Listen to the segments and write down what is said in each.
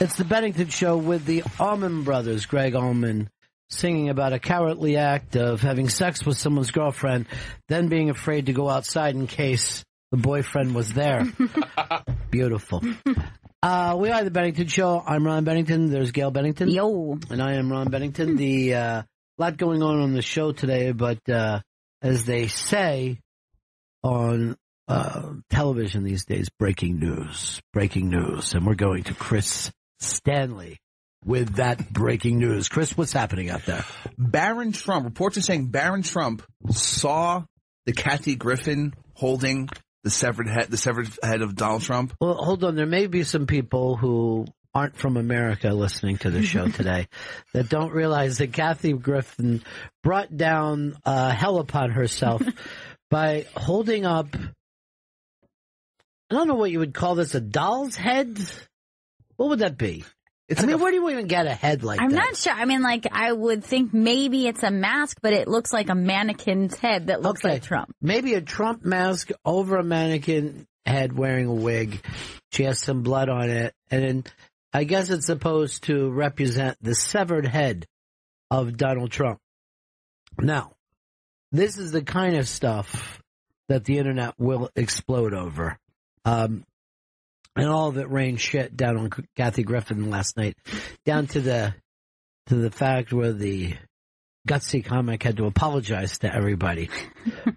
It's the Bennington Show with the Allman Brothers, Greg Allman, singing about a cowardly act of having sex with someone's girlfriend, then being afraid to go outside in case the boyfriend was there. Beautiful. We are the Bennington Show. I'm Ron Bennington. There's Gail Bennington. Yo. And I am Ron Bennington. The lot going on the show today, but as they say on television these days, breaking news. And we're going to Chris Stanley with that breaking news. Chris, what's happening out there? Baron Trump, reports are saying Baron Trump saw the Kathy Griffin holding the severed head of Donald Trump. Well, hold on. There may be some people who aren't from America listening to the show today that don't realize that Kathy Griffin brought down hell upon herself by holding up, I don't know what you would call this, a doll's head? What would that be? Where do you even get a head like that? I'm not sure. I mean, I would think maybe it's a mask, but it looks like a mannequin's head that looks like Trump. Maybe a Trump mask over a mannequin head wearing a wig. She has some blood on it. And then I guess it's supposed to represent the severed head of Donald Trump. Now, this is the kind of stuff that the internet will explode over. And all of it rained shit down on Kathy Griffin last night, down to the fact where the gutsy comic had to apologize to everybody.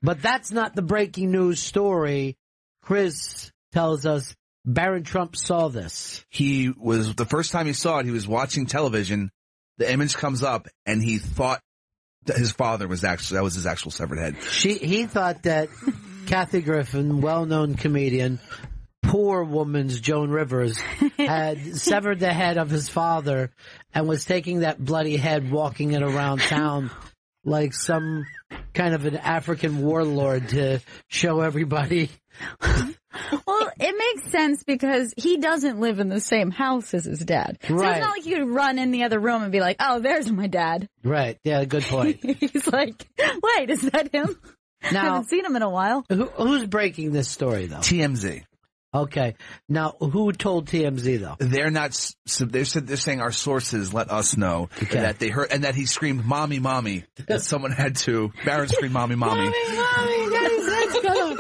But that's not the breaking news story. Chris tells us Baron Trump saw this. The first time he saw it, he was watching television. The image comes up, and he thought that his father was his actual severed head. He thought that Kathy Griffin, well-known comedian, poor woman's Joan Rivers, had severed the head of his father and was taking that bloody head, walking it around town like some kind of an African warlord to show everybody. Well, it makes sense because he doesn't live in the same house as his dad. So Right. it's not like you could run in the other room and be like, oh, there's my dad. Right. Yeah, good point. He's like, wait, is that him? I haven't seen him in a while. Who's breaking this story, though? TMZ. Okay. Now, who told TMZ, though? They're not. So they're saying our sources let us know that they heard, and that he screamed "mommy, mommy." That someone had to. Baron screamed "mommy, mommy." Mommy, Daddy's head's cut off.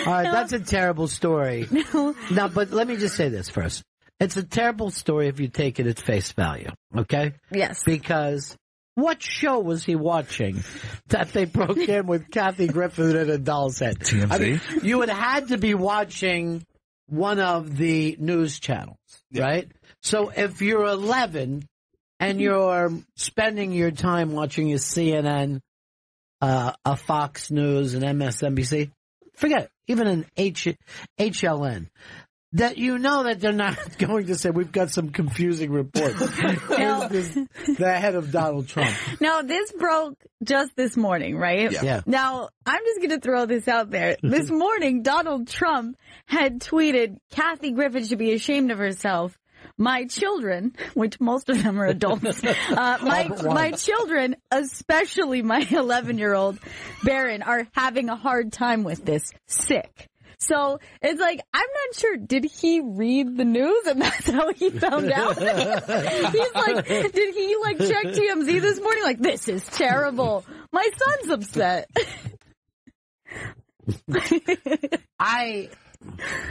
All right, that's a terrible story. No. Now, but let me just say this first. It's a terrible story if you take it at face value, okay? Yes. Because what show was he watching that they broke in with Kathy Griffin and a doll's head? TMZ? I mean, you would have had to be watching one of the news channels, right? So if you're 11 and you're spending your time watching a CNN, a Fox News, an MSNBC, forget it, even an HLN, that you know that they're not going to say, we've got some confusing reports. The head of Donald Trump. Now, this broke just this morning, right? Yeah. Now, I'm just going to throw this out there. This morning, Donald Trump had tweeted, Kathy Griffin should be ashamed of herself. My children, which most of them are adults, my children, especially my 11-year-old Baron, are having a hard time with this. Sick. So it's like, I'm not sure, did he read the news and that's how he found out? He's like, did he check TMZ this morning? Like, this is terrible. My son's upset.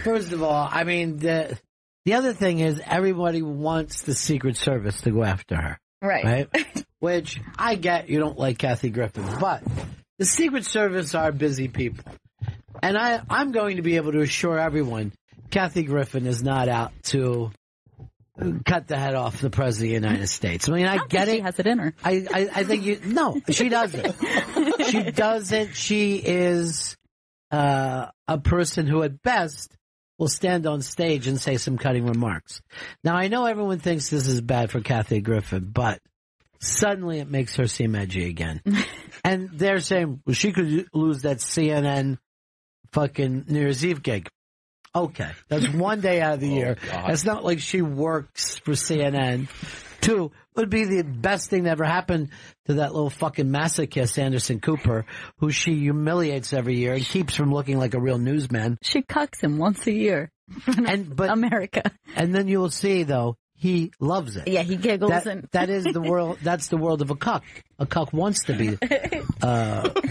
First of all, I mean, the other thing is everybody wants the Secret Service to go after her. Right? Which I get, you don't like Kathy Griffin, but the Secret Service are busy people. And I'm going to be able to assure everyone Kathy Griffin is not out to cut the head off the President of the United States. I mean, I get it. She has it in her. I think no, she doesn't. She doesn't. She is a person who at best will stand on stage and say some cutting remarks. Now, I know everyone thinks this is bad for Kathy Griffin, but suddenly it makes her seem edgy again. And they're saying, well, she could lose that CNN fucking New Year's Eve gig. Okay, that's one day out of the year. God. It's not like she works for CNN. Two, it would be the best thing that ever happened to that little fucking masochist, Anderson Cooper, who she humiliates every year and keeps from looking like a real newsman. She cucks him once a year. But America. And then you'll see, though, he loves it. Yeah, he giggles and that is the world. That's the world of a cuck. A cuck wants to be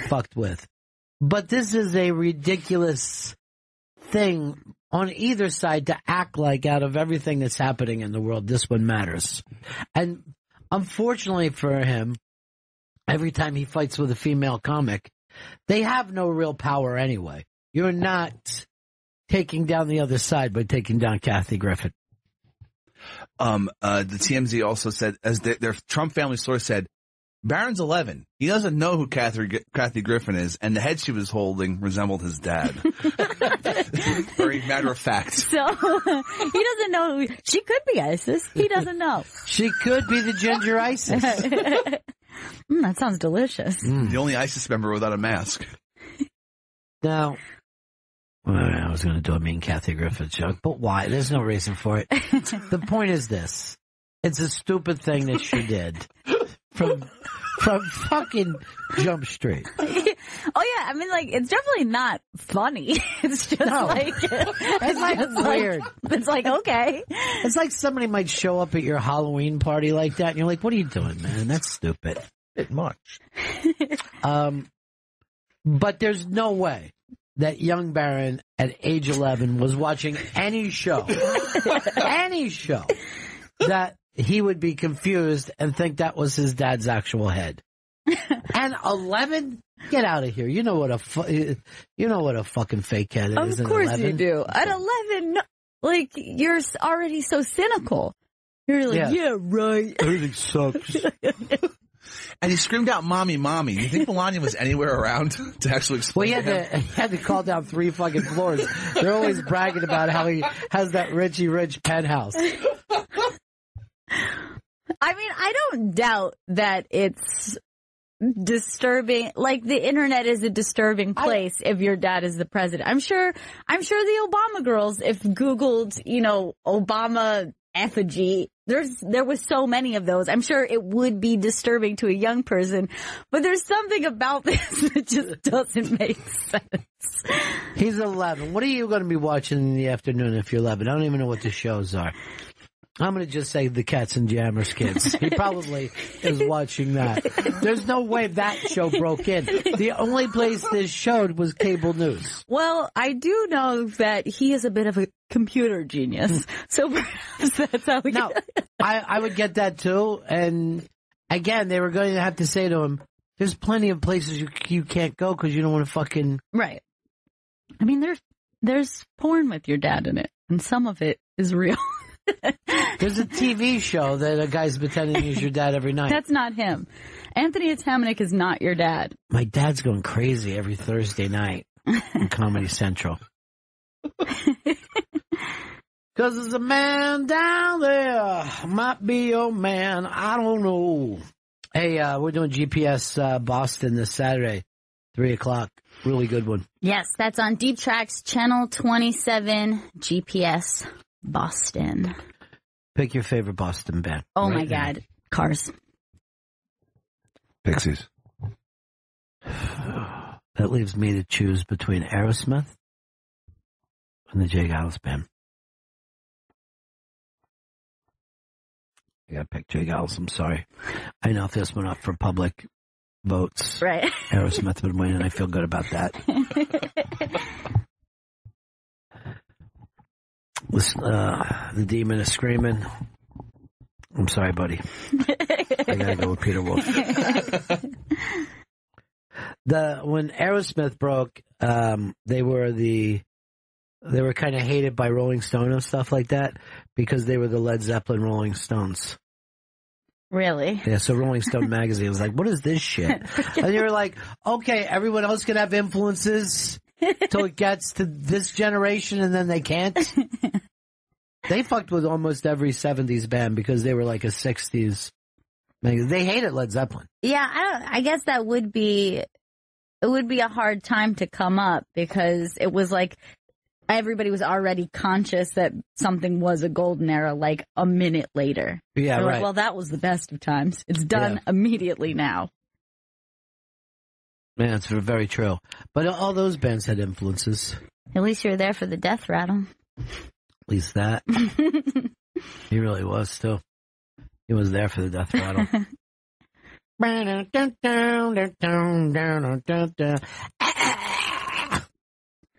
fucked with. But this is a ridiculous thing on either side to act like out of everything that's happening in the world, this one matters. And unfortunately for him, every time he fights with a female comic, they have no real power anyway. You're not taking down the other side by taking down Kathy Griffin. The TMZ also said, as their Trump family source said, Barron's 11. He doesn't know who Kathy Griffin is, and the head she was holding resembled his dad. Very matter of fact. So he doesn't know. She could be ISIS. He doesn't know. She could be the ginger ISIS. That sounds delicious. The only ISIS member without a mask. Now, I was going to do a mean Kathy Griffin joke, but why? There's no reason for it. The point is this. It's a stupid thing that she did. From fucking Jump Street. Oh yeah, I mean, like, it's definitely not funny. It's just it's like weird. It's like, okay. It's like somebody might show up at your Halloween party like that, and you're like, "What are you doing, man? That's stupid." Bit much. But there's no way that young Barron at age 11 was watching any show that he would be confused and think that was his dad's actual head. And 11? Get out of here. You know what a fucking fake head is. Of course you do. At 11, like, you're already so cynical. You're like, yeah right. Everything sucks. And he screamed out, "Mommy, mommy." You think Melania was anywhere around to actually explain? Well, he had to call down 3 fucking floors. They're always bragging about how he has that Richie Rich penthouse. I mean, I don't doubt that it's disturbing. Like, the internet is a disturbing place if your dad is the president. I'm sure the Obama girls, if Googled, Obama effigy, there was so many of those. I'm sure it would be disturbing to a young person, but there's something about this that just doesn't make sense. He's 11. What are you going to be watching in the afternoon if you're 11? I don't even know what the shows are. I'm going to just say the Cats and Jammers kids. He probably is watching that. There's no way that show broke in. The only place this showed was cable news. Well, I do know that he is a bit of a computer genius. So perhaps that's how we No, I would get that too. And again, they were going to have to say to him, there's plenty of places you can't go because you don't want to fucking... Right. I mean, there's porn with your dad in it, and some of it is real. There's a TV show that a guy's pretending he's your dad every night. That's not him. Anthony Atamanuik is not your dad. My dad's going crazy every Thursday night on Comedy Central. Because there's a man down there, might be your man, I don't know. Hey, we're doing GPS Boston this Saturday, 3 o'clock. Really good one. Yes, that's on Deep Tracks, Channel 27, GPS Boston. Pick your favorite Boston band. Oh my God. Cars. Pixies. That leaves me to choose between Aerosmith and the J. Giles band. I gotta pick J. Giles, I'm sorry. I know if this went up for public votes, right, Aerosmith would win, and I feel good about that. The demon is screaming. I'm sorry, buddy. I gotta go with Peter Wolf. When Aerosmith broke, they were kind of hated by Rolling Stone and stuff like that because they were the Led Zeppelin Rolling Stones. Really? Yeah, so Rolling Stone magazine was like, what is this shit? And they were like, okay, everyone else can have influences till it gets to this generation and then they can't. They fucked with almost every 70s band because they were like a 60s magazine. They hated Led Zeppelin. Yeah, I guess that would be a hard time to come up because it was like everybody was already conscious that something was a golden era like a minute later. Yeah, right. right. Like, well, that was the best of times. It's done immediately now. Man, it's very true. But all those bands had influences. At least you're there for the death rattle. At least that. He really was, too. He was there for the death rattle.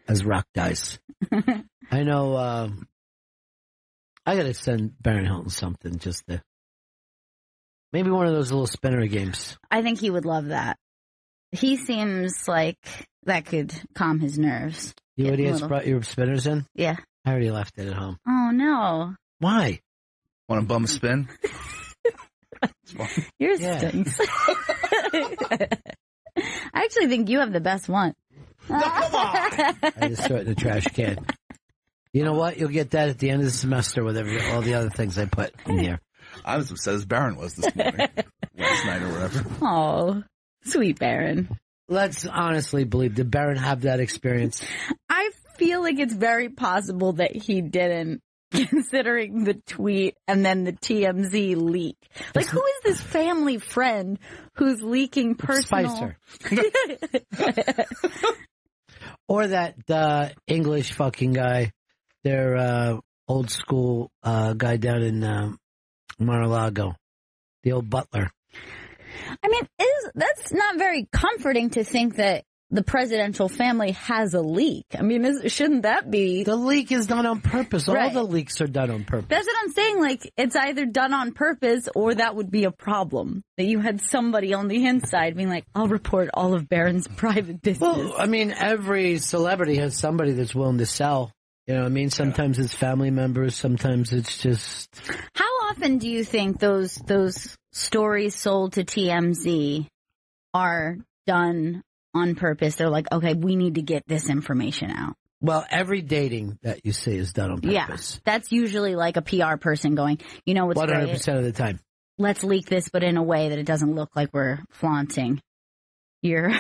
As rock dice. I know, I gotta send Baron Hilton something just to, maybe one of those little spinner games. I think he would love that. He seems like that could calm his nerves. You idiots brought your spinners in? Yeah. I already left it at home. Oh, no. Why? Want to bum a spin? Yours stinks. I actually think you have the best one. No, come on! I just throw it in the trash can. You know what? You'll get that at the end of the semester with all the other things I put in here. I was upset as Baron was this morning. Last night or whatever. Oh, sweet Baron. Let's honestly believe, did Baron have that experience? I feel like it's very possible that he didn't, considering the tweet and then the TMZ leak. Like, who is this family friend who's leaking personal... Spicer. Or that English fucking guy, their old school guy down in Mar-a-Lago, the old butler. I mean, that's not very comforting to think that the presidential family has a leak. I mean, shouldn't that be... The leak is done on purpose. Right. All the leaks are done on purpose. That's what I'm saying. Like, it's either done on purpose or that would be a problem. That you had somebody on the inside being like, I'll report all of Baron's private business. Well, I mean, every celebrity has somebody that's willing to sell. You know what I mean? Sometimes it's family members. Sometimes it's just... How often do you think those stories sold to TMZ are done on purpose? They're like, okay, we need to get this information out. Well, every dating that you see is done on purpose. Yeah, that's usually like a PR person going, you know what's 100% great? of the time. Let's leak this, but in a way that it doesn't look like we're flaunting your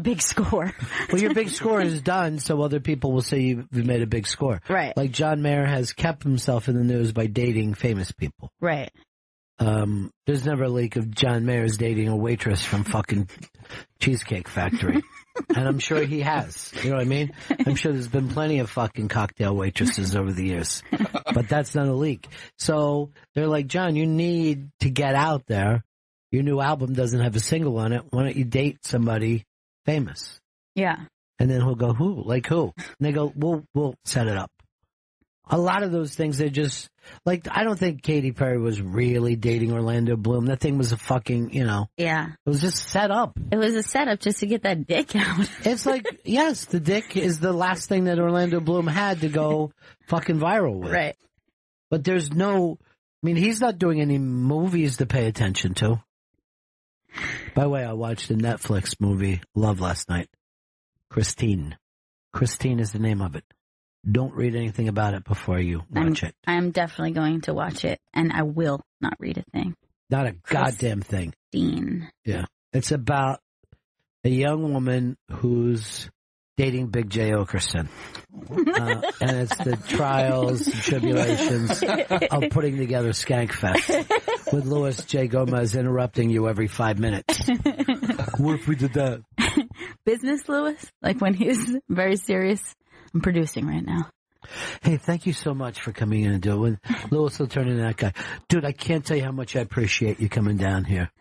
big score. Well, your big score is done, so other people will say you've made a big score. Right. Like John Mayer has kept himself in the news by dating famous people. Right. There's never a leak of John Mayer's dating a waitress from fucking Cheesecake Factory. And I'm sure he has. You know what I mean? I'm sure there's been plenty of fucking cocktail waitresses over the years. But that's not a leak. So they're like, John, you need to get out there. Your new album doesn't have a single on it. Why don't you date somebody famous? Yeah. And then he'll go, who? Like who? And they go, we'll set it up. A lot of those things, they're just, like, I don't think Katy Perry was really dating Orlando Bloom. That thing was a fucking, Yeah. It was just set up. It was a setup just to get that dick out. It's like, yes, the dick is the last thing that Orlando Bloom had to go fucking viral with. Right. But there's no, I mean, he's not doing any movies to pay attention to. By the way, I watched a Netflix movie, Love, last night. Christine. Christine is the name of it. Don't read anything about it before you watch it. I'm definitely going to watch it, and I will not read a thing. Not a goddamn thing. Christine. Yeah. It's about a young woman who's dating Big J. Okerson. And it's the trials and tribulations of putting together Skankfest with Louis J. Gomez interrupting you every 5 minutes. What if we did that? Business Louis? Like when he's very serious? I'm producing right now. Hey, thank you so much for coming in and doing. Louis will turn into that guy. Dude, I can't tell you how much I appreciate you coming down here.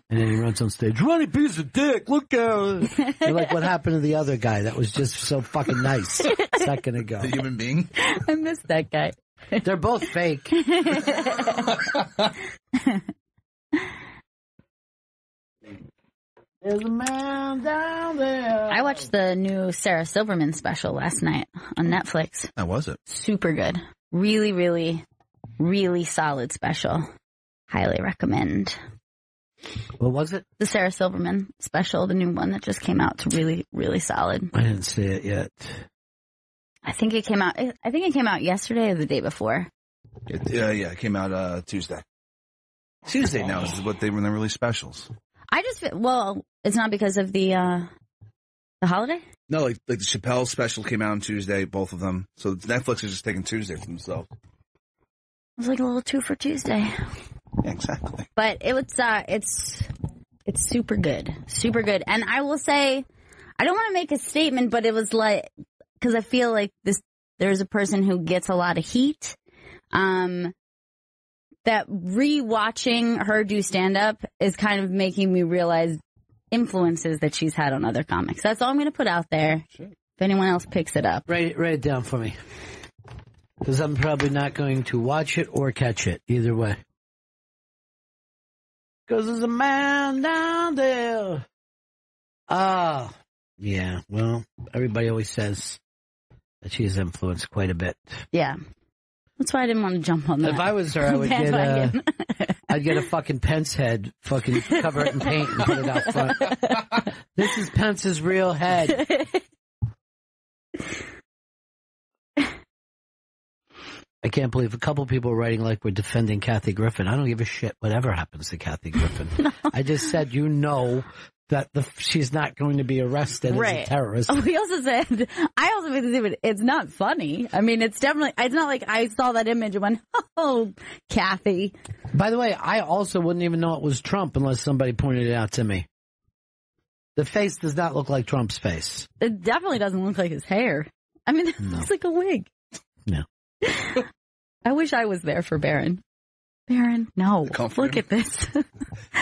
And then he runs on stage. Ronnie B's a dick. Look out. You're like, what happened to the other guy? That was just so fucking nice a second ago. The human being? I missed that guy. They're both fake. There's a man down there. I watched the new Sarah Silverman special last night on Netflix. How was it? Super good. Really, really, really solid special. Highly recommend. What was it? The Sarah Silverman special, the new one that just came out. It's really, really solid. I didn't see it yet. I think it came out yesterday or the day before. It came out Tuesday. Tuesday now is when they release specials. I just well, it's not because of the holiday? No, like the Chappelle special came out on Tuesday, both of them. So Netflix is just taking Tuesday for themselves. It was like a little 2 for Tuesday. Yeah, exactly. But it's super good. Super good. And I will say, I don't want to make a statement, but it was like, because I feel like there's a person who gets a lot of heat. that rewatching her do stand-up is kind of making me realize influences that she's had on other comics. That's all I'm going to put out there. Sure. If anyone else picks it up. Write it down for me. Because I'm probably not going to watch it or catch it, either way. Because there's a man down there. Ah, yeah, well, everybody always says that she's influenced quite a bit. Yeah. That's why I didn't want to jump on that. If I was her, I would I'd get a fucking Pence head, fucking cover it in paint and put it out front. This is Pence's real head. I can't believe a couple people are writing like we're defending Kathy Griffin. I don't give a shit whatever happens to Kathy Griffin. No. I just said, that she's not going to be arrested as a terrorist. Oh, I also made the statement, it's not funny. I mean, it's not like I saw that image and went, oh, Kathy. By the way, I also wouldn't even know it was Trump unless somebody pointed it out to me. The face does not look like Trump's face. It definitely doesn't look like his hair. I mean, it looks like a wig. No. I wish I was there for Barron. Barron, no. Look at this.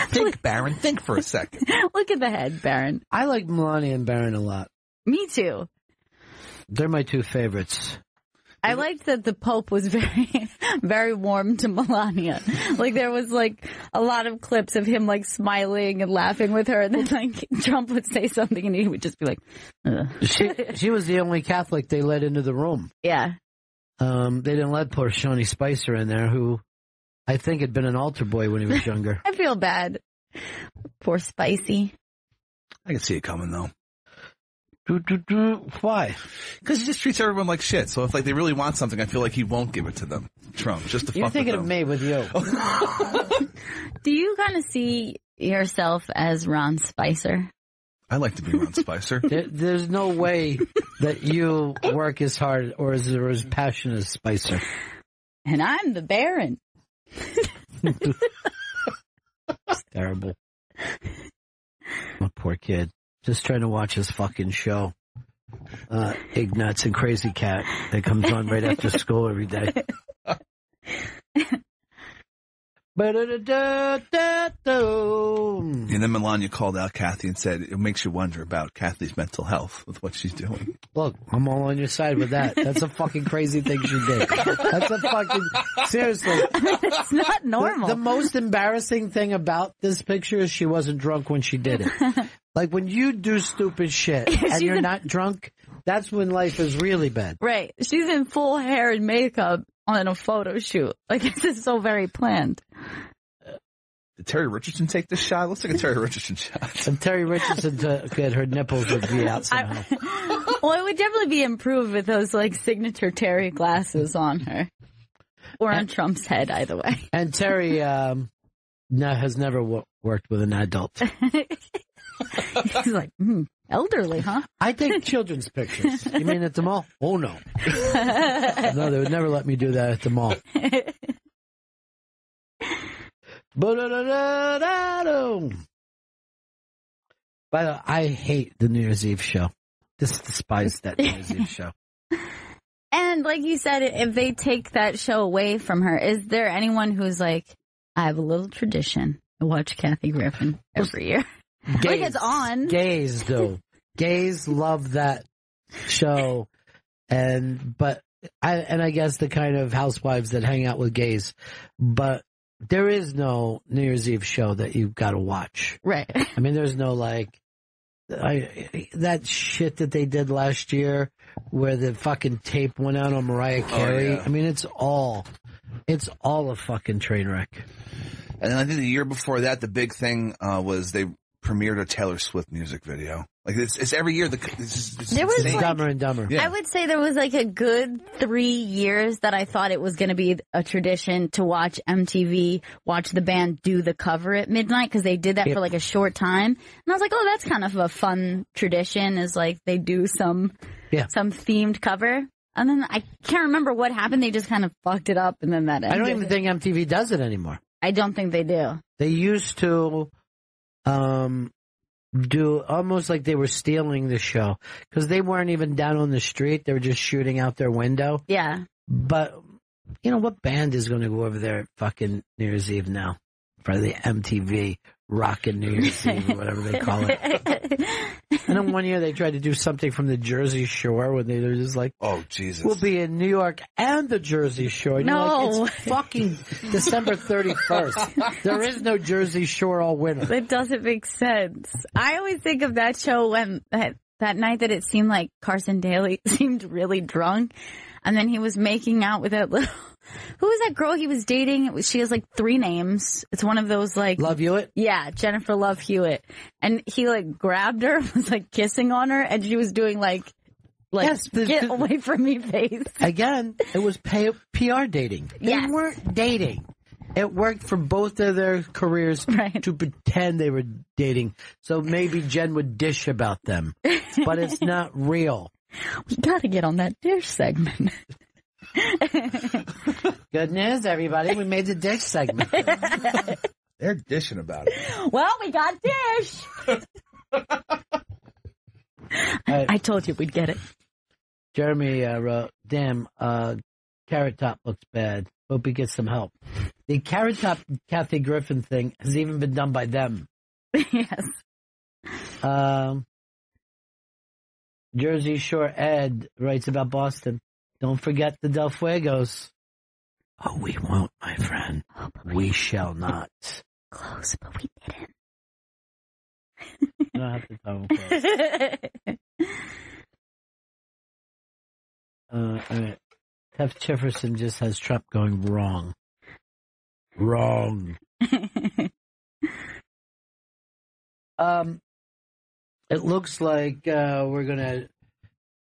Think, Barron. Think for a second. Look at the head, Barron. I like Melania and Barron a lot. Me too. They're my two favorites. I liked that the Pope was very, very warm to Melania. Like, there was, like, a lot of clips of him, like, smiling and laughing with her, and then, like, Trump would say something, and he would just be like, ugh. She was the only Catholic they let into the room. Yeah. They didn't let poor Shawnee Spicer in there, who I think had been an altar boy when he was younger. I feel bad. Poor Spicy. I can see it coming, though. Why? Because he just treats everyone like shit. So if they really want something, I feel like he won't give it to them. Trump, just to fuck with them. You're thinking of me with you. Do you kind of see yourself as Ron Spicer? I like to be Ron Spicer. There's no way that you work as hard or as passionate as Spicer. And I'm the Baron. It's terrible. My poor kid. Just trying to watch his fucking show. Id10t and Crazy Cat that comes on right after school every day. And then Melania called out Kathy and said, it makes you wonder about Kathy's mental health with what she's doing. Look, I'm all on your side with that. That's a fucking crazy thing she did. That's a fucking, seriously. I mean, it's not normal. The most embarrassing thing about this picture is she wasn't drunk when she did it. Like, when you do stupid shit and you're not drunk, that's when life is really bad. Right. She's in full hair and makeup on a photo shoot. Like, this is so very planned. Did Terry Richardson take this shot? Looks like a Terry Richardson shot. If Terry Richardson took it, her nipples would be out somehow. Well, it would definitely be improved with those, like, signature Terry glasses on her. Or on Trump's head, either way. And Terry has never worked with an adult. He's like, elderly, huh? I take children's pictures. You mean at the mall? Oh, no. No, they would never let me do that at the mall. By the way, I hate the New Year's Eve show. Just despise that New Year's Eve show. And like you said, if they take that show away from her, is there anyone who's like, I have a little tradition. I watch Kathy Griffin every year. Gays, like it's on. Gays, though. Gays love that show. But I guess the kind of housewives that hang out with gays. But there is no New Year's Eve show that you've got to watch. Right. I mean, there's no that shit that they did last year where the fucking tape went out on Mariah Carey. Oh, yeah. I mean, it's all a fucking train wreck. And then I think the year before that, the big thing was they premiered a Taylor Swift music video. Like it's every year. It's Dumber and Dumber. Yeah. I would say there was like a good 3 years that I thought it was going to be a tradition to watch MTV, watch the band do the cover at midnight because they did that for like a short time. And I was like, oh, that's kind of a fun tradition is like they do some themed cover. And then I can't remember what happened. They just kind of fucked it up and then that ended. I don't even think MTV does it anymore. I don't think they do. They used to do almost like they were stealing the show because they weren't even down on the street. They were just shooting out their window. Yeah. But You know, what band is going to go over there fucking New Year's Eve now? For the MTV Rockin' New Year's Eve or whatever they call it. And then one year they tried to do something from the Jersey Shore when they were just like, oh, Jesus. We'll be in New York and the Jersey Shore. And No. you're like, it's fucking December 31st. There is no Jersey Shore all winter. It doesn't make sense. I always think of that show when that night that it seemed like Carson Daly seemed really drunk. And then he was making out with that little... Who was that girl he was dating? She has like 3 names. It's one of those like... Love Hewitt? Yeah, Jennifer Love Hewitt. And he like grabbed her, was like kissing on her, and she was doing like Yes, get away from me face. Again, it was PR dating. They Yes. weren't dating. It worked for both of their careers Right. to pretend they were dating. So maybe Jen would dish about them. But it's not real. We gotta get on that dish segment. Good news, everybody. We made the dish segment. They're dishing about it. Well, we got dish. I told you we'd get it. Jeremy wrote, damn, Carrot Top looks bad. Hope he gets some help. The Carrot Top Kathy Griffin thing has even been done by them. Yes. Jersey Shore Ed writes about Boston. Don't forget the Del Fuegos. Oh, we won't, my friend. Oh, We shall not. Close, but we didn't. You don't have to tell them close. All right. Tef Jefferson just has Trump going wrong. Wrong. It looks like we're gonna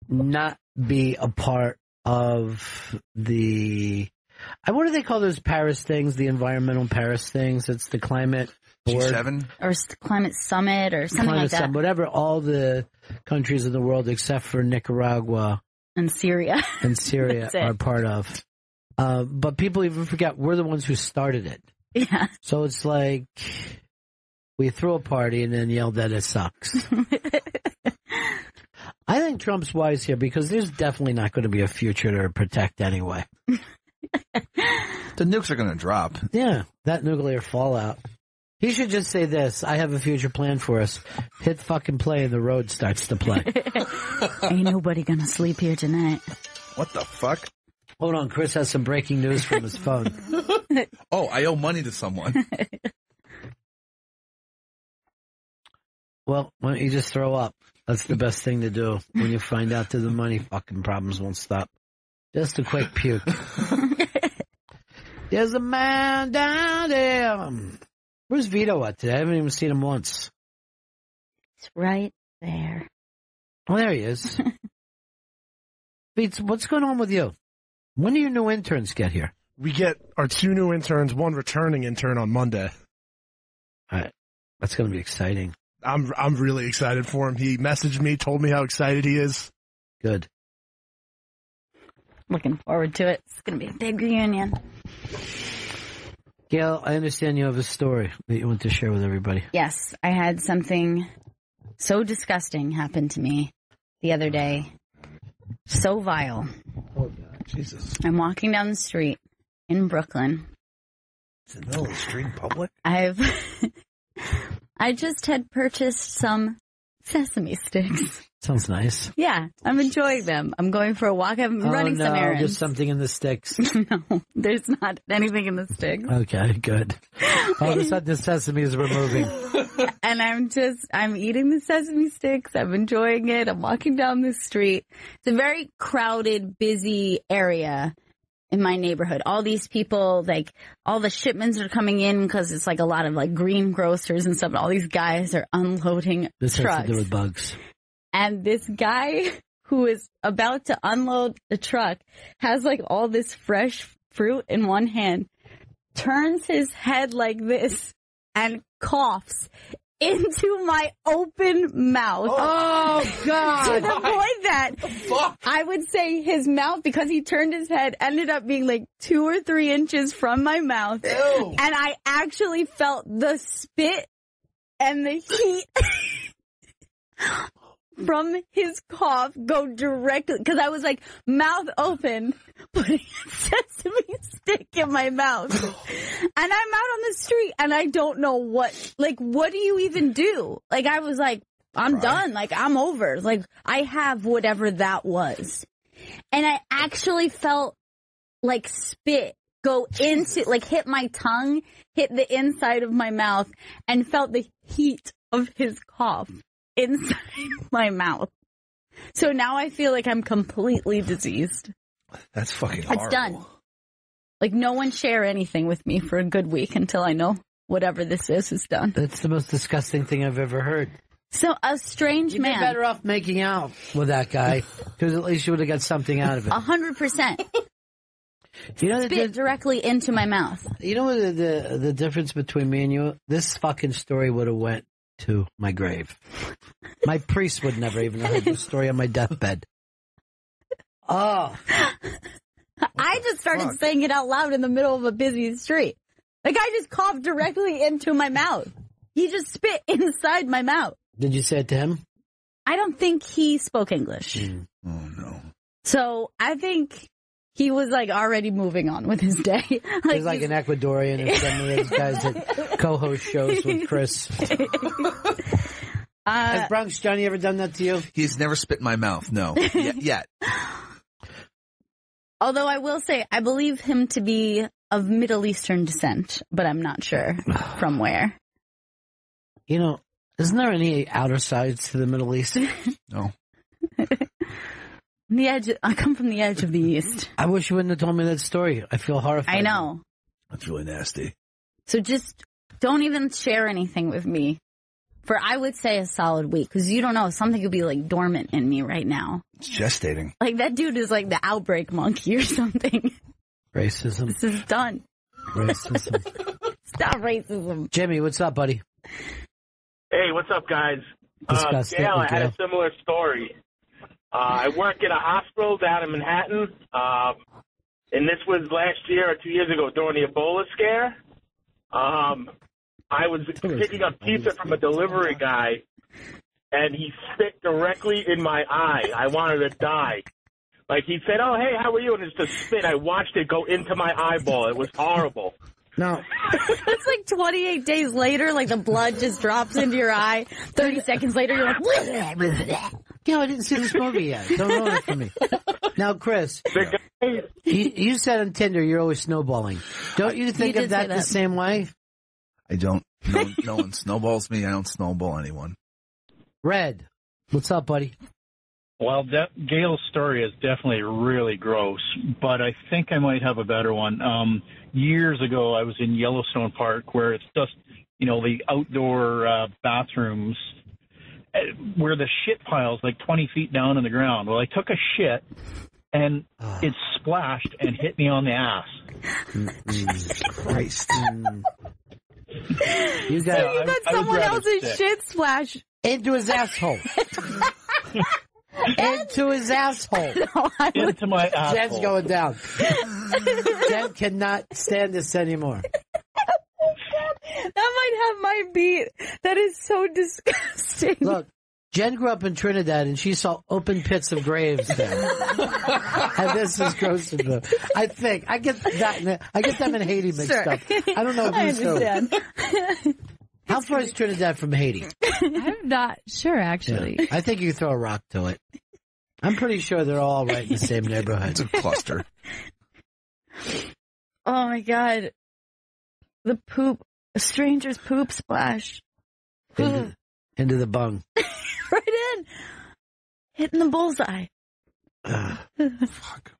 not be a part of the. What do they call those Paris things? The environmental Paris things. It's the climate board. G7? Or climate summit or something like that. Whatever all the countries in the world except for Nicaragua And Syria. and Syria are part of. But people even forget we're the ones who started it. Yeah. So it's like we threw a party and then yelled that it sucks. I think Trump's wise here because there's definitely not going to be a future to protect anyway. The nukes are going to drop. Yeah, that nuclear fallout. He should just say this, I have a future plan for us. Hit fucking play and the road starts to play. Ain't nobody gonna sleep here tonight. What the fuck? Hold on, Chris has some breaking news from his phone. Oh, I owe money to someone. Well, why don't you just throw up? That's the best thing to do when you find out that the money fucking problems won't stop. Just a quick puke. There's a man down there. Where's Vito at today? I haven't even seen him once. It's right there. Oh, there he is. Vito, what's going on with you? When do your new interns get here? We get our 2 new interns, 1 returning intern on Monday. All right. That's going to be exciting. I'm really excited for him. He messaged me, told me how excited he is. Good. Looking forward to it. It's gonna be a big reunion. Gail, I understand you have a story that you want to share with everybody. Yes, I had something so disgusting happen to me the other day. So vile. Oh, God. Jesus. I'm walking down the street in Brooklyn. It's in the middle of the street in public? I just had purchased some sesame sticks. Sounds nice. Yeah, I'm enjoying them. I'm going for a walk. I'm running some errands. There's something in the sticks. No, there's not anything in the sticks. Okay, good. All of a sudden the sesame is removing. And I'm eating the sesame sticks. I'm enjoying it. I'm walking down the street. It's a very crowded, busy area in my neighborhood. All these people, like, all the shipments are coming in because it's like a lot of like greengrocers and stuff. And all these guys are unloading This trucks. has to do with bugs. And this guy who is about to unload the truck has like all this fresh fruit in one hand, turns his head like this and coughs into my open mouth. Oh, God. To the point that I would say his mouth, because he turned his head, ended up being like 2 or 3 inches from my mouth. Ew. And I actually felt the spit and the heat from his cough go directly, because I was like mouth open, putting a sesame stick in my mouth. And I'm out on the street and I don't know what do you even do? Like, I was like, I'm done. Like, I'm over. Like, I have whatever that was. And I actually felt like spit go into, like, hit my tongue, hit the inside of my mouth, and felt the heat of his cough inside my mouth. So now I feel like I'm completely diseased. That's fucking horrible. It's done. Like, no one share anything with me for a good week until I know whatever this is done. That's the most disgusting thing I've ever heard. So a strange man. You'd be better off making out with that guy, because at least you would have got something out of it. 100%. You know, spit directly into my mouth. You know what the difference between me and you? This fucking story would have went to my grave. My priest would never even have heard this story on my deathbed. Oh. I just started saying it out loud in the middle of a busy street. The guy just coughed directly into my mouth. He just spit inside my mouth. Did you say it to him? I don't think he spoke English. Oh, no. So I think he was like already moving on with his day. He's like an Ecuadorian or some of those guys that co-host shows with Chris. Has Bronx Johnny ever done that to you? He's never spit in my mouth, no. Yet. Although I will say, I believe him to be of Middle Eastern descent, but I'm not sure from where. You know, isn't there any outer sides to the Middle East? No. I come from the edge of the East. I wish you wouldn't have told me that story. I feel horrified. I know. That's really nasty. So just don't even share anything with me for, I would say, a solid week. Because you don't know, something could be like dormant in me right now. It's gestating. Like, that dude is like the outbreak monkey or something. Racism. This is done. Racism. Stop racism. Jimmy, what's up, buddy? Hey, what's up, guys? Gail, I had a similar story. I work in a hospital down in Manhattan, and this was last year or 2 years ago during the Ebola scare. I was picking up pizza from a delivery guy, and he spit directly in my eye. I wanted to die. Like, he said, "Oh, hey, how are you?" And it's just spit. I watched it go into my eyeball. It was horrible. No. It's like 28 days later, like the blood just drops into your eye. 30 seconds later, you're like, I didn't see this movie yet. Don't ruin it for me. Now, Chris, you said on Tinder you're always snowballing. Don't you think of that the same way? I don't. No one snowballs me. I don't snowball anyone. Red, what's up, buddy? Well, Gail's story is definitely really gross, but I think I might have a better one. Years ago, I was in Yellowstone Park, where it's just, the outdoor bathrooms, where the shit pile's like 20 feet down in the ground. Well, I took a shit, and it splashed and hit me on the ass. Christ. You got someone else's shit splash into his asshole. Into his asshole. No, into my asshole. Jen's going down. Jen cannot stand this anymore. That might have my beat. That is so disgusting. Look, Jen grew up in Trinidad and she saw open pits of graves there. And this is gross to me. I think I get that. I get them and Haiti mixed up. I don't know who's who. How far is Trinidad from Haiti? I'm not sure, actually. Yeah. I think you throw a rock to it. I'm pretty sure they're all right in the same neighborhood. It's a cluster. Oh, my God. The poop. A stranger's poop splash. Into the bung. Right in. Hitting the bullseye. Fuck.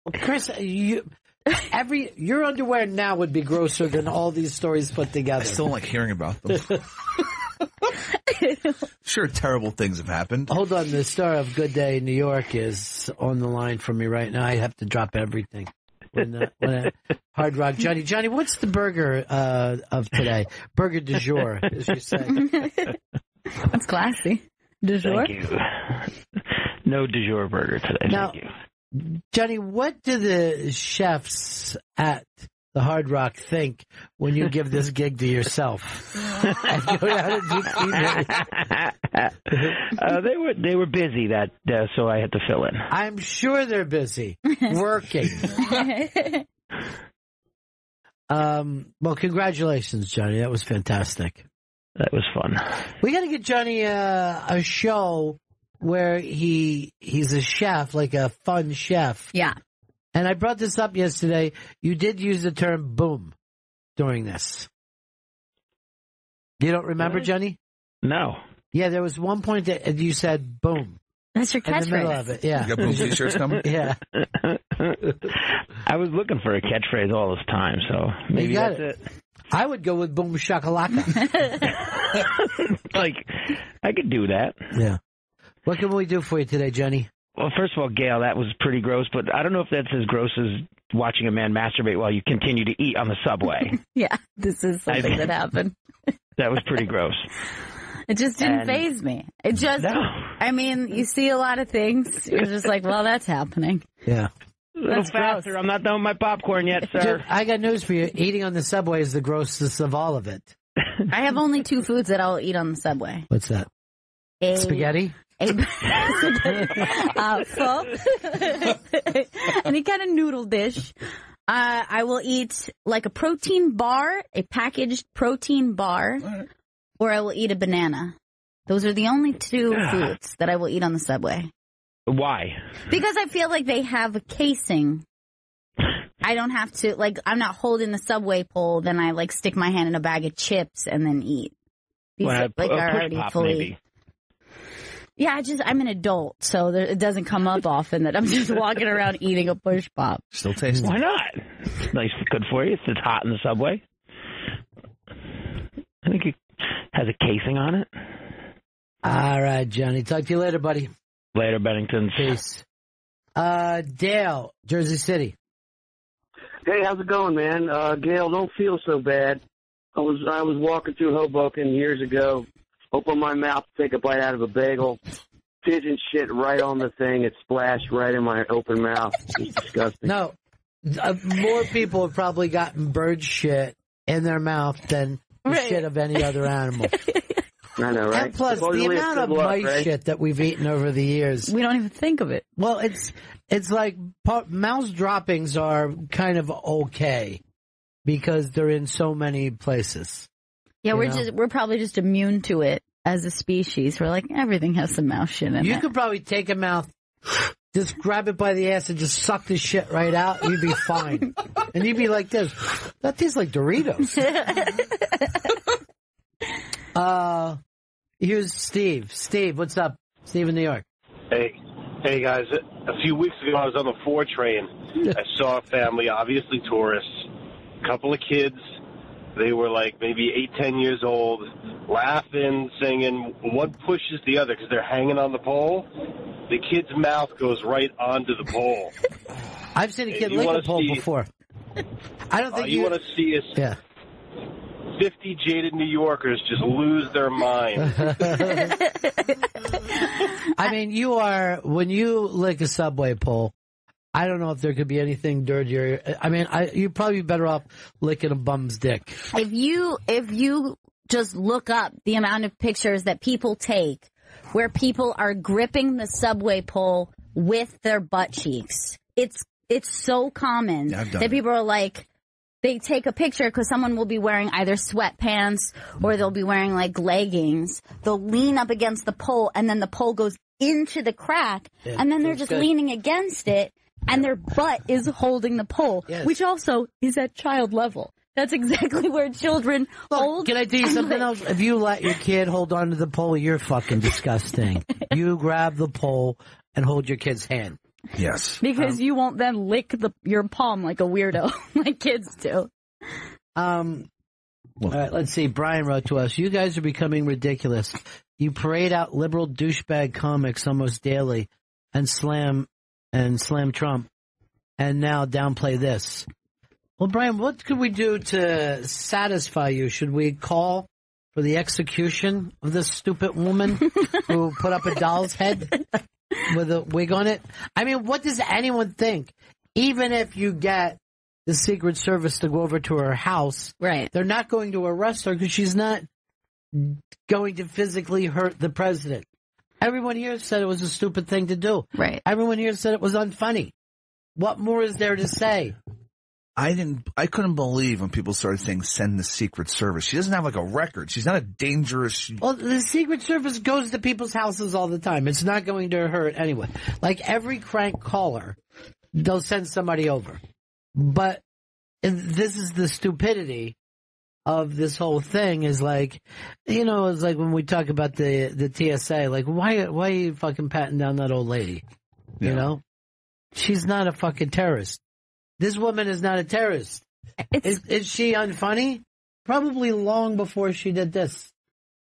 Well, Chris, your underwear now would be grosser than all these stories put together. I still don't like hearing about them. Sure, terrible things have happened. Hold on, the star of Good Day New York is on the line for me right now. I have to drop everything. When Hard Rock Johnny, what's the burger of today? Burger du jour, as you say. That's classy. Du jour? Thank you. No du jour burger today. Now, thank you. Johnny, what do the chefs at the Hard Rock think when you give this gig to yourself? And go down and do TV? They were busy so I had to fill in. I'm sure they're busy working. Well, congratulations, Johnny. That was fantastic. That was fun. We got to get Johnny a show where he's a chef, like a fun chef. Yeah. And I brought this up yesterday. You did use the term boom during this. You don't remember, Johnny? No. Yeah, there was one point that you said boom. That's your catchphrase. In the middle of it, yeah. You got boom t-shirts coming? Yeah. I was looking for a catchphrase all this time, so maybe that's it. I would go with boom shakalaka. Like, I could do that. Yeah. What can we do for you today, Johnny? Well, first of all, Gail, that was pretty gross, but I don't know if that's as gross as watching a man masturbate while you continue to eat on the subway. Yeah, this is something that happened. That was pretty gross. It just didn't faze me. It just, I mean, you see a lot of things. You're just like, well, that's happening. Yeah. A little faster. Gross. I'm not done with my popcorn yet, sir. Dude, I got news for you. Eating on the subway is the grossest of all of it. I have only 2 foods that I'll eat on the subway. What's that? Spaghetti? Pho. Any kind of noodle dish. I will eat like a protein bar, a packaged protein bar, or I will eat a banana. Those are the only 2 foods that I will eat on the subway. Why? Because I feel like they have a casing. I don't have to, like, I'm not holding the subway pole, then I, like, stick my hand in a bag of chips and then eat. These are already fully... Maybe. Yeah, I'm an adult, so it doesn't come up often that I'm just walking around eating a push pop. Still tasty. Why not? Nice, good for you. It's hot in the subway. I think it has a casing on it. All right, Johnny. Talk to you later, buddy. Later, Bennington. Peace. Dale, Jersey City. Hey, how's it going, man? Gail, don't feel so bad. I was walking through Hoboken years ago. Open my mouth, take a bite out of a bagel, pigeon shit right on the thing. It splashed right in my open mouth. It's disgusting. No, more people have probably gotten bird shit in their mouth than the shit of any other animal. I know, right? And plus, the amount of mice shit that we've eaten over the years. We don't even think of it. Well, it's like mouse droppings are kind of okay because they're in so many places. Yeah, we're probably just immune to it as a species. We're like, everything has some mouse shit in it. You could probably take a mouth, just grab it by the ass and just suck the shit right out. You'd be fine. And you'd be like this. That tastes like Doritos. Here's Steve. Steve, what's up? Steve in New York. Hey guys. A few weeks ago, I was on the 4 train. I saw a family, obviously tourists, a couple of kids. They were like maybe 8-10 years old, laughing, singing. One pushes the other because they're hanging on the pole. The kid's mouth goes right onto the pole. I've seen a kid lick a pole before. I don't think you want to see us. Yeah. 50 jaded New Yorkers just lose their mind. I mean, when you lick a subway pole, I don't know if there could be anything dirtier. I mean, you'd probably be better off licking a bum's dick. If you just look up the amount of pictures that people take where people are gripping the subway pole with their butt cheeks, it's so common that people are like, they take a picture because someone will be wearing either sweatpants or they'll be wearing like leggings. They'll lean up against the pole and then the pole goes into the crack and then they're just leaning against it and their butt is holding the pole, which also is at child level. That's exactly where children hold. Can I tell you something else? If you let your kid hold on to the pole, you're fucking disgusting. You grab the pole and hold your kid's hand. Yes. Because you won't then lick your palm like a weirdo, like kids do. All right, let's see. Brian wrote to us, you guys are becoming ridiculous. You parade out liberal douchebag comics almost daily and slam Trump and now downplay this. Well, Brian, what could we do to satisfy you? Should we call for the execution of this stupid woman who put up a doll's head with a wig on it? I mean, what does anyone think? Even if you get the Secret Service to go over to her house, right? They're not going to arrest her because she's not going to physically hurt the president. Everyone here said it was a stupid thing to do. Right. Everyone here said it was unfunny. What more is there to say? I couldn't believe when people started saying send the Secret Service. She doesn't have like a record. She's not a dangerous. Well, the Secret Service goes to people's houses all the time. It's not going to hurt anyone. Like every crank caller, they'll send somebody over. But this is the stupidity of this whole thing is like, you know, it's like when we talk about the TSA, like why are you fucking patting down that old lady? Yeah. You know? She's not a fucking terrorist. This woman is not a terrorist. Is she unfunny? Probably long before she did this.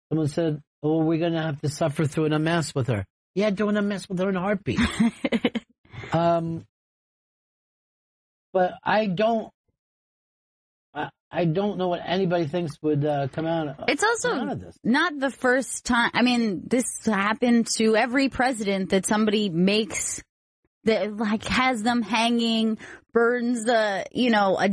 Someone said, oh, we're going to have to suffer through an mess with her. Yeah, doing a mess with her in a heartbeat. But I don't know what anybody thinks would come out. It's also out of this. Not the first time. I mean, this happened to every president that somebody makes that like has them hanging, burns a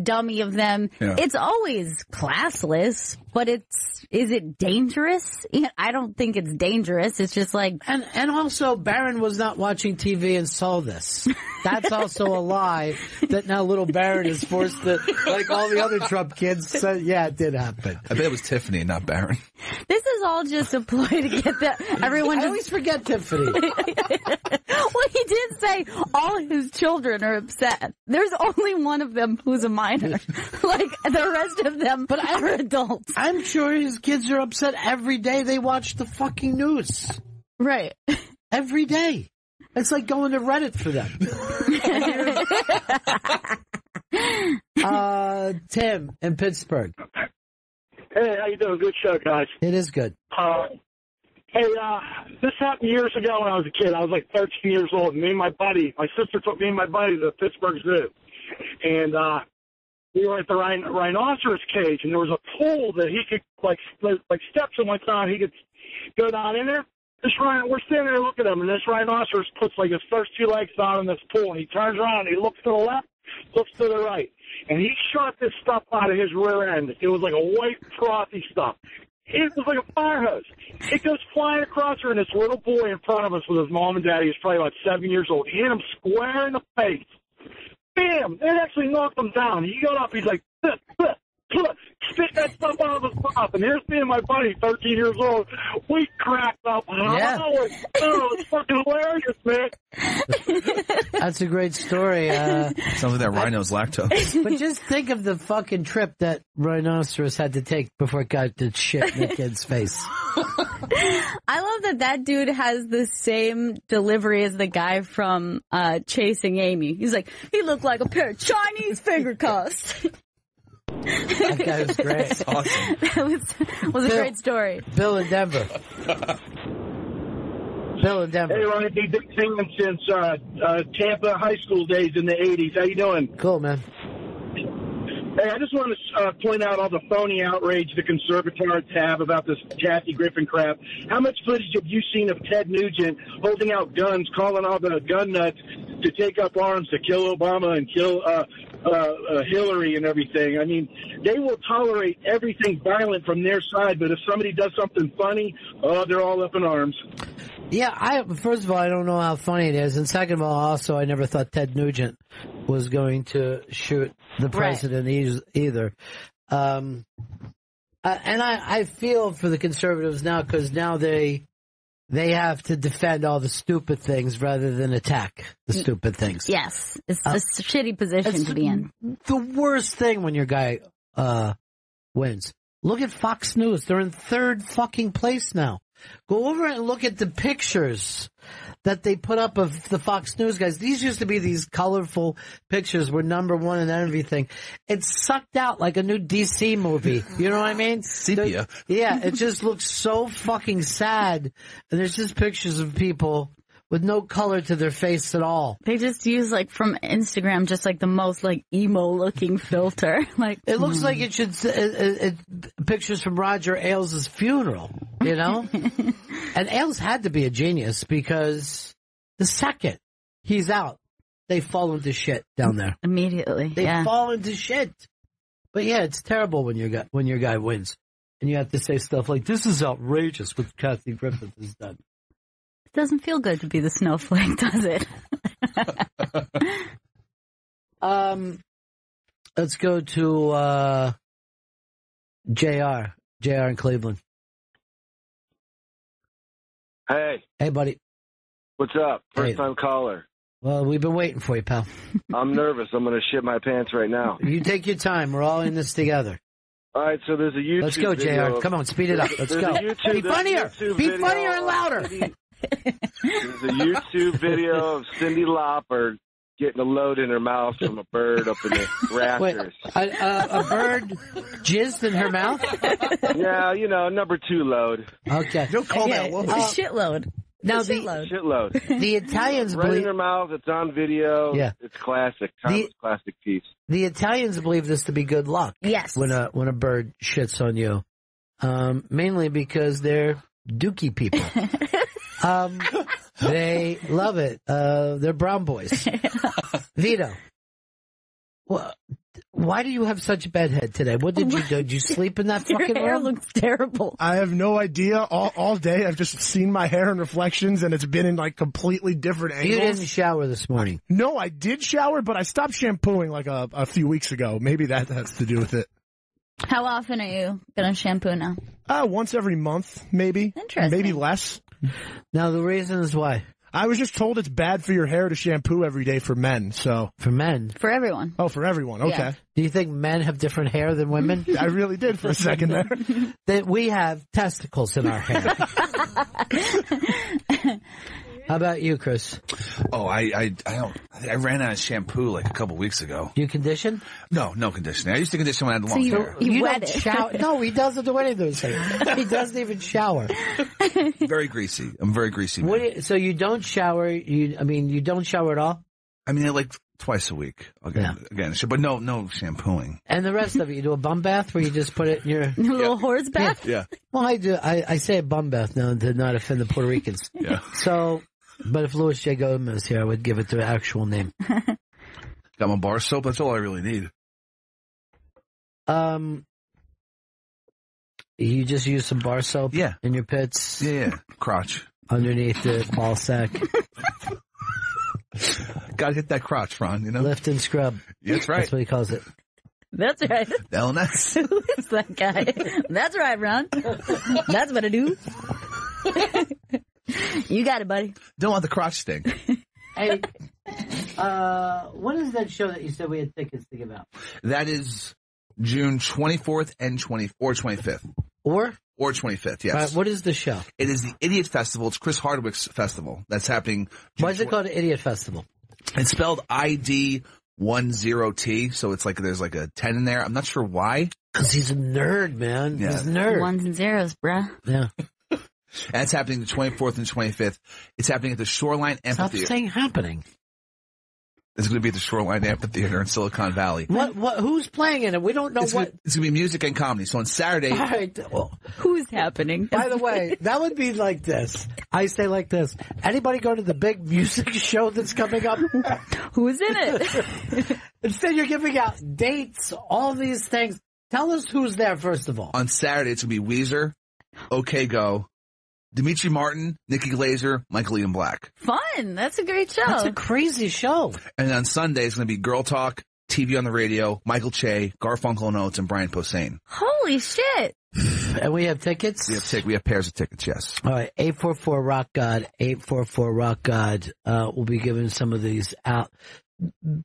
dummy of them. Yeah. It's always classless, but is it dangerous? I don't think it's dangerous. It's just like and also Barron was not watching TV and saw this. That's also a lie that now little Barron is forced to, like all the other Trump kids said, yeah, it did happen. I bet it was Tiffany and not Barron. This is all just a ploy to get everyone. I always forget Tiffany. Well, he did say all his children are upset. There's only one of them who's a minor. Like the rest of them are adults. I'm sure his kids are upset every day they watch the fucking news. Right. Every day. It's like going to Reddit for them. Tim in Pittsburgh. Hey, how you doing? Good show, guys. It is good. Hey, this happened years ago when I was a kid. I was like 13 years old. And my sister took me and my buddy to the Pittsburgh Zoo. And we were at the rhinoceros cage, and there was a pool that he could, like steps and went down. He could go down in there. We're standing there looking at him, and this rhinoceros puts like his first two legs down in this pool, and he turns around, and he looks to the left, looks to the right, and he shot this stuff out of his rear end. It was like a white frothy stuff. It was like a fire hose. It goes flying across her, and this little boy in front of us with his mom and dad, he was probably about 7 years old. He hit him square in the face. Bam! It actually knocked him down. He got up, he's like, spit that stuff out of his mouth. And here's me and my buddy, 13 years old. We cracked up. Yeah. It's fucking hilarious, man. That's a great story. Sounds like that rhino's lactose. But just think of the fucking trip that rhinoceros had to take before it got the shit in the kid's face. I love that dude has the same delivery as the guy from Chasing Amy. He's like, he looked like a pair of Chinese finger cuffs. That guy was great. That's awesome. That was a great story. Bill in Denver. Hey, Ron, I've been singing since Tampa high school days in the 80s. How you doing? Cool, man. Hey, I just want to point out all the phony outrage the conservators have about this Kathy Griffin crap. How much footage have you seen of Ted Nugent holding out guns, calling all the gun nuts to take up arms to kill Obama and kill Hillary and everything? I mean, they will tolerate everything violent from their side, but if somebody does something funny, they're all up in arms. Yeah, first of all, I don't know how funny it is. And second of all, also, I never thought Ted Nugent was going to shoot the president either. And I feel for the conservatives now because now they have to defend all the stupid things rather than attack the stupid things. Yes. It's a shitty position to be in. The worst thing when your guy wins. Look at Fox News. They're in third fucking place now. Go over and look at the pictures that they put up of the Fox News guys. These used to be these colorful pictures were number one and everything. It's sucked out like a new DC movie. You know what I mean? Sepia. Yeah, it just looks so fucking sad. And there's just pictures of people with no color to their face at all. They just use, like, from Instagram, just, like, the most, like, emo-looking filter. Like, it looks like it should, pictures from Roger Ailes' funeral, you know? And Ailes had to be a genius because the second he's out, they fall into shit down there. Immediately, They fall into shit. But yeah, it's terrible when your guy wins. and you have to say stuff like, "This is outrageous," what Kathy Griffin has done. It doesn't feel good to be the snowflake, does it? Let's go to JR in Cleveland. Hey. Hey, buddy. What's up? First time caller. Well, we've been waiting for you, pal. I'm nervous. I'm going to shit my pants right now. You take your time. We're all in this together. All right, so there's a YouTube Let's go, video JR. Come on, speed it up. Let's go. Be funnier. Be funnier and louder. There's a YouTube video of Cyndi Lauper getting a load in her mouth from a bird up in the rafters. Wait, a bird jizzed in her mouth? Yeah, you know, number 2 load. Okay. Don't call that one. It's a shitload. Now shitload. The Italians right believe in her mouth. It's on video. Yeah, it's classic. Classic piece. The Italians believe this to be good luck. Yes. When a bird shits on you, mainly because they're dookie people. They love it. They're brown boys. Vito, why do you have such a bedhead today? What did you do? Did you sleep in that fucking Your hair room? looks terrible. I have no idea. All day I've just seen my hair in reflections, and it's been in like completely different angles. You didn't shower this morning. No, I did shower, but I stopped shampooing like a few weeks ago. Maybe that has to do with it. How often are you going to shampoo now? Once every month, maybe. Interesting. Maybe less. Now, the reason is why? I was just told it's bad for your hair to shampoo every day for men, so. For men? For everyone. Oh, for everyone, okay. Yeah. Do you think men have different hair than women? I really did for a second there. That we have testicles in our hair. How about you, Chris? Oh, I ran out of shampoo like a couple weeks ago. You condition? No conditioning. I used to condition when I had long hair. You don't shower. No, he doesn't do any of those things. He doesn't even shower. Very greasy. I'm very greasy. Man. So you don't shower? You don't shower at all? I mean, like twice a week. Again, but no shampooing. And the rest of it, you do a bum bath where you just put it in your little horse bath? Yeah. Well, I do. I say a bum bath now to not offend the Puerto Ricans. Yeah. So, but if Louis J. Gomez here, I would give it the actual name. Got my bar soap. That's all I really need. You just use some bar soap? Yeah. In your pits? Yeah. Crotch. Underneath the ball sack. Gotta hit that crotch, Ron, you know? Lift and scrub. That's right. That's what he calls it. That's right. LNS. Who is that guy? That's right, Ron. That's what I do. You got it, buddy. Don't want the crotch sting. Hey, what is that show that you said we had tickets to give out? That is June 24th and 25th. Or 25th, yes. What is the show? It is the Idiot Festival. It's Chris Hardwick's festival. That's happening. Why is it called the Idiot Festival? It's spelled Id10t, so it's like there's like a 10 in there. I'm not sure why. Because he's a nerd, man. Yeah. He's a nerd. Ones and zeros, bruh. Yeah. And it's happening the 24th and 25th. It's happening at the Shoreline Amphitheater. Stop saying happening. It's going to be at the Shoreline Amphitheater in Silicon Valley. What? Who's playing in it? We don't know It's what. It's going to be music and comedy. So on Saturday. All right. Well, who's happening? By the way, that would be like this. I say like this. Anybody go to the big music show that's coming up? Who's in it? Instead, you're giving out dates, all these things. Tell us who's there, first of all. On Saturday, it's going to be Weezer, OK Go, Dimitri Martin, Nikki Glaser, Michael Ian Black. Fun. That's a great show. That's a crazy show. And on Sunday, it's going to be Girl Talk, TV on the Radio, Michael Che, Garfunkel and Oates, and Brian Posehn. Holy shit. And we have tickets? We have pairs of tickets, yes. All right, 844-ROCK-GOD, 844-ROCK-GOD. We'll be giving some of these out.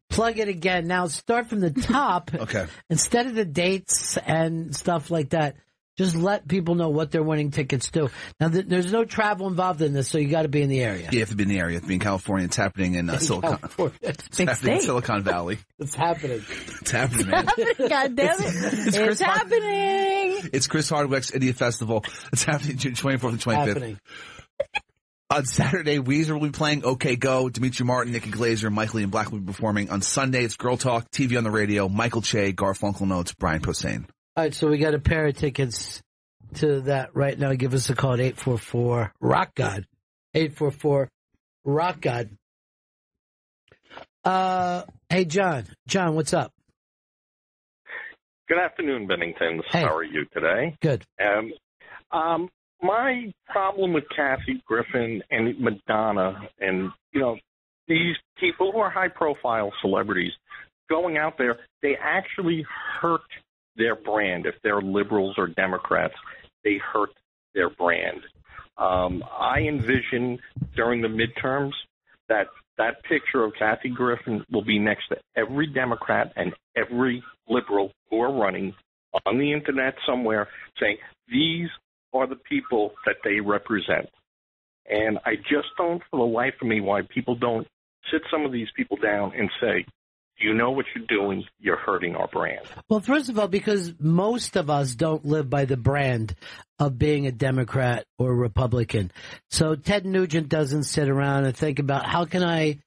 Plug it again. Now, start from the top. Okay. Instead of the dates and stuff like that, just let people know what they're winning tickets to. Now, there's no travel involved in this, so you got to be in the area. You have to be in the area. You have to be in California. It's happening in Silicon Valley. It's happening. It's happening, man. God damn it. It's happening. It's Chris Hardwick's Idiot Festival. It's happening June 24th and 25th. Happening. On Saturday, Weezer will be playing OK Go, Dimitri Martin, Nikki Glaser, Michael Ian Black will be performing. On Sunday, it's Girl Talk, TV on the Radio, Michael Che, Garfunkel and Oates, Brian Posehn. All right, so we got a pair of tickets to that right now. Give us a call at 844-ROCK-GOD. 844-ROCK-GOD. Hey, John. John, what's up? Good afternoon, Benningtons. Hey. How are you today? Good. My problem with Kathy Griffin and Madonna and, these people who are high-profile celebrities going out there, they actually hurt their brand. If they're liberals or Democrats, they hurt their brand. I envision during the midterms that picture of Kathy Griffin will be next to every Democrat and every liberal who are running on the Internet somewhere saying, these are the people that they represent. And I just don't, for the life of me, why people don't sit some of these people down and say, you know what you're doing, you're hurting our brand. Well, first of all, because most of us don't live by the brand of being a Democrat or Republican. So Ted Nugent doesn't sit around and think about how can I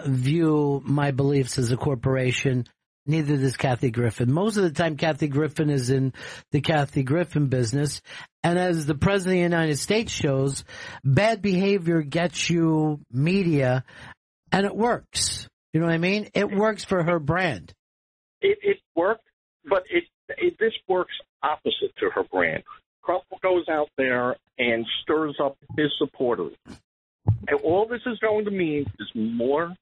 view my beliefs as a corporation. Neither does Kathy Griffin. Most of the time, Kathy Griffin is in the Kathy Griffin business. And as the President of the United States shows, bad behavior gets you media, and it works. You know what I mean? It works for her brand. It worked, but this works opposite to her brand. Trump goes out there and stirs up his supporters. And all this is going to mean is more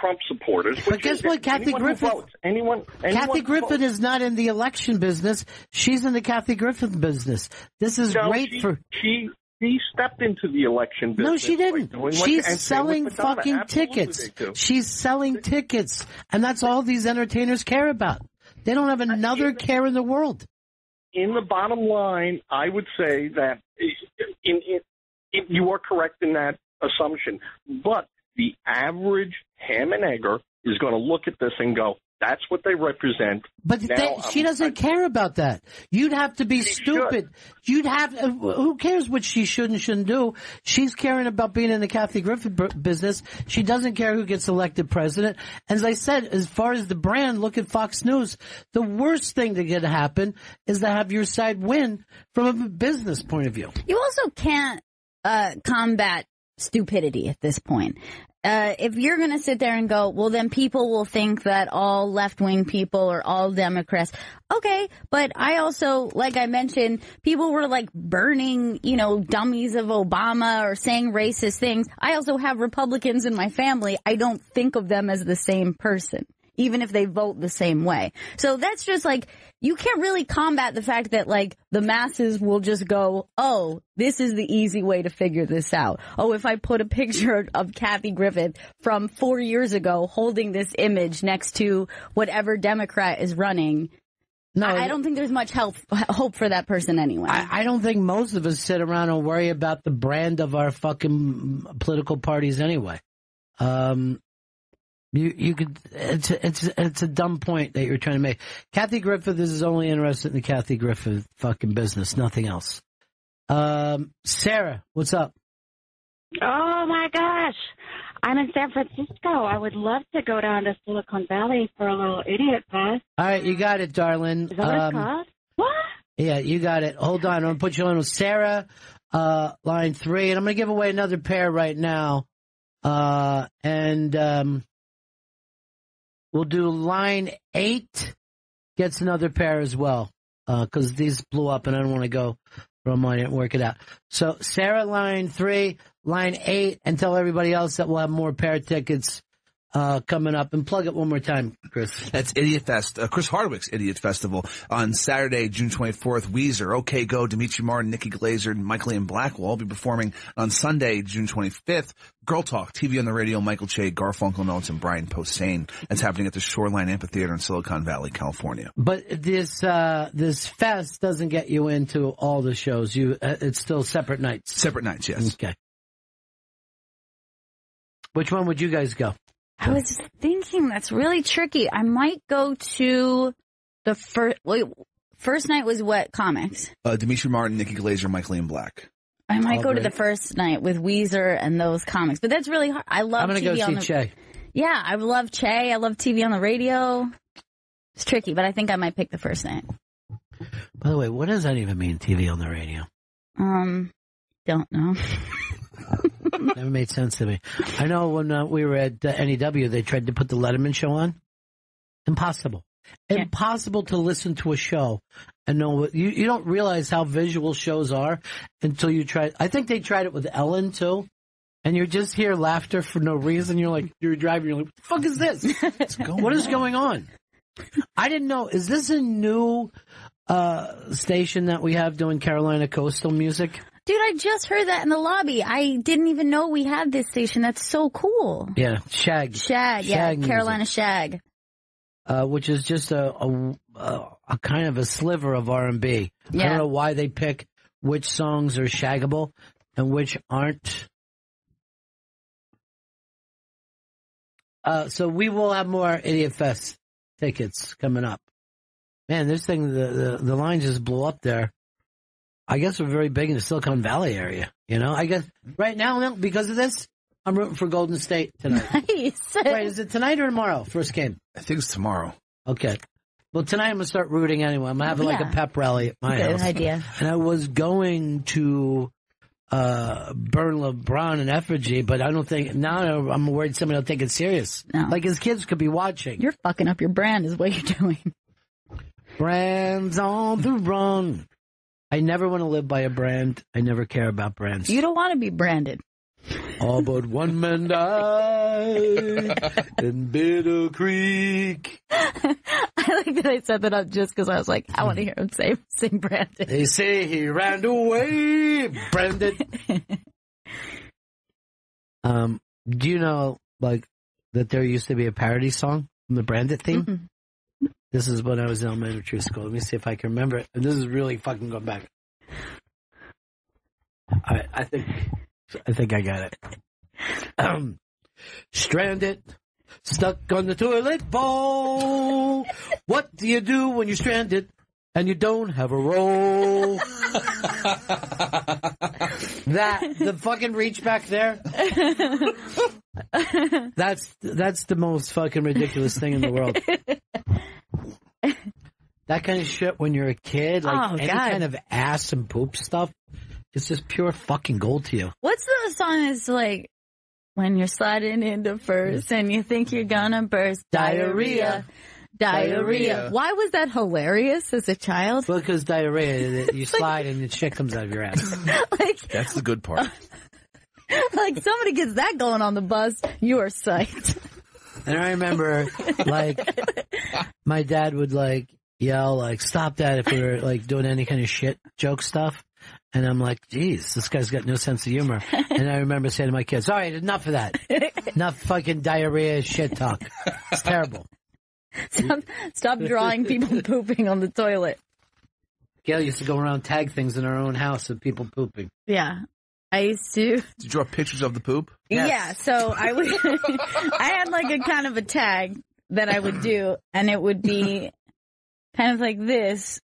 Trump supporters. But guess what? Kathy Griffin is not in the election business. She's in the Kathy Griffin business. This is great for... She stepped into the election business. No, she didn't. She's selling fucking tickets. She's selling tickets. And that's all these entertainers care about. They don't have another care in the world. In the bottom line, I would say that you are correct in that assumption. But the average ham and egger is going to look at this and go, that's what they represent. But she doesn't care about that. You'd have to be stupid. Who cares what she should and shouldn't do? She's caring about being in the Kathy Griffin business. She doesn't care who gets elected president. As I said, as far as the brand, look at Fox News. The worst thing that could happen is to have your side win from a business point of view. You also can't combat stupidity at this point. If you're going to sit there and go, well, then people will think that all left-wing people are all Democrats. Okay, but I also, like I mentioned, people were like burning, dummies of Obama or saying racist things. I also have Republicans in my family. I don't think of them as the same person, even if they vote the same way. So that's just like, you can't really combat the fact that like the masses will just go, oh, this is the easy way to figure this out. Oh, if I put a picture of Kathy Griffin from 4 years ago holding this image next to whatever Democrat is running. No, I don't think there's much hope for that person anyway. I don't think most of us sit around and worry about the brand of our fucking political parties anyway. You could. It's a dumb point that you're trying to make. Kathy Griffin is only interested in the Kathy Griffin fucking business, nothing else. Sarah, what's up? Oh my gosh, I'm in San Francisco. I would love to go down to Silicon Valley for a little idiot fest. All right, you got it, darling. Is that what it's called? What? Yeah, you got it. Hold on, I'm gonna put you on with Sarah, line 3, and I'm gonna give away another pair right now, we'll do line 8, gets another pair as well, because these blew up and I don't want to go from mine and work it out. So Sarah, line 3, line 8, and tell everybody else that we'll have more pair tickets coming up. And plug it one more time, Chris. That's Idiot Fest, Chris Hardwick's Idiot Festival on Saturday, June 24th. Weezer, OK Go, Dimitri Martin, Nikki Glazer, and Michael Ian Black will all be performing on Sunday, June 25th. Girl Talk, TV on the Radio, Michael Che, Garfunkel Notes, and Brian Posehn. That's happening at the Shoreline Amphitheater in Silicon Valley, California. But this fest doesn't get you into all the shows. It's still separate nights. Separate nights, yes. Okay. Which one would you guys go? I was thinking that's really tricky. I might go to the first night was what comics? Dimitri Martin, Nikki Glazer, Michael Ian Black. I might go to the first night with Weezer and those comics, but that's really hard. I love. I'm going to go see Che. Yeah, I love Che. I love TV on the radio. It's tricky, but I think I might pick the first night. By the way, what does that even mean? TV on the radio? Don't know. Never made sense to me. I know when we were at NEW, they tried to put the Letterman show on. Impossible. impossible to listen to a show and know what you don't realize how visual shows are until you try. I think they tried it with Ellen too, and you just hear laughter for no reason. You're like, you're driving, you're like, what the fuck is this? What is going on? I didn't know. Is this a new station that we have doing Carolina coastal music? Dude, I just heard that in the lobby. I didn't even know we had this station. That's so cool. Yeah, Shag. Shag, yeah, music. Carolina Shag. Which is just a kind of a sliver of R&B. Yeah. I don't know why they pick which songs are shaggable and which aren't. So we will have more Idiot Fest tickets coming up. Man, this thing, the line just blew up there. I guess we're very big in the Silicon Valley area. You know, I guess right now, because of this, I'm rooting for Golden State tonight. Nice. Wait, is it tonight or tomorrow? First game? I think it's tomorrow. Okay. Well, tonight I'm going to start rooting anyway. I'm going to have a pep rally at my house. Good idea. And I was going to burn LeBron in effigy, but I don't think, now I'm worried somebody will take it serious. No. Like his kids could be watching. You're fucking up your brand is what you're doing. Brands on the run. I never want to live by a brand. I never care about brands. You don't want to be branded. All but one man died in Bitter Creek. I like that I set that up just because I was like, I want to hear him sing Brandon. They say he ran away, Brandon. Do you know, like, that there used to be a parody song from the Branded theme? Mm-hmm. This is when I was in elementary school. Let me see if I can remember it. And this is really fucking going back. I think I got it. Stranded, stuck on the toilet bowl. What do you do when you're stranded and you don't have a roll? The fucking reach back there. That's the most fucking ridiculous thing in the world. That kind of shit when you're a kid, like any kind of ass and poop stuff, it's just pure fucking gold to you. What's the song that's like, when you're sliding into first and you think you're gonna burst? Diarrhea. Why was that hilarious as a child? Well, because diarrhea, you slide and the shit comes out of your ass. That's the good part. Like, somebody gets that going on the bus, you are psyched. And I remember, like, my dad would, like, yell, like, stop that if we were, like, doing any kind of shit joke stuff. And I'm like, geez, this guy's got no sense of humor. And I remember saying to my kids, all right, enough of that. Enough fucking diarrhea shit talk. It's terrible. Stop drawing people pooping on the toilet. Gail used to go around tag things in our own house of people pooping. Yeah. I used to. Did you draw pictures of the poop? Yes. Yeah, so I would, I had like a kind of a tag that I would do, and it would be kind of like this,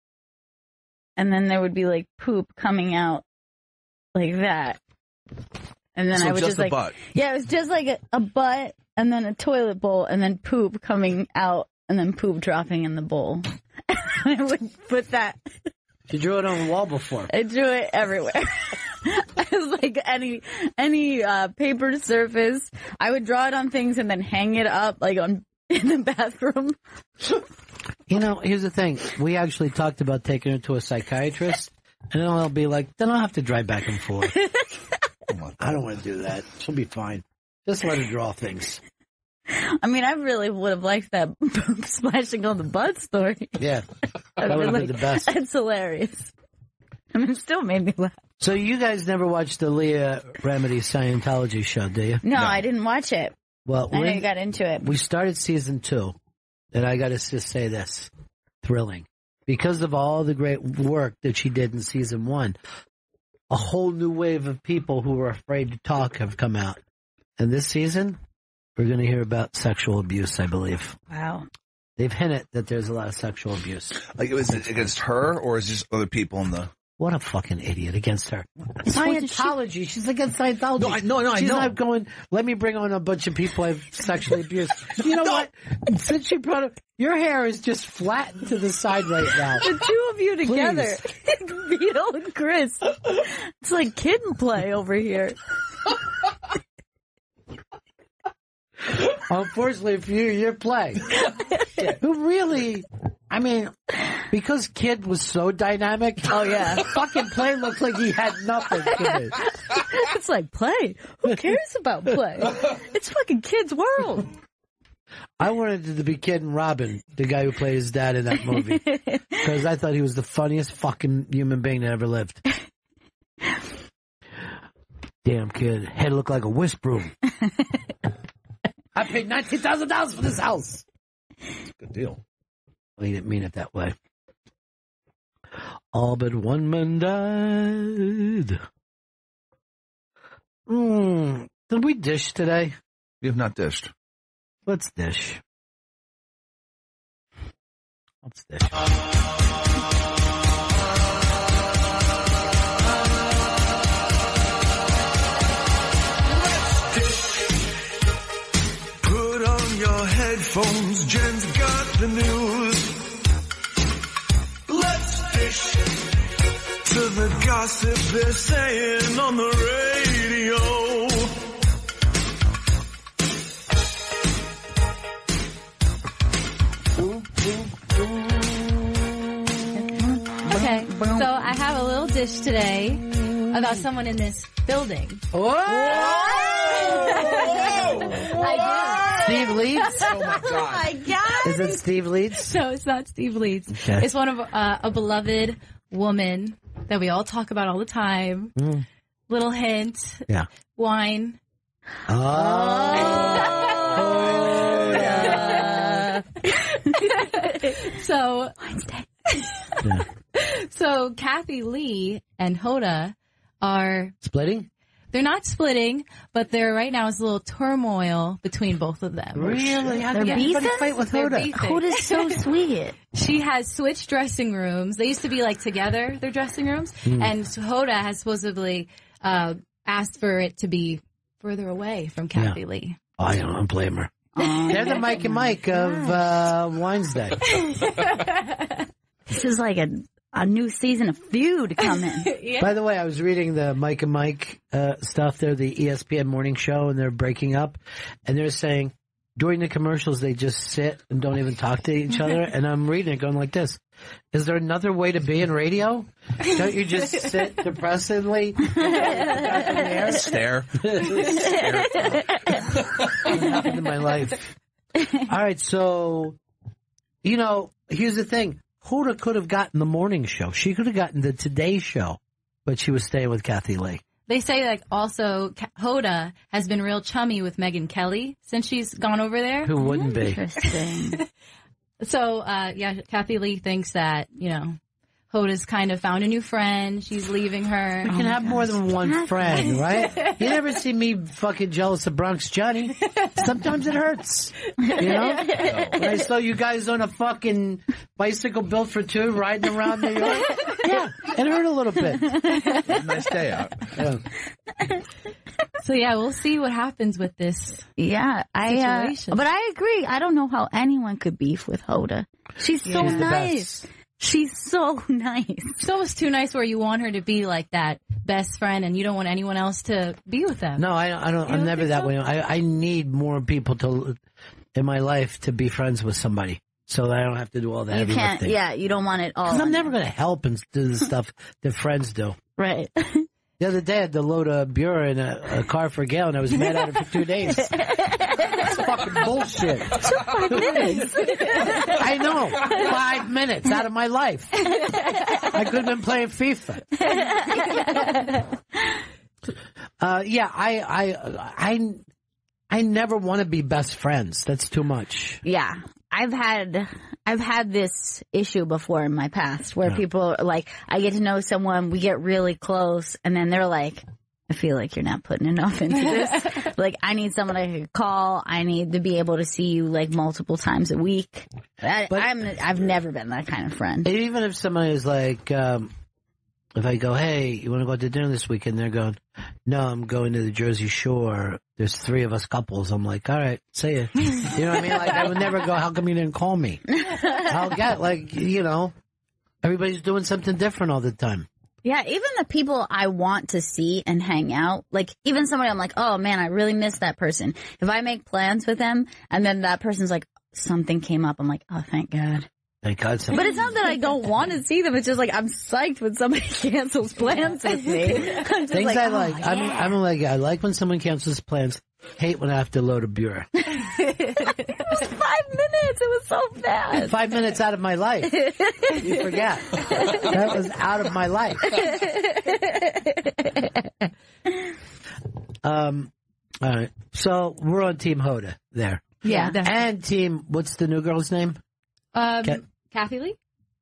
and then there would be like poop coming out like that. And then so I would just like, butt. Yeah, it was just like a butt, and then a toilet bowl, and then poop coming out, and then poop dropping in the bowl. I would put that. You drew it on the wall before. I drew it everywhere. It was like any paper surface. I would draw it on things and then hang it up like in the bathroom. You know, here's the thing. We actually talked about taking her to a psychiatrist, and then I'll be like, then I'll have to drive back and forth. I don't want to do that. She'll be fine. Just let her draw things. I mean, I really would have liked that poop splashing on the butt story. Yeah. That would have been the best. That's hilarious. I mean, it still made me laugh. So you guys never watched the Leah Remedy Scientology show, do you? No, I didn't watch it. Well, I know you got into it. We started season 2, and I got to just say this. Thrilling. Because of all the great work that she did in season 1, a whole new wave of people who were afraid to talk have come out. And this season, we're going to hear about sexual abuse, I believe. Wow. They've hinted that there's a lot of sexual abuse. Like, was it against her, or is it just other people in the... What a fucking idiot against her. Scientology. She's against Scientology. No, She's I know. not going, let me bring on a bunch of people I've sexually abused. You know what? Since she brought up, your hair is just flat to the side right now. The two of you together. Vito and Chris. It's like kid and play over here. Unfortunately for you, you're playing. Who really, I mean, because Kid was so dynamic. Oh, yeah. Fucking Play looked like he had nothing to it. It's like, Play? Who cares about Play? It's fucking Kid's world. I wanted it to be Kid and Robin, the guy who played his dad in that movie. Because I thought he was the funniest fucking human being that ever lived. Damn Kid. Head looked like a whisk broom. I paid $19,000 for this house. Good deal. Well, he didn't mean it that way. All but one man died. Did we dish today? We have not dished. Let's dish. Let's dish. Put on your headphones, Jen's got the news. Let's dish to the gossip they're saying on the radio. Okay, so I have a little dish today about someone in this building. Whoa! I do. Steve Leeds? Oh my god. Oh my god. Is it Steve Leeds? No, it's not Steve Leeds. Okay. It's one of a beloved woman that we all talk about all the time. Little hint. Yeah. Wine. So Wednesday. So Kathy Lee and Hoda are splitting. They're not splitting, but there right now is a little turmoil between both of them. Really? How They're can anybody beefing? fight with They're Hoda? beefing. Hoda's so sweet. She has switched dressing rooms. They used to be like together, their dressing rooms, and Hoda has supposedly asked for it to be further away from Kathy Lee. Oh, I don't blame her. They're the Mike and Mike of Wednesday. This is like a new season of Feud coming. Yeah. By the way, I was reading the Mike and Mike stuff. They're the ESPN morning show, and they're breaking up. And they're saying during the commercials, they just sit and don't even talk to each other. And I'm reading it going like this. Is there another way to be in radio? Don't you just sit depressively? Stare. What happened in my life? All right, so, you know, here's the thing. Hoda could have gotten the morning show. She could have gotten the Today Show, but she was staying with Kathy Lee. They say like also Hoda has been real chummy with Megyn Kelly since she's gone over there. Who wouldn't be? Interesting. So, yeah, Kathy Lee thinks that, you know, Hoda's kind of found a new friend. She's leaving her. You can have more than one friend, right? You never see me fucking jealous of Bronx Johnny. Sometimes it hurts. You know? When I saw you guys on a fucking bicycle built for two riding around New York. Yeah, it hurt a little bit. Nice day out. Yeah. So, yeah, we'll see what happens with this situation. But I agree. I don't know how anyone could beef with Hoda. She's so She's the nice. best. She's so nice. It's almost too nice where you want her to be like that best friend and you don't want anyone else to be with them. No, I don't. I'm never that way. I need more people in my life to be friends with somebody, so that I don't have to do all the You heavy can't. lifting. Yeah, you don't want it all. Because I'm on never you. going to help and do the stuff that friends do. Right. The other day I had to load a bureau in a car for Gail, and I was mad at her for 2 days. It's fucking bullshit. 5 minutes. I know. 5 minutes out of my life. I could have been playing FIFA. Yeah, I never want to be best friends. That's too much. Yeah. I've had this issue before in my past where people are like, I get to know someone, we get really close, and then they're like, I feel like you're not putting enough into this. Like, I need someone I can call. I need to be able to see you like multiple times a week. I've never been that kind of friend. Even if somebody is like, if I go, hey, you want to go out to dinner this weekend? They're going, no, I'm going to the Jersey Shore. There's 3 of us couples. I'm like, all right, see ya. You know what I mean? Like, I would never go, how come you didn't call me? I'll get, like, you know, everybody's doing something different all the time. Yeah, even the people I want to see and hang out, like even somebody I'm like, oh man, I really miss that person. If I make plans with them and then that person's like, something came up. I'm like, oh, thank God. Thank God. But it's not that I don't want to see them. It's just like I'm psyched when somebody cancels plans with me. I'm just Things I like. oh, I'm like, I like when someone cancels plans. Hate when I have to load a bureau. It was 5 minutes. It was so fast. 5 minutes out of my life. You forget. That was out of my life. All right. So we're on Team Hoda there. Yeah. And Team, what's the new girl's name? Kathy Lee?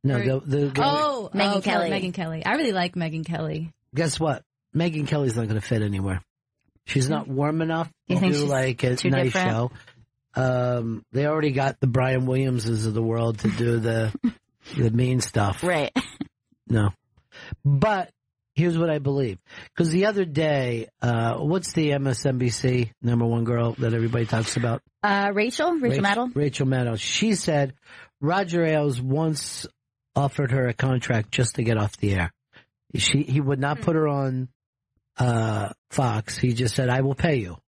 No, the girl. Megyn Kelly. Megyn Kelly. I really like Megyn Kelly. Guess what? Megyn Kelly's not going to fit anywhere. She's not warm enough to do like a nice show. They already got the Brian Williamses of the world to do the mean stuff. Right. No. But here's what I believe. Because the other day, what's the MSNBC #1 girl that everybody talks about? Rachel Maddow. Rachel Maddow. She said Roger Ailes once offered her a contract just to get off the air. He would not put her on Fox. He just said, I will pay you.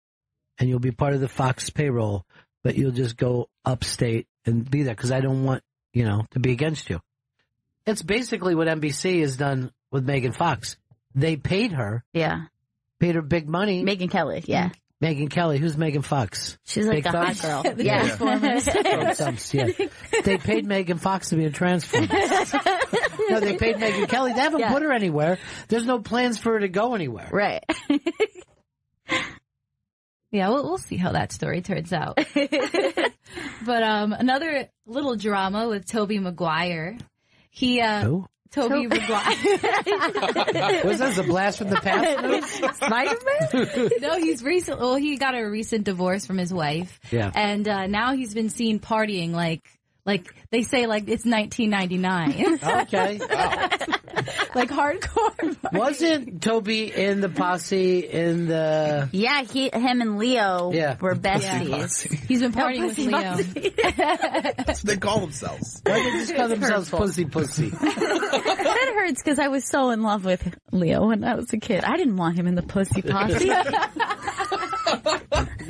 And you'll be part of the Fox payroll, but you'll just go upstate and be there because I don't want, to be against you. It's basically what NBC has done with Megan Fox. They paid her. Yeah. Paid her big money. Megyn Kelly, yeah. Megyn Kelly. Who's Megan Fox? She's like Big the hot thumbs? girl. Yeah. They paid Megan Fox to be in Transformers. No, they paid Megyn Kelly. They haven't put her anywhere. There's no plans for her to go anywhere. Right. Yeah, we'll see how that story turns out. But another little drama with Tobey Maguire. Who? Tobey Maguire. Was that a blast from the past? Spider-Man? No, he got a recent divorce from his wife. Yeah. And now he's been seen partying like they say, like it's 1999. Okay. Wow. Like hardcore. Wasn't Toby in the posse in the... Yeah, him and Leo were besties. Yeah. He's been partying with Leo. That's what they call themselves. Why did they just call themselves Pussy? That hurts because I was so in love with Leo when I was a kid. I didn't want him in the Pussy Posse.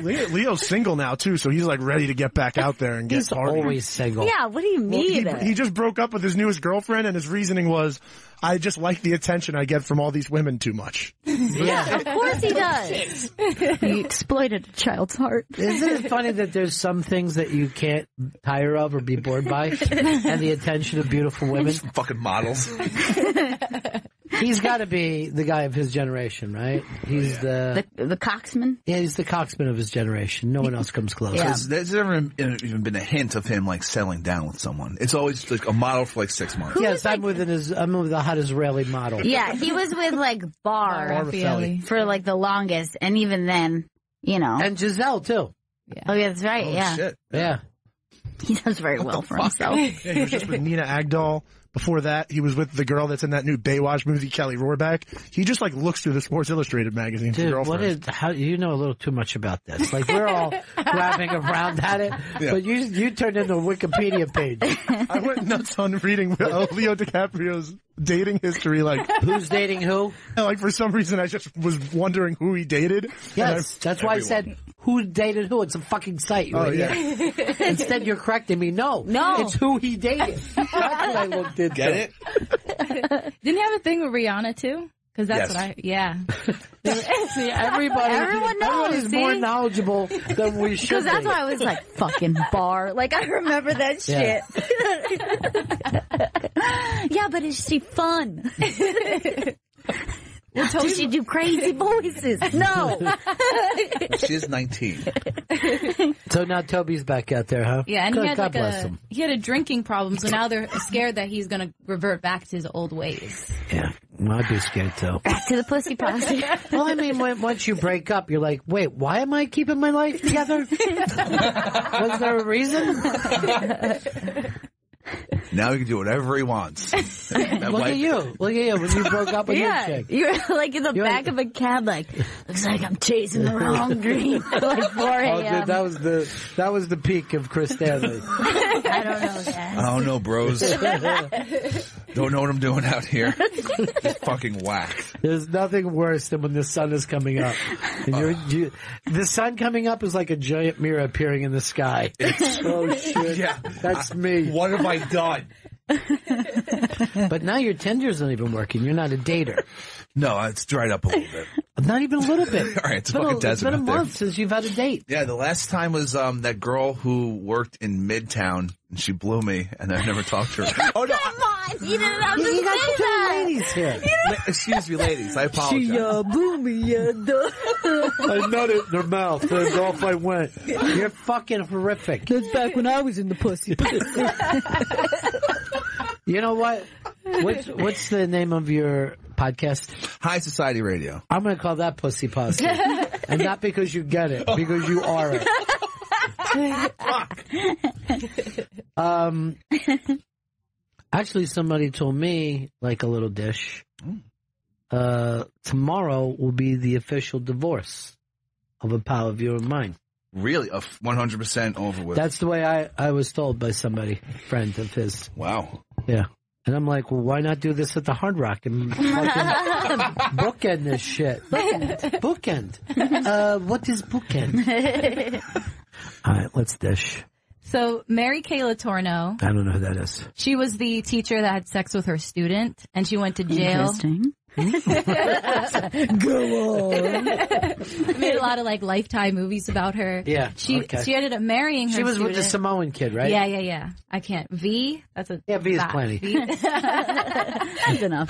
Leo's single now too, so he's like ready to get back out there and get He's partying. always single. Yeah, what do you mean? Well, he just broke up with his newest girlfriend, and his reasoning was, I just like the attention I get from all these women too much. Yeah. Of course he does. He exploited a child's heart. Isn't it funny that there's some things that you can't tire of or be bored by? And the attention of beautiful women? Fucking models. He's got to be the guy of his generation, right? He's the coxman? Yeah, he's the coxman of his generation. No one else comes close. Yeah. There's never even been a hint of him like settling down with someone. It's always like a model for like 6 months. Yes, I'm with the hot Israeli model. Yeah, he was with like Bar for like the longest, and even then, And Giselle too. Yeah. Oh yeah, that's right. Yeah. Shit. Yeah. He does very well for himself. Yeah, he was just with Nina Agdal. Before that, he was with the girl that's in that new Baywatch movie, Kelly Rohrbeck. He just like looks through the Sports Illustrated magazine. Dude, how you know a little too much about this? Like we're all grabbing around at it, but you turned into a Wikipedia page. I went nuts on reading Leo DiCaprio's dating history. Like who's dating who? And like for some reason, I just was wondering who he dated. Yes, that's why I said who dated who. It's a fucking site. Oh yeah. Instead, you're correcting me. No, it's who he dated. That's what I looked into. Get it? Didn't he have a thing with Rihanna too? Because that's what See, everybody's more knowledgeable than we should. Because that's why I was like, fucking Bar. Like, I remember that shit. Yeah, but is she fun? Does she do crazy voices? No. She's 19. So now Toby's back out there, huh? Yeah, and God bless him. he had a drinking problem, so now they're scared that he's going to revert back to his old ways. Yeah, I'd be scared too. Back to the Pussy Posse. Well, I mean, once you break up, you're like, wait, why am I keeping my life together? Was there a reason? Now he can do whatever he wants. Look at you. When you broke up with your chick. You're like in the back of a cab, like, looks like I'm chasing the wrong dream. Like 4 a.m. Oh, dude, that was the peak of Chris Stanley. I don't know that. I don't know, bros. Don't know what I'm doing out here. Just fucking whacked. There's nothing worse than when the sun is coming up. And the sun coming up is like a giant mirror appearing in the sky. Oh, shit. Yeah. That's me. What have I done? But now your Tinder's not even working. You're not a dater. No, it's dried up a little bit. Not even a little bit. All right, it's a fucking desert It's been a out there. month since you've had a date. Yeah, the last time was that girl who worked in Midtown, and she blew me, and I never talked to her. Oh, no. Come on, you didn't have to You got say two that. ladies here. Excuse me, ladies. I apologize. She blew me. I nutted in her mouth, and off I went. You're fucking horrific. That's back when I was in the pussy. You know what? What's the name of your podcast? High Society Radio. I'm going to call that Pussy Posse. And not because you get it, because you are it. Actually, somebody told me, like a little dish, tomorrow will be the official divorce of a pal of yours and mine. Really? 100% over with. That's the way I was told by somebody, friend of his. Wow. Yeah. And I'm like, well, why not do this at the Hard Rock and fucking bookend this shit? Bookend. What is bookend? All right, let's dish. So Mary Kay Letourneau. I don't know who that is. She was the teacher that had sex with her student, and she went to jail. Interesting. Go on. Made a lot of like Lifetime movies about her. Yeah. She ended up marrying her. She was student. with the Samoan kid, right? Yeah. I can't. V. That's a V is plenty. That's enough.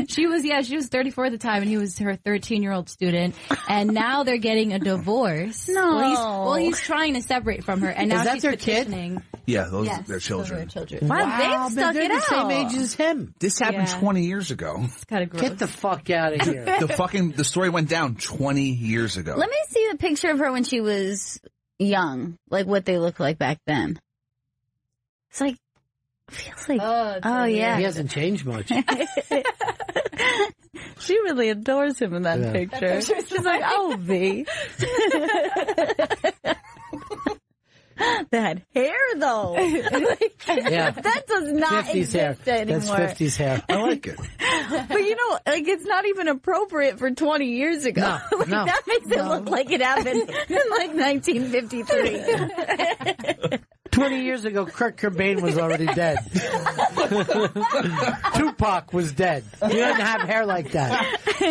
She was 34 at the time, and he was her 13-year-old student. And now they're getting a divorce. No. He's trying to separate from her, and now Is that she's their petitioning. Yeah, those Yes, are their those children. are her children. Wow, They've stuck they're it the same out. age as him. This happened Yeah. 20 years ago. It's kind of gross. Get the fuck out of here. The story went down 20 years ago. Let me see the picture of her when she was young, like what they looked like back then. It's like, feels like, oh yeah. He hasn't changed much. She really adores him in that Yeah. picture. She's like, oh, V. That hair, though. Yeah. That does not 50s hair. exist anymore. That's 50s hair. I like it. But you know, like, it's not even appropriate for 20 years ago. No, Like, no. that makes it look like it happened in like 1953. 20 years ago, Kurt Cobain was already dead. Tupac was dead. He didn't have hair like that.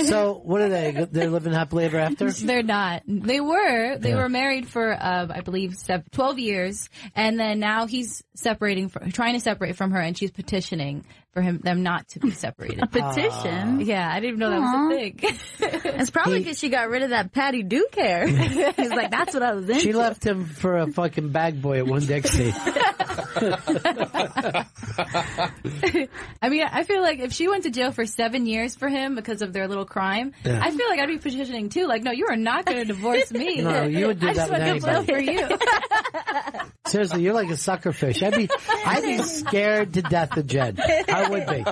So, what are they? They're living happily ever after? They're not. They were Yeah. married for, I believe, 12 years, and then now he's trying to separate from her, and she's petitioning for them not to be separated. A petition? Yeah, I didn't even know that was a thing. It's probably because she got rid of that Patty Duke hair. He's like, that's what I was into. She left him for a fucking bag boy at One Dixie. I mean, I feel like if she went to jail for 7 years for him because of their little crime, Yeah. I feel like I'd be petitioning too. Like, no, you are not going to divorce me. No, you would do I that just with want good blood for you. Seriously, you're like a sucker fish. I'd be scared to death of Jen. I would be.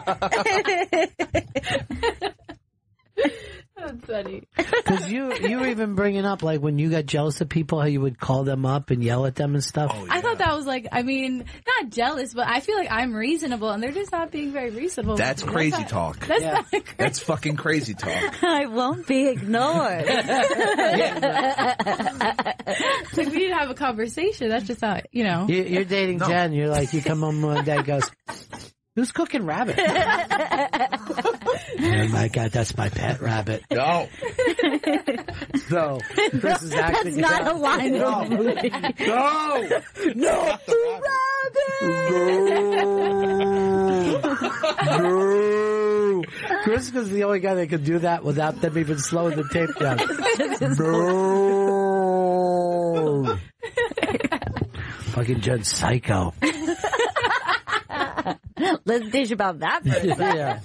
That's funny. Because you were even bringing up, like, when you got jealous of people, how you would call them up and yell at them and stuff. Oh, I thought that was like, I mean, not jealous, but I feel like I'm reasonable, and they're just not being very reasonable. That's crazy talk. That's not crazy. That's fucking crazy talk. I won't be ignored. It's like, we need to have a conversation. That's just how, you know. You're dating Jen. You're like, you come home one day, goes, who's cooking rabbit? Oh my God, that's my pet rabbit. No. So, Chris is acting. That's not a line of the movie. No! No! No! Chris was the only guy that could do that without them even slowing the tape down. No! Fucking Jen's psycho. Let's dish about that for a second. Yeah.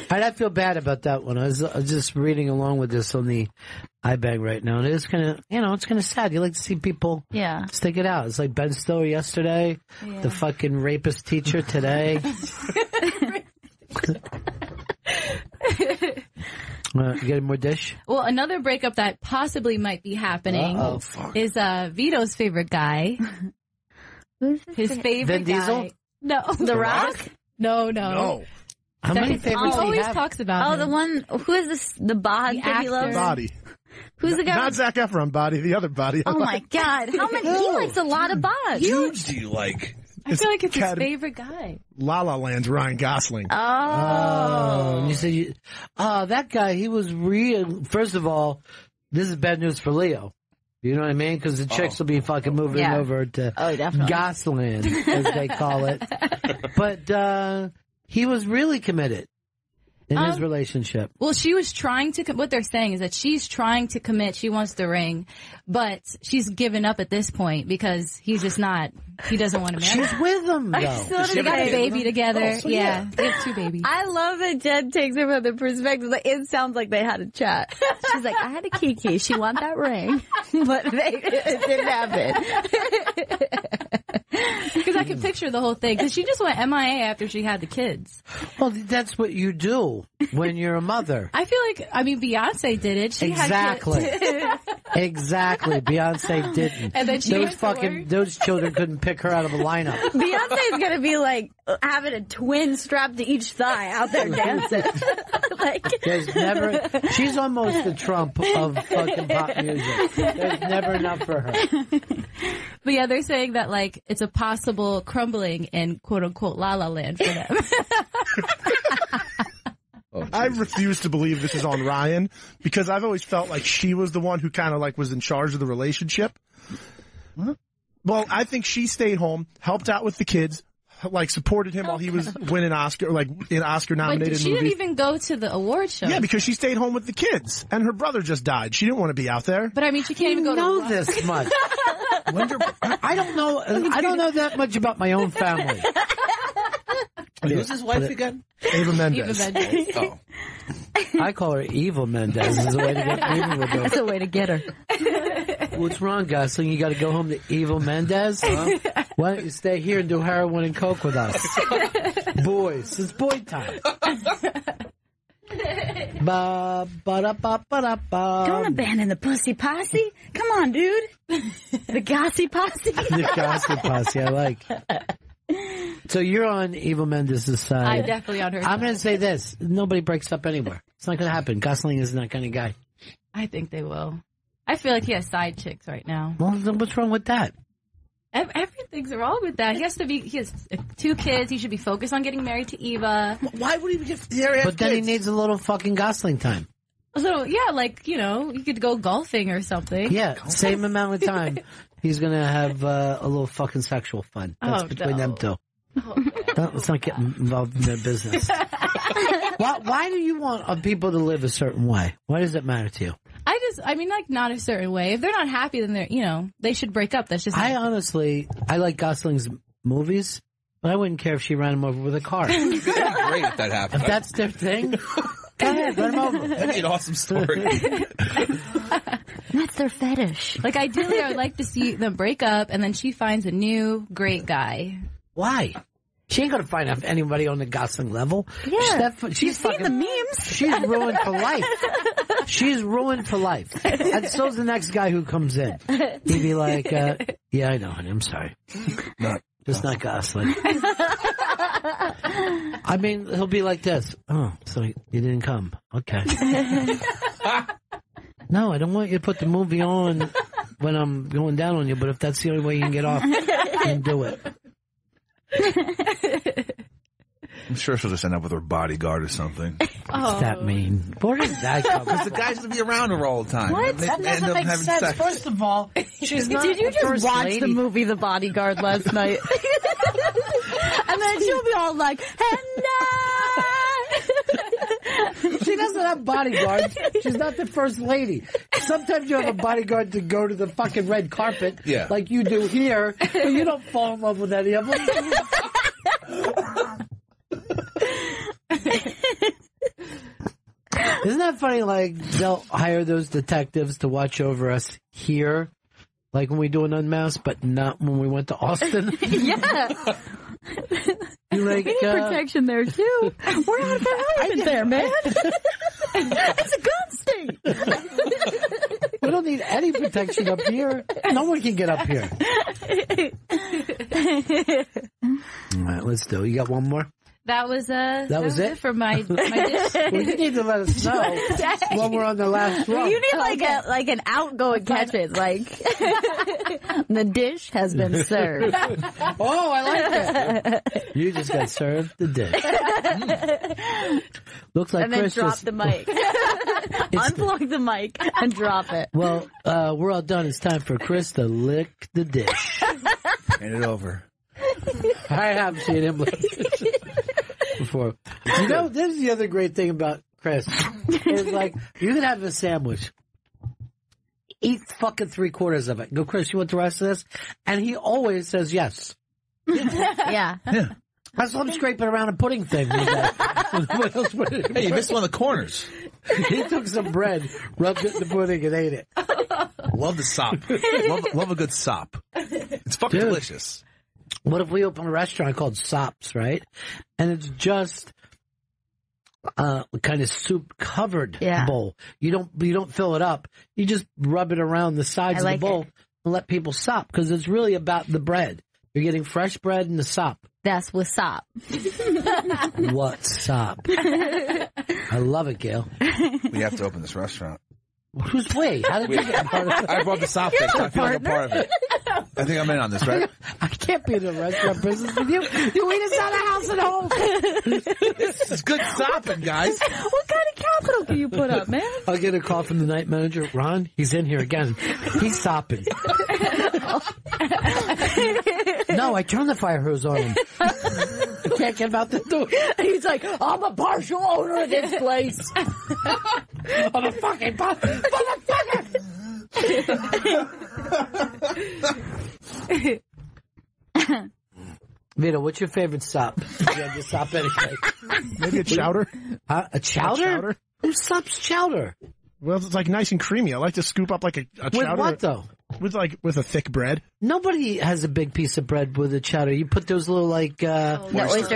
And I feel bad about that one. I was just reading along with this on the iBang right now, and it's kind of, it's kind of sad. You like to see people stick it out. It's like Ben Stiller yesterday, the fucking rapist teacher today. You getting more dish? Well, another breakup that possibly might be happening is Vito's favorite guy. Who's his favorite Vin Diesel? guy. No. The Rock? No. How many favorites He do you always have? talks about him. the one, who is this, the bod The that he loves? Body. Who's the guy? Not Zac Efron body, the other body. Oh my God. How many? He likes a lot of bods. Huge do you like? I feel like it's his Cat- favorite guy. La La Land's Ryan Gosling. Oh. And you said that guy, he was real. First of all, this is bad news for Leo. You know what I mean? Because the chicks will be fucking moving over to Gosling, as they call it. But he was really committed in his relationship. Well, she was trying to, what they're saying is that she's trying to commit. She wants the ring, but she's given up at this point because he's just not, he doesn't want to marry her. She's with him, though. They got a baby together. They have 2 babies. I love that Jen takes it from the perspective that it sounds like they had a chat. She's like, I had a kiki. She want that ring, but it didn't happen. Because I can picture the whole thing. Because she just went MIA after she had the kids. Well, that's what you do when you're a mother. I feel like, Beyonce did it. She Exactly. had kids. Exactly. Beyonce didn't. And then she those children couldn't pick her out of a lineup. Beyonce's gonna be like having a twin strapped to each thigh out there dancing. She's almost the Trump of fucking pop music. There's never enough for her. But yeah, they're saying that like it's a possible crumbling in quote unquote La La Land for them. I refuse to believe this is on Ryan because I've always felt like she was the one who kind of like was in charge of the relationship. Well, I think she stayed home, helped out with the kids, like supported him while he was winning Oscar, like in Oscar nominated But she movies. didn't even go to the award show. Yeah, because she stayed home with the kids and her brother just died. She didn't want to be out there. But she can't even go know to this much. I don't know that much about my own family. Who's his wife again? Eva Mendes. Oh. I call her Evil Mendez. Is a way to get even with her. That's a way to get her. What's wrong, Gosling? You got to go home to Evil Mendez? Huh? Why don't you stay here and do heroin and coke with us? Boys, it's boy time. Don't abandon the pussy posse. Come on, dude. The gossy posse. The gossip posse, I like. So you're on Eva Mendes' side. I'm definitely on her side. I'm going to say this. Nobody breaks up anywhere. It's not going to happen. Gosling is that kind of guy. I think they will. I feel like he has side chicks right now. Well, then what's wrong with that? Everything's wrong with that. He has 2 kids. He should be focused on getting married to Eva. Why would he get But then he needs a little fucking Gosling time. So, yeah, like, you could go golfing or something. Yeah, same amount of time. He's going to have a little fucking sexual fun. That's between them two. Let's not get involved in their business. Why do you want people to live a certain way? Why does it matter to you? Not a certain way. If they're not happy, then they should break up. That's just. I like Gosling's movies, but I wouldn't care if she ran him over with a car. That'd be great if that happened. If that's their thing, go ahead, run him over. That'd be an awesome story. That's their fetish. Like, ideally, I would like to see them break up, and then she finds a new great guy. Why? She ain't gonna find out anybody on the Gosling level. Yeah. She's seen the memes. She's ruined for life. She's ruined for life. And so's the next guy who comes in. He'd be like, yeah, I know, honey, I'm sorry. Just not Gosling. I mean, he'll be like this. Oh, so you didn't come. Okay. No, I don't want you to put the movie on when I'm going down on you, but if that's the only way you can get off, then do it. I'm sure she'll just end up with her bodyguard or something. What's that mean? Where does that come from? Because the guy's going to be around her all the time. What? That doesn't make sense. Sex. First of all, she's not Did you just first watch lady. the movie The Bodyguard last night? And then she'll be all like, She doesn't have bodyguards. She's not the first lady. Sometimes you have a bodyguard to go to the fucking red carpet, like you do here, but you don't fall in love with any of them. Isn't that funny? Like, they'll hire those detectives to watch over us here, like when we do an unmasked, but not when we went to Austin. Yeah. You like, we need protection there too. We're out of our element there, man. It's a gun state. We don't need any protection up here. No one can get up here. All right, let's do it. You got one more? That was it for my dish. Well, you need to let us know when we're on the last run. You need like an outgoing catchphrase, like the dish has been served. Oh, I like that. You just got served the dish. Looks like and then Chris drop just, the mic. Unplug the mic and drop it. Well, we're all done. It's time for Chris to lick the dish. Hand it over. I haven't seen him lick before. You know, this is the other great thing about Chris. It's like, you can have a sandwich. Eat fucking 3/4 of it. Go, Chris, you want the rest of this? And he always says yes. Yeah. That's what I'm scraping around and pudding thing. Hey, you missed one of the corners. He took some bread, rubbed it in the pudding, and ate it. Love the sop. Love a good sop. It's fucking delicious. What if we open a restaurant called Sops, right? And it's just kind of soup covered bowl. You don't fill it up. You just rub it around the sides of the bowl and let people sop, because it's really about the bread. You're getting fresh bread and the sop. That's what's up. What sop? I love it, Gail. We have to open this restaurant. Who's we? How did you get part of it? I brought the sop thing. I feel like a part of it. I think I'm in on this, right? I can't be in the restaurant business with you. You eat us out of house and home. This is good sopping, guys. What kind of capital can you put up, man? I'll get a call from the night manager. Ron, he's in here again. He's sopping. No, I turned the fire hose on him. I can't get him out the door. He's like, I'm a partial owner of this place. I'm a fucking motherfucker. Vito, what's your favorite sop? You have to sop anything. Maybe a chowder. A chowder? Who sops chowder? Well, it's like nice and creamy. I like to scoop up like a chowder. With what though? With a thick bread. Nobody has a big piece of bread with a chowder. You put those little oyster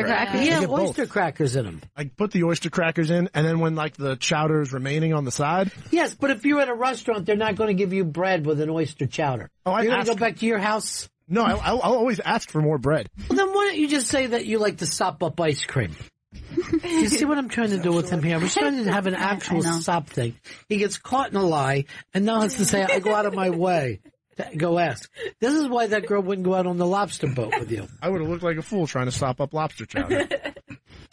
crackers. Yeah, oyster crackers in them. I put the oyster crackers in, and then when like the chowder is remaining on the side. Yes, but if you're at a restaurant, they're not going to give you bread with an oyster chowder. Oh, you're going to go back to your house. No, I'll always ask for more bread. Well, then why don't you just say that you like to sop up ice cream? You see what I'm trying to do with him here? We're trying to have an actual sop thing. He gets caught in a lie, and now has to say, I go out of my way to go ask. This is why that girl wouldn't go out on the lobster boat with you. I would have looked like a fool trying to sop up lobster chowder.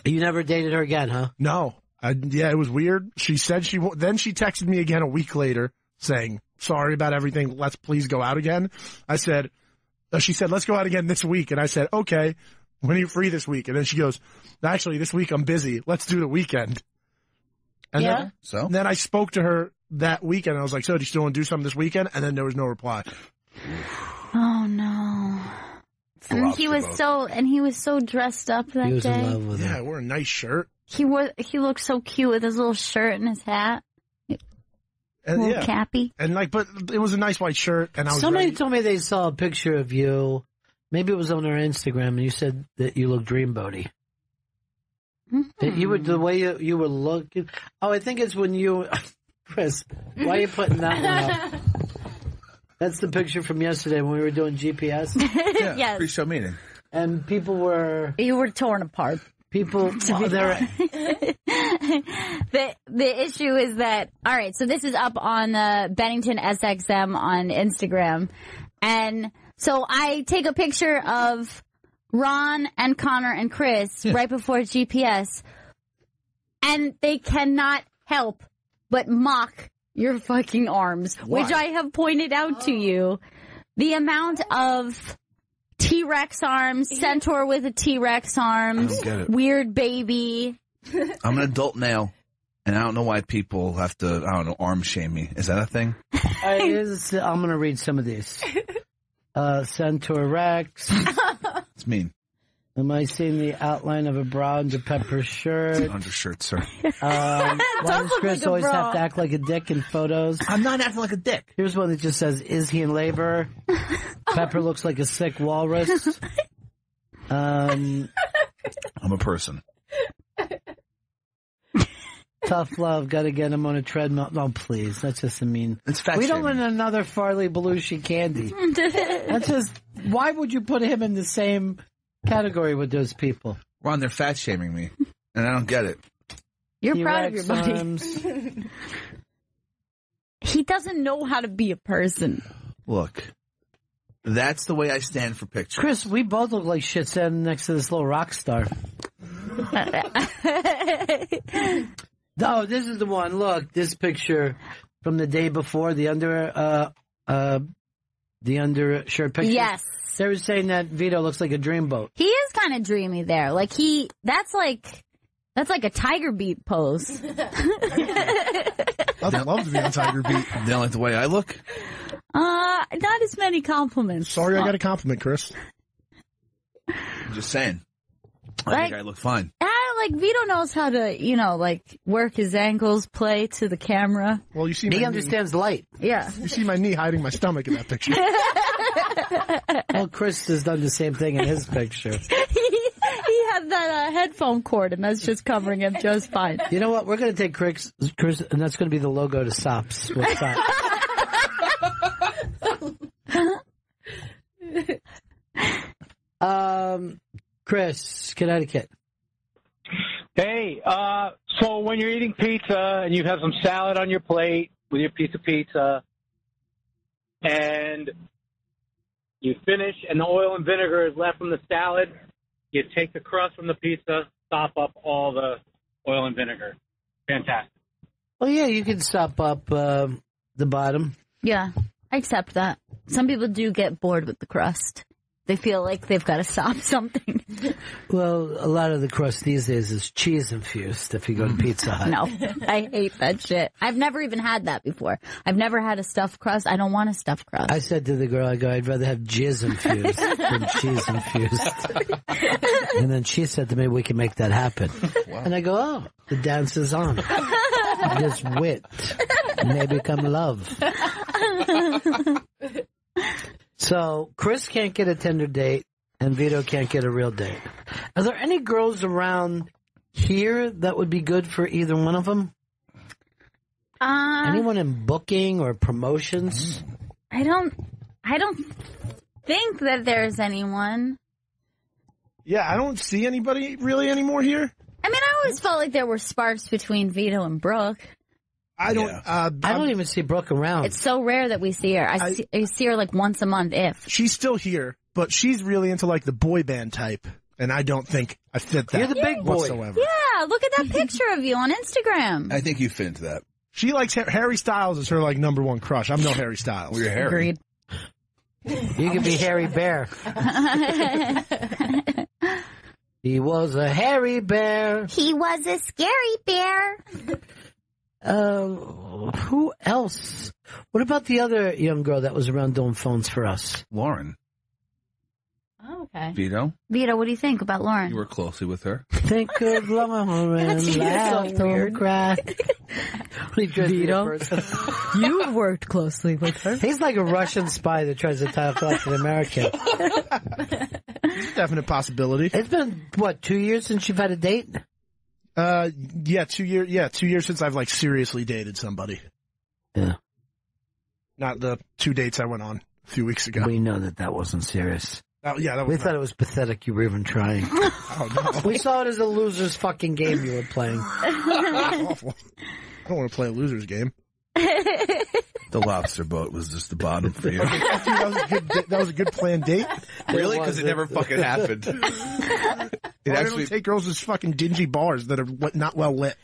You never dated her again, huh? No. Yeah, it was weird. She said then she texted me again a week later saying, sorry about everything. Let's please go out again. She said, let's go out again this week. And I said, okay. When are you free this week? And then she goes, actually, this week I'm busy. Let's do the weekend. And then I spoke to her that weekend. I was like, so do you still want to do something this weekend? And then there was no reply. Oh no. And he was so dressed up that day. He was in love with her. Yeah, I wore a nice shirt. He looked so cute with his little shirt and his hat. And little cappy. And but it was a nice white shirt, and I was Somebody told me they saw a picture of you. Maybe it was on our Instagram, and you said that you look dreamboaty. Mm-hmm. You were the way you were looking. Oh, I think it's when you, Chris. Why are you putting that one up? That's the picture from yesterday when we were doing GPS. Yeah, yes. pre-show meeting, and people were. You were torn apart. People. The issue is that, all right, so this is up on Bennington SXM on Instagram. And so I take a picture of Ron and Connor and Chris right before GPS. And they cannot help but mock your fucking arms, which I have pointed out to you. The amount of T-Rex arms, centaur with a T-Rex arms, I don't get it. Weird baby. I'm an adult now, and I don't know why people have to, arm shame me. Is that a thing? I'm going to read some of these. Centaur Rex. It's mean. Am I seeing the outline of a bra under Pepper's shirt? It's an undershirt, sir. Why does Chris always have to act like a dick in photos? I'm not acting like a dick. Here's one that just says, is he in labor? Pepper looks like a sick walrus. I'm a person. Tough love, gotta get him on a treadmill. No, please, that's just mean. It's fat We don't shaming. want another Farley Belushi candy. That's just, why would you put him in the same category with those people? Ron, they're fat shaming me, and I don't get it. You're proud of your body. Arms. He doesn't know how to be a person. Look, that's the way I stand for pictures. Chris, we both look like shit standing next to this little rock star. No, this is the one. Look, this picture from the day before, the undershirt picture. Yes. They were saying that Vito looks like a dreamboat. He is kind of dreamy there. Like that's like a Tiger Beat pose. I'd love to be on Tiger Beat. They don't like the way I look? Not as many compliments. Sorry, I got a compliment, Chris. I'm just saying. I think I look fine. Like Vito knows how to, work his ankles, play to the camera. Well, you see, he understands light. Yeah. You see my knee hiding my stomach in that picture. Well, Chris has done the same thing in his picture. He had that headphone cord, and that's just covering him just fine. You know what? We're going to take Chris, and that's going to be the logo to Sops. With Chris, Connecticut. Hey, so when you're eating pizza and you have some salad on your plate with your piece of pizza, and you finish and the oil and vinegar is left from the salad, you take the crust from the pizza, sop up all the oil and vinegar. Fantastic. Well, yeah, you can sop up the bottom. Yeah, I accept that. Some people do get bored with the crust. They feel like they've got to sop something. Well, a lot of the crust these days is cheese infused if you go to Pizza Hut. No, I hate that shit. I've never even had that before. I've never had a stuffed crust. I don't want a stuffed crust. I said to the girl, I'd rather have jizz infused than cheese infused. And then she said to me, we can make that happen. Wow. And I go, oh, the dance is on. This wit may become love. So, Chris can't get a Tinder date, and Vito can't get a real date. Are there any girls around here that would be good for either one of them? Anyone in booking or promotions? I don't think that there's anyone. Yeah, I don't see anybody really anymore here. I mean, I always felt like there were sparks between Vito and Brooke. I don't. I don't even see Brooke around. It's so rare that we see her. I see her like once a month, if. She's still here, but she's really into like the boy band type, and I don't think I fit that. You're the big boy. Whatsoever. Yeah, look at that picture of you on Instagram. I think you fit into that. She likes Harry Styles is her like number one crush. I'm no Harry Styles. Well, you're Harry. Agreed. You could be Harry Bear. He was a hairy bear. He was a scary bear. Who else? What about the other young girl that was around doing phones for us? Lauren. Oh, okay. Vito? Vito, what do you think about Lauren? You work closely with her. Think of Lauren. That's Laugh, so weird. don't cry. Vito, you worked closely with her. He's like a Russian spy that tries to talk like an American. It's a definite possibility. It's been, 2 years since you've had a date? Yeah, 2 years. Yeah, 2 years since I've like seriously dated somebody. Yeah. Not the 2 dates I went on a few weeks ago. We know that wasn't serious. Oh, yeah, that was. We thought it was pathetic you were even trying. Oh, no. We saw it as a loser's fucking game you were playing. Awful. I don't want to play a loser's game. The lobster boat was just the bottom for you. That was a good planned date. Really? Because it never fucking happened. It actually don't take girls to fucking dingy bars that are not well lit.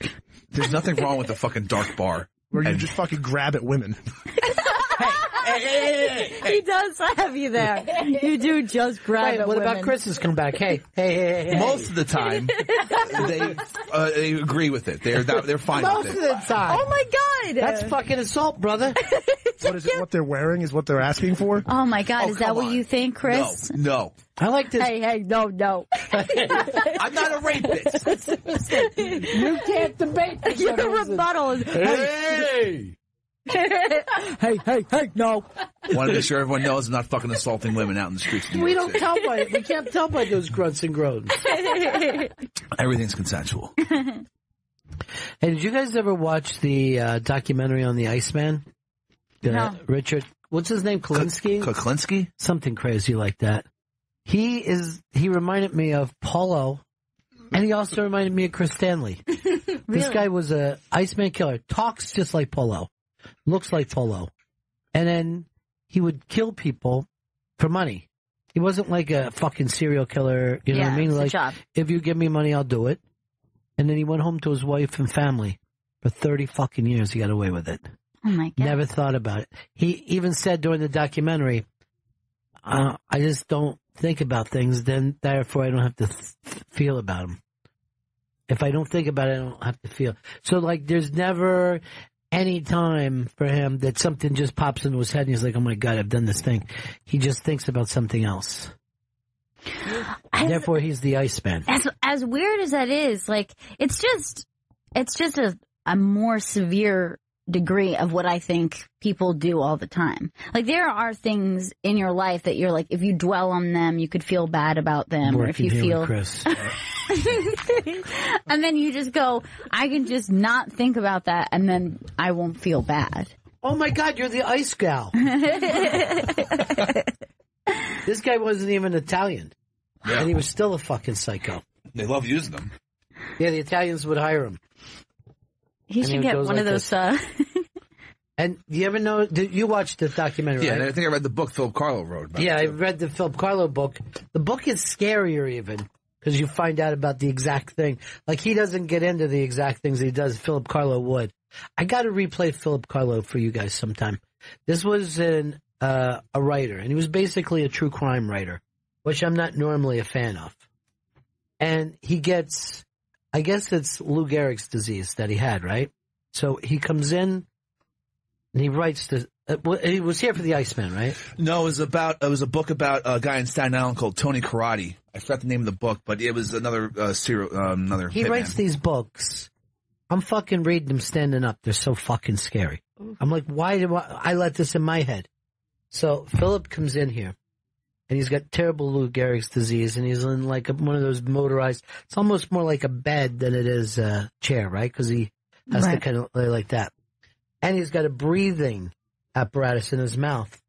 There's nothing wrong with a fucking dark bar. Where you just fucking grab at women. Hey. He does have you there. You do just grab at what women. about Chris's comeback? Hey. Most of the time, they agree with it. They're fine Most with of it. the time. Oh my God. That's fucking assault, brother. What is it? What they're wearing is what they're asking for? Oh my God. Oh, is that come what on. you think, Chris? No. I like this. Hey, no. I'm not a rapist. You can't debate this. Your rebuttal is, Hey! hey, no. Want to be sure everyone knows I'm not fucking assaulting women out in the streets. Of New We York don't City. tell by it. We can't tell by those grunts and groans. Everything's consensual. Hey, did you guys ever watch the documentary on the Iceman? No. Richard, what's his name? Kalinsky? Kuklinski? Something crazy like that. He reminded me of Polo, and he also reminded me of Chris Stanley. This guy was a Iceman killer, talks just like Polo, looks like Polo, and then he would kill people for money. He wasn't like a fucking serial killer, you know what I mean? Like, if you give me money, I'll do it. And then he went home to his wife and family. For 30 fucking years, he got away with it. Oh my God. Never thought about it. He even said during the documentary, I just don't think about things, then therefore I don't have to feel about them. If I don't think about it, I don't have to feel. So, like, there's never any time for him that something just pops into his head and he's like, oh my God, I've done this thing. He just thinks about something else. Therefore, he's the Iceman. As weird as that is, like, it's just a more severe degree of what I think people do all the time. Like, there are things in your life that you're like, if you dwell on them, you could feel bad about them. Or if you feel, Chris. and then you just go, I can just not think about that, and then I won't feel bad. Oh my God, you're the ice gal. This guy wasn't even Italian. Yeah. And he was still a fucking psycho. They love using them. Yeah, the Italians would hire him. He should get one of those. And you ever know? Did you watch the documentary? Yeah, right? I think I read the book Philip Carlo wrote about. Yeah, I read the Philip Carlo book. The book is scarier even because you find out about the exact thing. Like, he doesn't get into the exact things he does. Philip Carlo would. I got to replay Philip Carlo for you guys sometime. This was a writer, and he was basically a true crime writer, which I'm not normally a fan of. And he gets, I guess it's Lou Gehrig's disease that he had, right? So he comes in and he writes the. He was here for the Iceman, right? No, it was a book about a guy in Staten Island called Tony Karate. I forgot the name of the book, but it was another another. He writes these books. I'm fucking reading them standing up. They're so fucking scary. I'm like, why do I let this in my head? So Philip comes in here, and he's got terrible Lou Gehrig's disease, and he's in like one of those motorized. It's almost more like a bed than it is a chair, right? Because he has to kind of lay like that, and he's got a breathing apparatus in his mouth,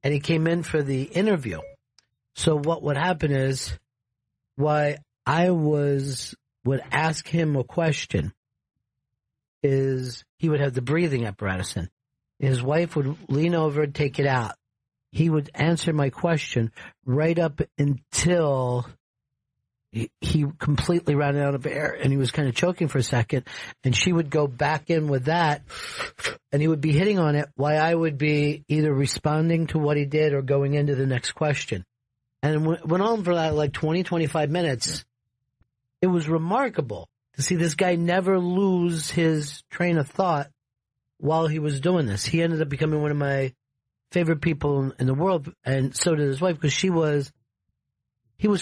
and he came in for the interview. So what would happen is, why I would ask him a question is he would have the breathing apparatus in. His wife would lean over and take it out. He would answer my question right up until he completely ran out of air and he was kind of choking for a second, and she would go back in with that and he would be hitting on it while I would be either responding to what he did or going into the next question. And it went on for like 20, 25 minutes. It was remarkable to see this guy never lose his train of thought while he was doing this. He ended up becoming one of my favorite people in the world, and so did his wife, because he was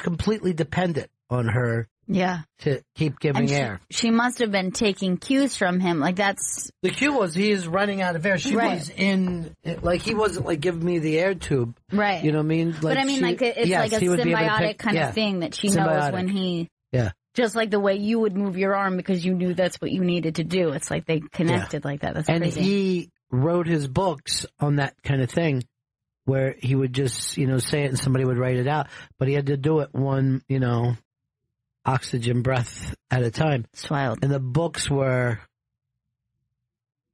completely dependent on her to keep giving air. She must have been taking cues from him. Like, that's... The cue was he is running out of air. She was in... Like, he wasn't, like, giving me the air tube. Right. You know what I mean? Like, but I mean, like, it's like a symbiotic kind of thing that she knows when he... Yeah. Just like the way you would move your arm because you knew that's what you needed to do. It's like they connected like that. That's crazy. And he wrote his books on that kind of thing, where he would just, say it and somebody would write it out. But he had to do it one, oxygen breath at a time. It's wild. And the books were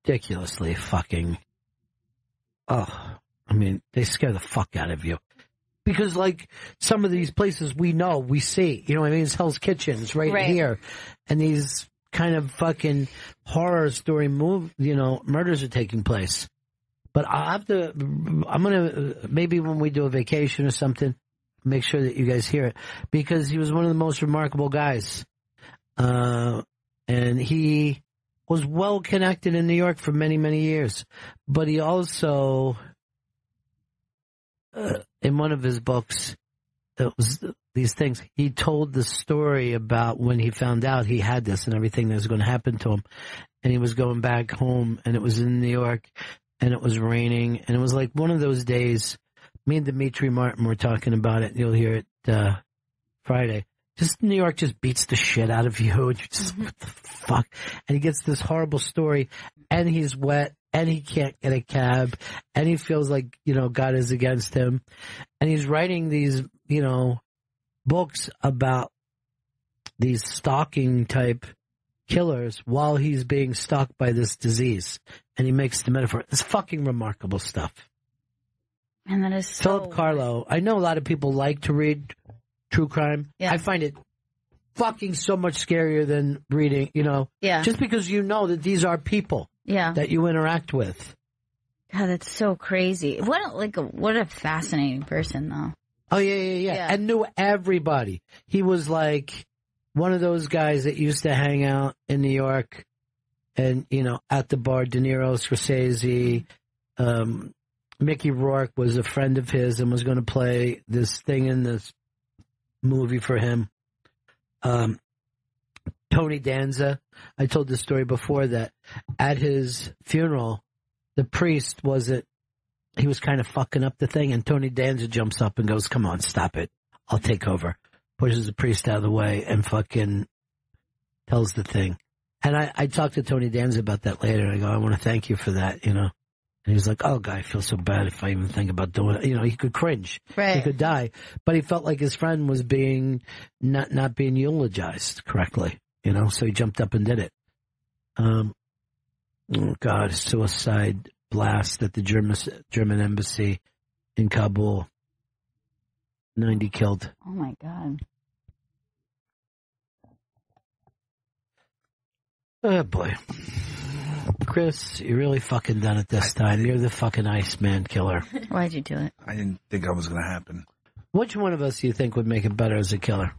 ridiculously fucking, they scare the fuck out of you. Because, like, some of these places we see, you know what I mean? It's Hell's Kitchen's right here. And these kind of fucking horror story murders are taking place. But I'm going to, maybe when we do a vacation or something, make sure that you guys hear it. Because he was one of the most remarkable guys. And he was well connected in New York for many, many years. But he also... in one of his books, it was these things. He told the story about when he found out he had this and everything that was going to happen to him. And he was going back home, and it was in New York, and it was raining. And it was like one of those days, me and Dimitri Martin were talking about it, and you'll hear it Friday. Just New York just beats the shit out of you, and you're just, what the fuck? And he gets this horrible story, and he's wet, and he can't get a cab, and he feels like, God is against him. And he's writing these, books about these stalking type killers while he's being stalked by this disease. And he makes the metaphor. It's fucking remarkable stuff. And that is so Philip Carlo. I know a lot of people like to read true crime. Yeah. I find it fucking so much scarier than reading, Yeah. just because you know that these are people that you interact with. God, that's so crazy. What a fascinating person, though. Oh, yeah. And knew everybody. He was like one of those guys that used to hang out in New York and, at the bar, De Niro, Scorsese, Mickey Rourke was a friend of his and was going to play this thing in this movie for him. Tony Danza. I told this story before that at his funeral, the priest he was kind of fucking up the thing, and Tony Danza jumps up and goes, "Come on, stop it. I'll take over." Pushes the priest out of the way and fucking tells the thing. And I talked to Tony Danza about that later. I go, "I want to thank you for that, And he was like, "Oh, God, I feel so bad if I even think about doing it." He could cringe. Right. He could die. But he felt like his friend was not being eulogized correctly, so he jumped up and did it. Oh, God, suicide blast at the German embassy in Kabul. 90 killed. Oh, my God. Oh, boy. Chris, you really fucking done it this time. You're the fucking Iceman killer. Why'd you do it? I didn't think that was going to happen. Which one of us do you think would make it better as a killer?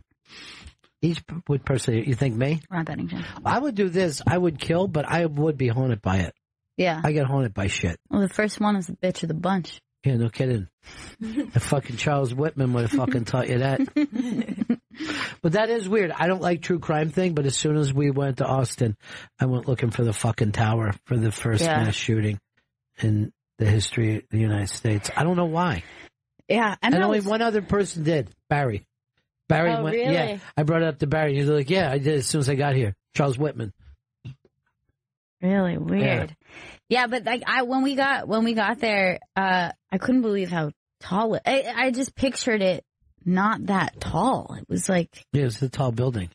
Each would personally, you think me? Ron Bennington. I would do this. I would kill, but I would be haunted by it. Yeah. I get haunted by shit. Well, the first one is the bitch of the bunch. Yeah, no kidding. The fucking Charles Whitman would have fucking taught you that. But that is weird. I don't like true crime thing, but as soon as we went to Austin, I went looking for the fucking tower for the first mass shooting in the history of the United States. I don't know why. Yeah. And only one other person did. Barry. Barry went, really? yeah. I brought it up to Barry. He was like, yeah, I did as soon as I got here. Charles Whitman. Really weird. Yeah, but when we got there, I couldn't believe how tall it. I just pictured it not that tall. It was like it was a tall building.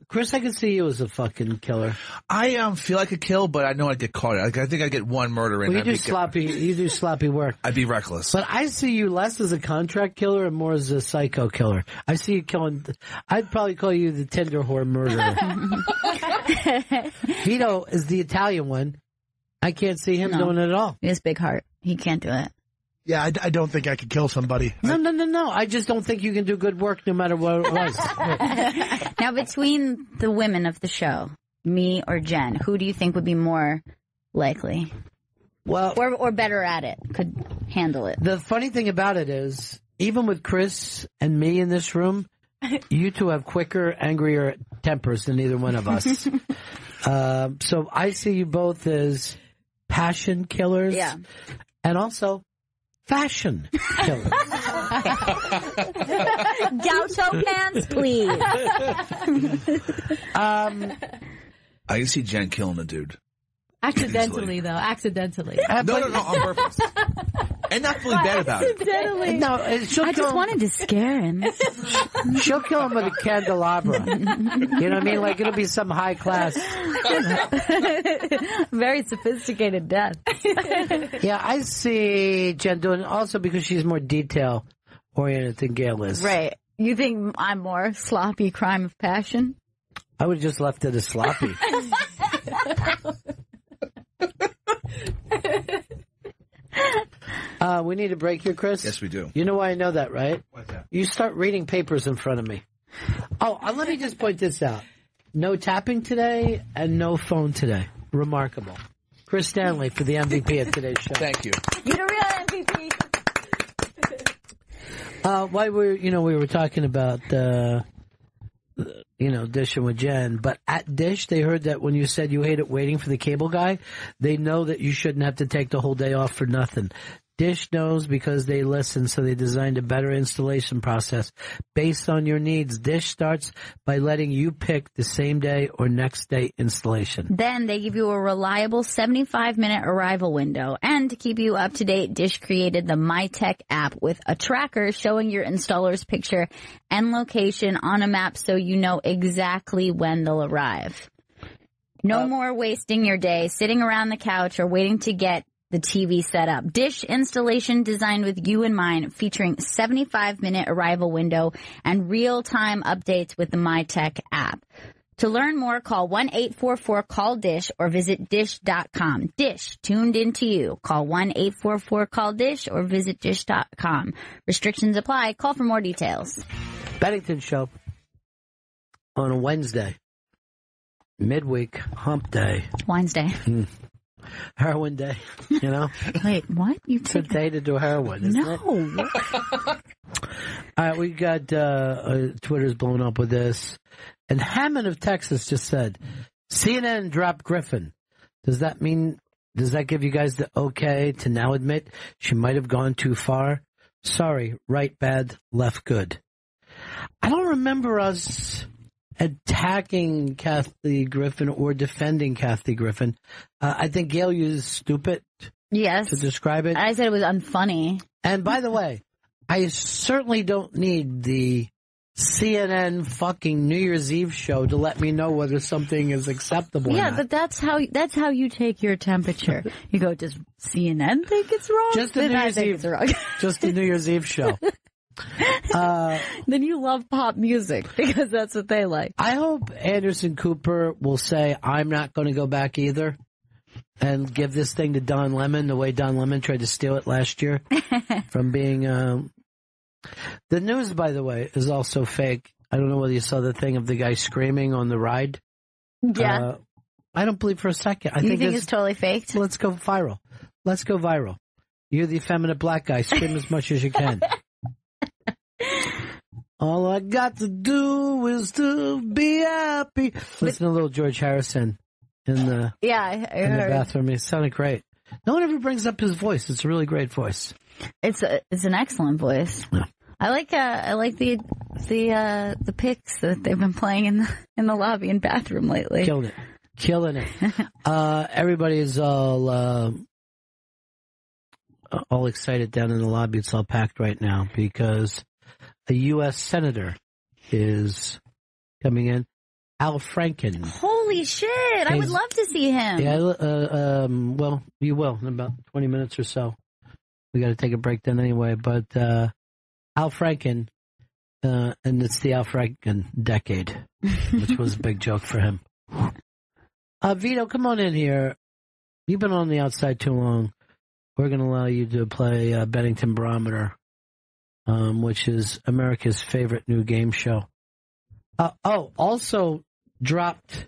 Chris, I can see you as a fucking killer. I feel like a kill, but I know I'd get caught. I think I'd get one murder in. Well, you do sloppy work. I'd be reckless. But I see you less as a contract killer and more as a psycho killer. I see you killing. I'd probably call you the Tinder whore murderer. Vito is the Italian one. I can't see him doing it at all. He has big heart. He can't do it. Yeah, I don't think I could kill somebody. No. I just don't think you can do good work no matter what it was. Now, between the women of the show, me or Jen, who do you think would be more likely? Well, or better at it, could handle it? The funny thing about it is, even with Chris and me in this room, you two have quicker, angrier tempers than either one of us. So I see you both as passion killers. Yeah. And also fashion killers. Gaucho pants, please. I can see Jen killing a dude. Accidentally, though. Accidentally. No, on purpose. And not feeling bad about it. Accidentally. No, I just wanted to scare him. She'll kill him with a candelabra. You know what I mean? Like, it'll be some high class. Very sophisticated death. Yeah, I see Jen doing it also because she's more detail oriented than Gail is. Right. You think I'm more sloppy crime of passion? I would have just left it as sloppy. We need a break here, Chris? Yes, we do. You know why I know that, right? What's that? You start reading papers in front of me. Oh, let me just point this out. No tapping today and no phone today. Remarkable. Chris Stanley for the MVP of today's show. Thank you. You're the real MVP. Why we were talking about, dishing with Jen, but at Dish, they heard that when you said you hated waiting for the cable guy, they know that you shouldn't have to take the whole day off for nothing. Dish knows because they listen, so they designed a better installation process based on your needs. Dish starts by letting you pick the same day or next day installation. Then they give you a reliable 75-minute arrival window. And to keep you up to date, Dish created the MyTech app with a tracker showing your installer's picture and location on a map so you know exactly when they'll arrive. No more wasting your day sitting around the couch or waiting to get the TV set up. Dish installation designed with you in mind, featuring 75-minute arrival window and real-time updates with the MyTech app. To learn more, call 1-844-CALL-DISH or visit dish.com. Dish, tuned into you. Call 1-844-CALL-DISH or visit dish.com. Restrictions apply. Call for more details. Bennington Show on a Wednesday. Midweek, hump day. Wednesday. Heroin day, you know? Wait, what? It's a day to do heroin, isn't it? No. All right, we got Twitter's blown up with this. And Hammond of Texas just said, CNN dropped Griffin. Does that give you guys the okay to now admit she might have gone too far? Sorry, right bad, left good. I don't remember us attacking Kathy Griffin or defending Kathy Griffin. I think Gail used stupid to describe it. I said it was unfunny. And by the way, I certainly don't need the CNN fucking New Year's Eve show to let me know whether something is acceptable or not. But that's how you take your temperature. You go, does CNN think it's wrong? Just the New Year's Eve. Just the New Year's Eve show. Then you love pop music because that's what they like. I hope Anderson Cooper will say, I'm not going to go back either, and give this thing to Don Lemon the way Don Lemon tried to steal it last year from being... The news, by the way, is also fake. I don't know whether you saw the thing of the guy screaming on the ride. Yeah. I don't believe for a second. I think it's totally faked? Let's go viral. You're the effeminate black guy. Scream as much as you can. All I got to do is to be happy. Listen to little George Harrison in the bathroom. It sounded great. No one ever brings up his voice. It's a really great voice. It's an excellent voice. Yeah. I like the pics that they've been playing in the lobby and bathroom lately. Killing it. Everybody is all excited down in the lobby. It's all packed right now because a U.S. senator is coming in. Al Franken. Holy shit! I would love to see him. Yeah. Well, you will in about 20 minutes or so. We got to take a break then anyway. But Al Franken, and it's the Al Franken decade, which was a big joke for him. Vito, come on in here. You've been on the outside too long. We're going to allow you to play Bennington Barometer, which is America's favorite new game show. Also dropped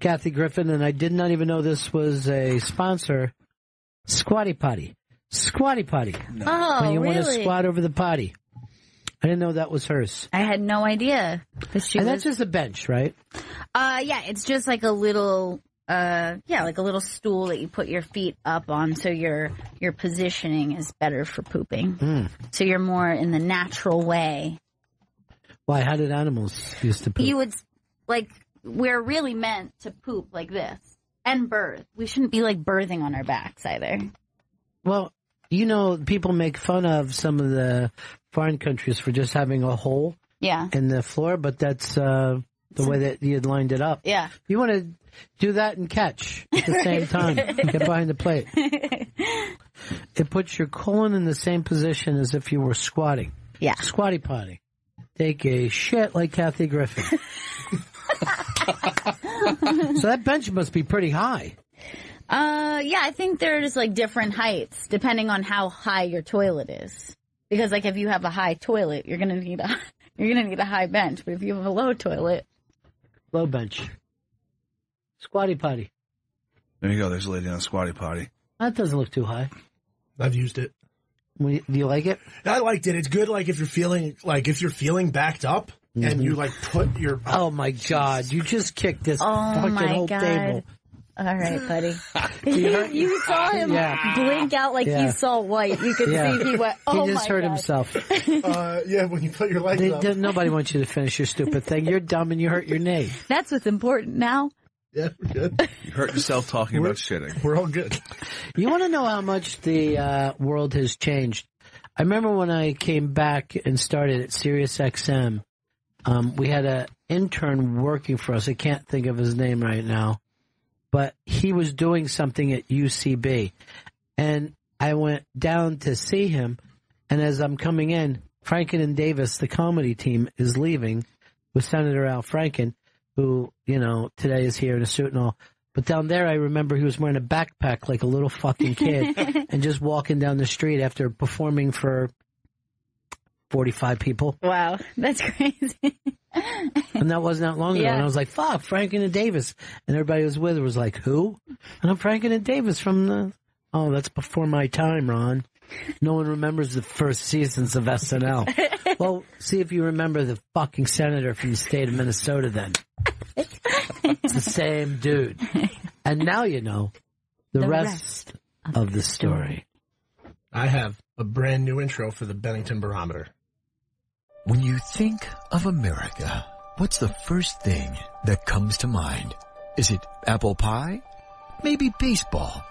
Kathy Griffin, and I did not even know this was a sponsor, Squatty Potty. Squatty Potty. No. Oh, when you really? want to squat over the potty. I didn't know that was hers. I had no idea. That's just a bench, right? Yeah, it's just like a little, like a little stool that you put your feet up on, so your positioning is better for pooping. So you're more in the natural way. Why? How did animals used to poop? You would, we're really meant to poop like this and birth. We shouldn't be birthing on our backs either. Well, people make fun of some of the foreign countries for just having a hole in the floor, but that's the way that you had lined it up. Yeah. You want to do that and catch at the same time. Get behind the plate. It puts your colon in the same position as if you were squatting. Yeah. Squatty Potty. Take a shit like Kathy Griffin. So that bench must be pretty high. Yeah, I think there's different heights depending on how high your toilet is. Because if you have a high toilet, you're gonna need a high bench. But if you have a low toilet, low bench. Squatty Potty. There you go. There's a lady on a Squatty Potty. That doesn't look too high. I've used it. Do you like it? I liked it. It's good. If you're feeling backed up and you put your. Oh my God! You just kicked this fucking whole table. All right, buddy. You saw him blink out like he saw white. You could see he went, oh my God. He just hurt himself. When you put your legs up. Nobody wants you to finish your stupid thing. You're dumb and you hurt your knee. That's what's important now. Yeah, we're good. You hurt yourself talking about shitting. We're all good. You want to know how much the world has changed? I remember when I came back and started at Sirius XM, we had an intern working for us. I can't think of his name right now, but he was doing something at UCB. And I went down to see him, and as I'm coming in, Franken and Davis, the comedy team, is leaving with Senator Al Franken, who, today is here in a suit and all. But down there, I remember he was wearing a backpack like a little fucking kid and just walking down the street after performing for 45 people. Wow, that's crazy. And that wasn't that long ago. And I was like, fuck, Franken and Davis. And everybody was with her was like, who? And I'm Franken and Davis from that's before my time, Ron. No one remembers the first seasons of SNL. Well, see if you remember the fucking senator from the state of Minnesota then. It's the same dude. And now you know the rest of the story. I have a brand new intro for the Bennington Barometer. When you think of America, what's the first thing that comes to mind? Is it apple pie? Maybe baseball?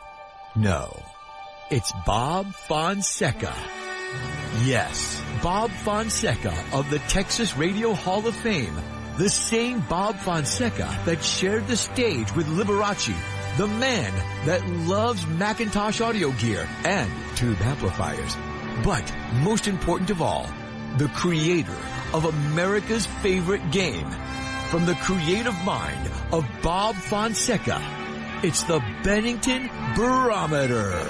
No. It's Bob Fonseca. Yes, Bob Fonseca of the Texas Radio Hall of Fame. The same Bob Fonseca that shared the stage with Liberace, the man that loves Macintosh audio gear and tube amplifiers. But most important of all, the creator of America's favorite game. From the creative mind of Bob Fonseca, it's the Bennington Barometer.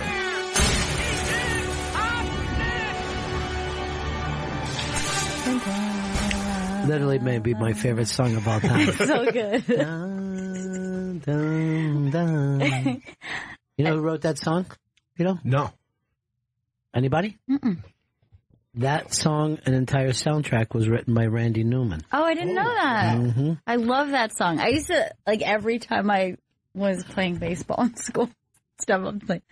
Literally may be my favorite song of all time. So good. Dun, dun, dun. You know who wrote that song? No. Anybody? Mm-mm. That song, an entire soundtrack, was written by Randy Newman. Oh, I didn't know that. Mm-hmm. I love that song. I used to, every time I was playing baseball in school, stuff, I was like,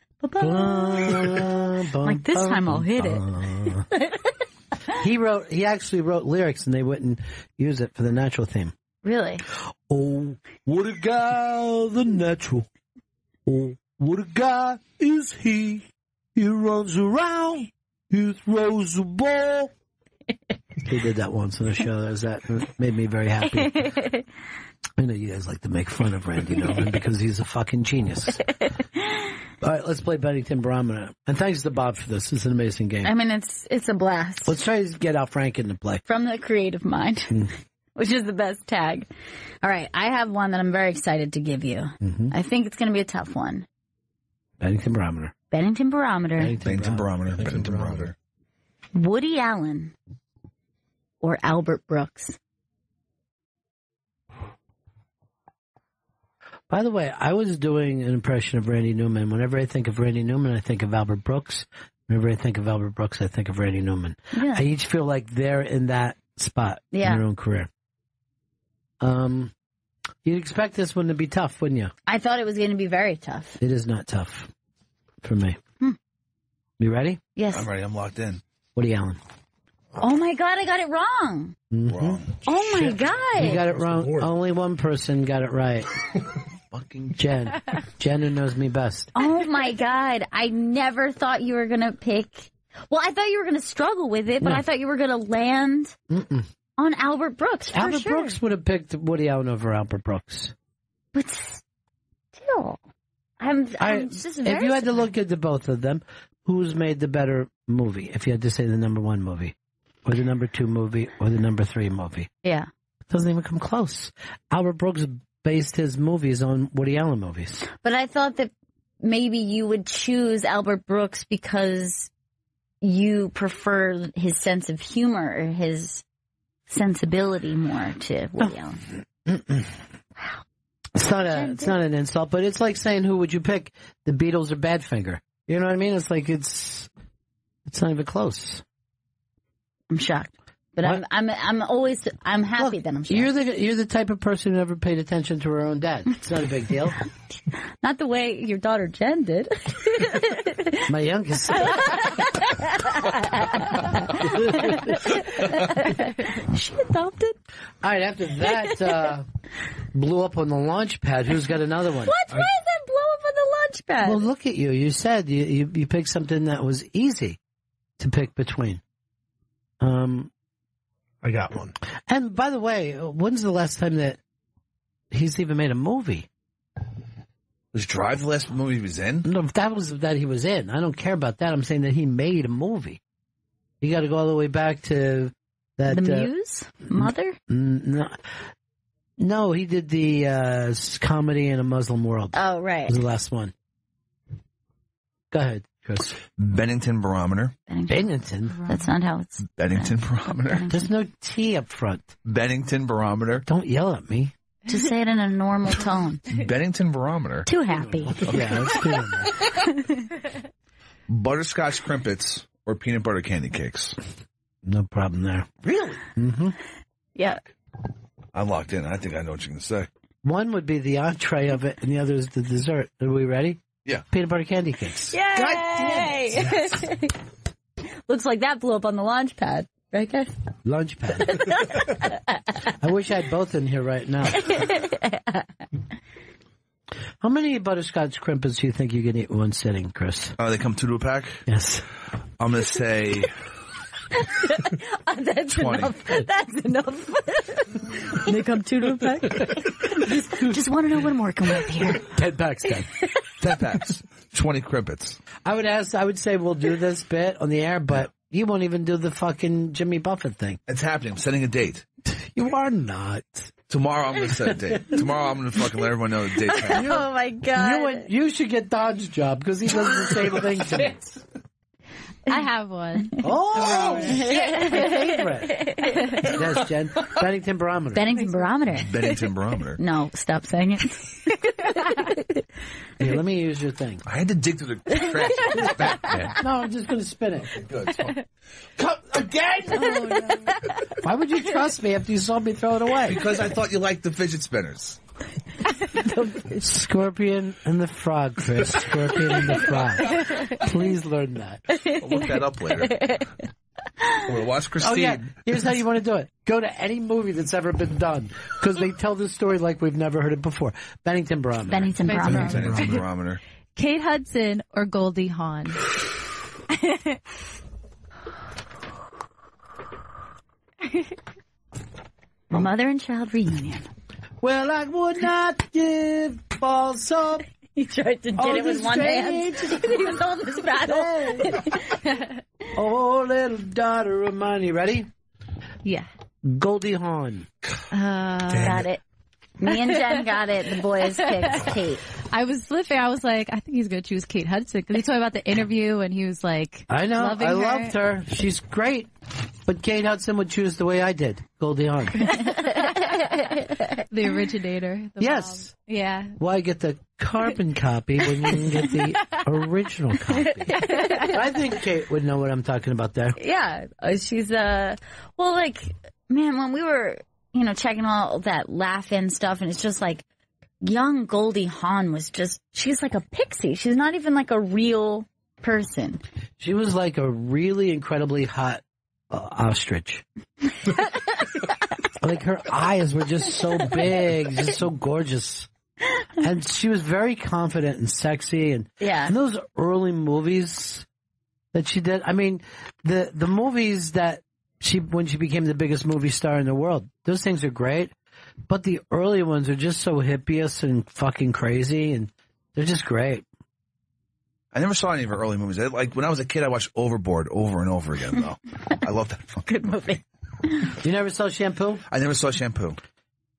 this time I'll hit it. He actually wrote lyrics and they wouldn't use it for the natural theme. Really? Oh, what a guy, the natural. Oh, what a guy is he. He runs around, he throws the ball. He did that once on the show. That made me very happy. I know you guys like to make fun of Randy Newman because he's a fucking genius. All right, let's play Bennington Barometer. And thanks to Bob for this. It's an amazing game. I mean, it's a blast. Let's try to get Al Franken to play. From the creative mind, which is the best tag. All right, I have one that I'm very excited to give you. Mm-hmm. I think it's going to be a tough one. Bennington Barometer. Bennington Barometer. Bennington Barometer. Bennington Barometer. Woody Allen or Albert Brooks? By the way, I was doing an impression of Randy Newman. Whenever I think of Randy Newman, I think of Albert Brooks. Whenever I think of Albert Brooks, I think of Randy Newman. Yeah. I each feel like they're in that spot in their own career. You'd expect this one to be tough, wouldn't you? I thought it was going to be very tough. It is not tough for me. You ready? Yes. I'm ready. I'm locked in. Woody Allen. Oh my God, I got it wrong. Mm-hmm. Wrong. Oh my God. You got it wrong. Only one person got it right. Fucking Jen. Jen, who knows me best. Oh my God. I never thought you were going to pick. Well, I thought you were going to struggle with it, but I thought you were going to land on Albert Brooks. For Albert sure. Brooks would have picked Woody Allen over Albert Brooks. But still, I'm just very if you had to look at the both of them, who's made the better movie? If you had to say the number one movie, or the number two movie, or the number three movie. Yeah. It doesn't even come close. Albert Brooks based his movies on Woody Allen movies. But I thought that maybe you would choose Albert Brooks because you prefer his sense of humor or his sensibility more to Woody Allen. Wow. It's not an insult, but it's like saying who would you pick, the Beatles or Badfinger? You know what I mean? It's like it's not even close. I'm shocked. But I'm happy that I'm shy. You're the type of person who never paid attention to her own dad. It's not a big deal. Not the way your daughter Jen did. My youngest. She adopted. All right, after that blew up on the launch pad, who's got another one? What? Why does that blow up on the launch pad? Well, look at you. You said you picked something that was easy to pick between. I got one. And by the way, when's the last time that he's even made a movie? Was Drive the last movie he was in? No, that was that he was in. I don't care about that. I'm saying that he made a movie. You got to go all the way back to that. The Muse? Mother? No, he did the comedy in a Muslim world. Oh, right. Was the last one. Go ahead, Chris. Bennington Barometer. Bennington? That's not how it's... Bennington Barometer. There's no T up front. Bennington Barometer. Don't yell at me. Just say it in a normal tone. Bennington Barometer. Too happy. Yeah, that's good. Butterscotch crimpets or peanut butter candy cakes. No problem there. Really? Mm-hmm. Yeah. I'm locked in. I think I know what you're going to say. One would be the entree of it, and the other is the dessert. Are we ready? Yeah. Peanut butter candy cakes. Yay! Yes. Looks like that blew up on the launch pad. Right, guys? Launch pad. I wish I had both in here right now. How many butterscotch crimpets do you think you can eat in one sitting, Chris? They come 2 to a pack? Yes. I'm going to say... That's 20. enough. That's enough. They come 2 to a pack? Just want to know what I'm working with here. 10 packs, then. 10 packs. 20 crimpets. I would say we'll do this bit on the air, but you won't even do the fucking Jimmy Buffett thing. It's happening. I'm setting a date. You are not. Tomorrow I'm going to set a date. Tomorrow I'm going to fucking let everyone know the date's happening. Oh, my God. You should get Don's job because he does the same thing to me. I have one. Oh, shit, my favorite. Yes, Jen. Bennington Barometer. Bennington Barometer. Bennington Barometer. No, stop saying it. Here, let me use your thing. I had to dig through the trash. No, I'm just going to spin it. Good. It's fine. Come again? Oh, no. Why would you trust me after you saw me throw it away? Because I thought you liked the fidget spinners. Scorpion and the Frog, Chris. Scorpion and the Frog. Please learn that. I'll look that up later. We'll watch Christine. Oh, yeah. Here's how you want to do it. Go to any movie that's ever been done. Because they tell the story like we've never heard it before. Bennington Barometer. Bennington Barometer. Bennington Barometer. Kate Hudson or Goldie Hawn? Mother and child reunion. Well, I would not give balls up. He tried to get it with one hand. He was on this battle. Oh, little daughter of mine. You ready? Yeah. Goldie Hawn. Got it. Me and Jen got it. The boys picked Kate. I was flipping. I was like, I think he's going to choose Kate Hudson because he told me about the interview and he was like, I know. loving I her. loved her. She's great. But Kate Hudson would choose the way I did. Goldie Hawn. The originator. The Yes. mom. Yeah. Why get the carbon copy when you can get the original copy? I think Kate would know what I'm talking about there. Yeah. She's, well, like, man, when we were, checking all that laugh-in stuff, and it's just like, young Goldie Hawn was just, she's like a pixie. She's not even like a real person. She was like a really incredibly hot ostrich. Like her eyes were just so big, just so gorgeous. And she was very confident and sexy. And, Yeah. and those early movies that she did, I mean, the movies that when she became the biggest movie star in the world, those things are great. But the early ones are just so hippious and fucking crazy, and they're just great. I never saw any of her early movies. Like when I was a kid, I watched Overboard over and over again, though. I love that fucking Good movie. You never saw Shampoo? I never saw Shampoo.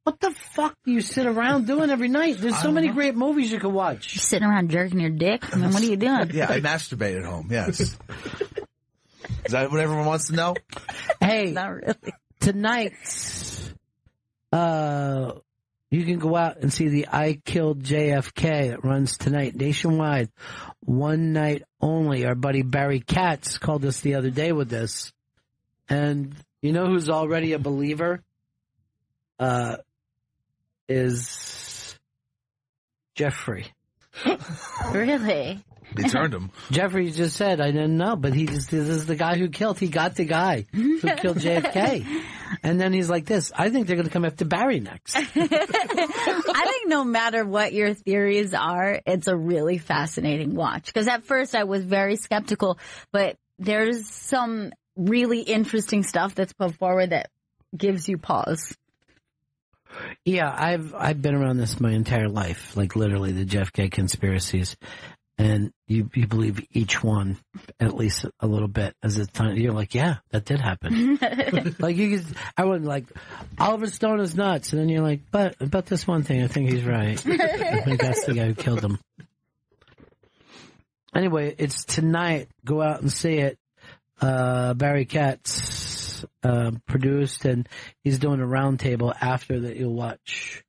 What the fuck do you sit around doing every night? There's so many great movies you can watch. You're sitting around jerking your dick? I mean, what are you doing? Yeah, I masturbate at home, yes. Is that what everyone wants to know? Hey, Not really. tonight, you can go out and see the I Killed JFK that runs tonight nationwide. One night only. Our buddy Barry Katz called us the other day with this. And, You know who's already a believer? Is Jeffrey. Really? They turned him. Jeffrey just said, I didn't know, but this is the guy who killed. He got the guy who killed JFK. And then he's like this. I think they're going to come after Barry next. I think no matter what your theories are, it's a really fascinating watch. Because at first I was very skeptical, but there's some really interesting stuff that's put forward that gives you pause. Yeah, I've been around this my entire life, like literally the JFK conspiracies. And you believe each one at least a little bit as a time. You're like, yeah, that did happen. Like I wouldn't like Oliver Stone is nuts, and then you're like, but about this one thing, I think he's right. I think that's the guy who killed him. Anyway, it's tonight. Go out and see it. Barry Katz produced, and he's doing a roundtable after that. You'll watch.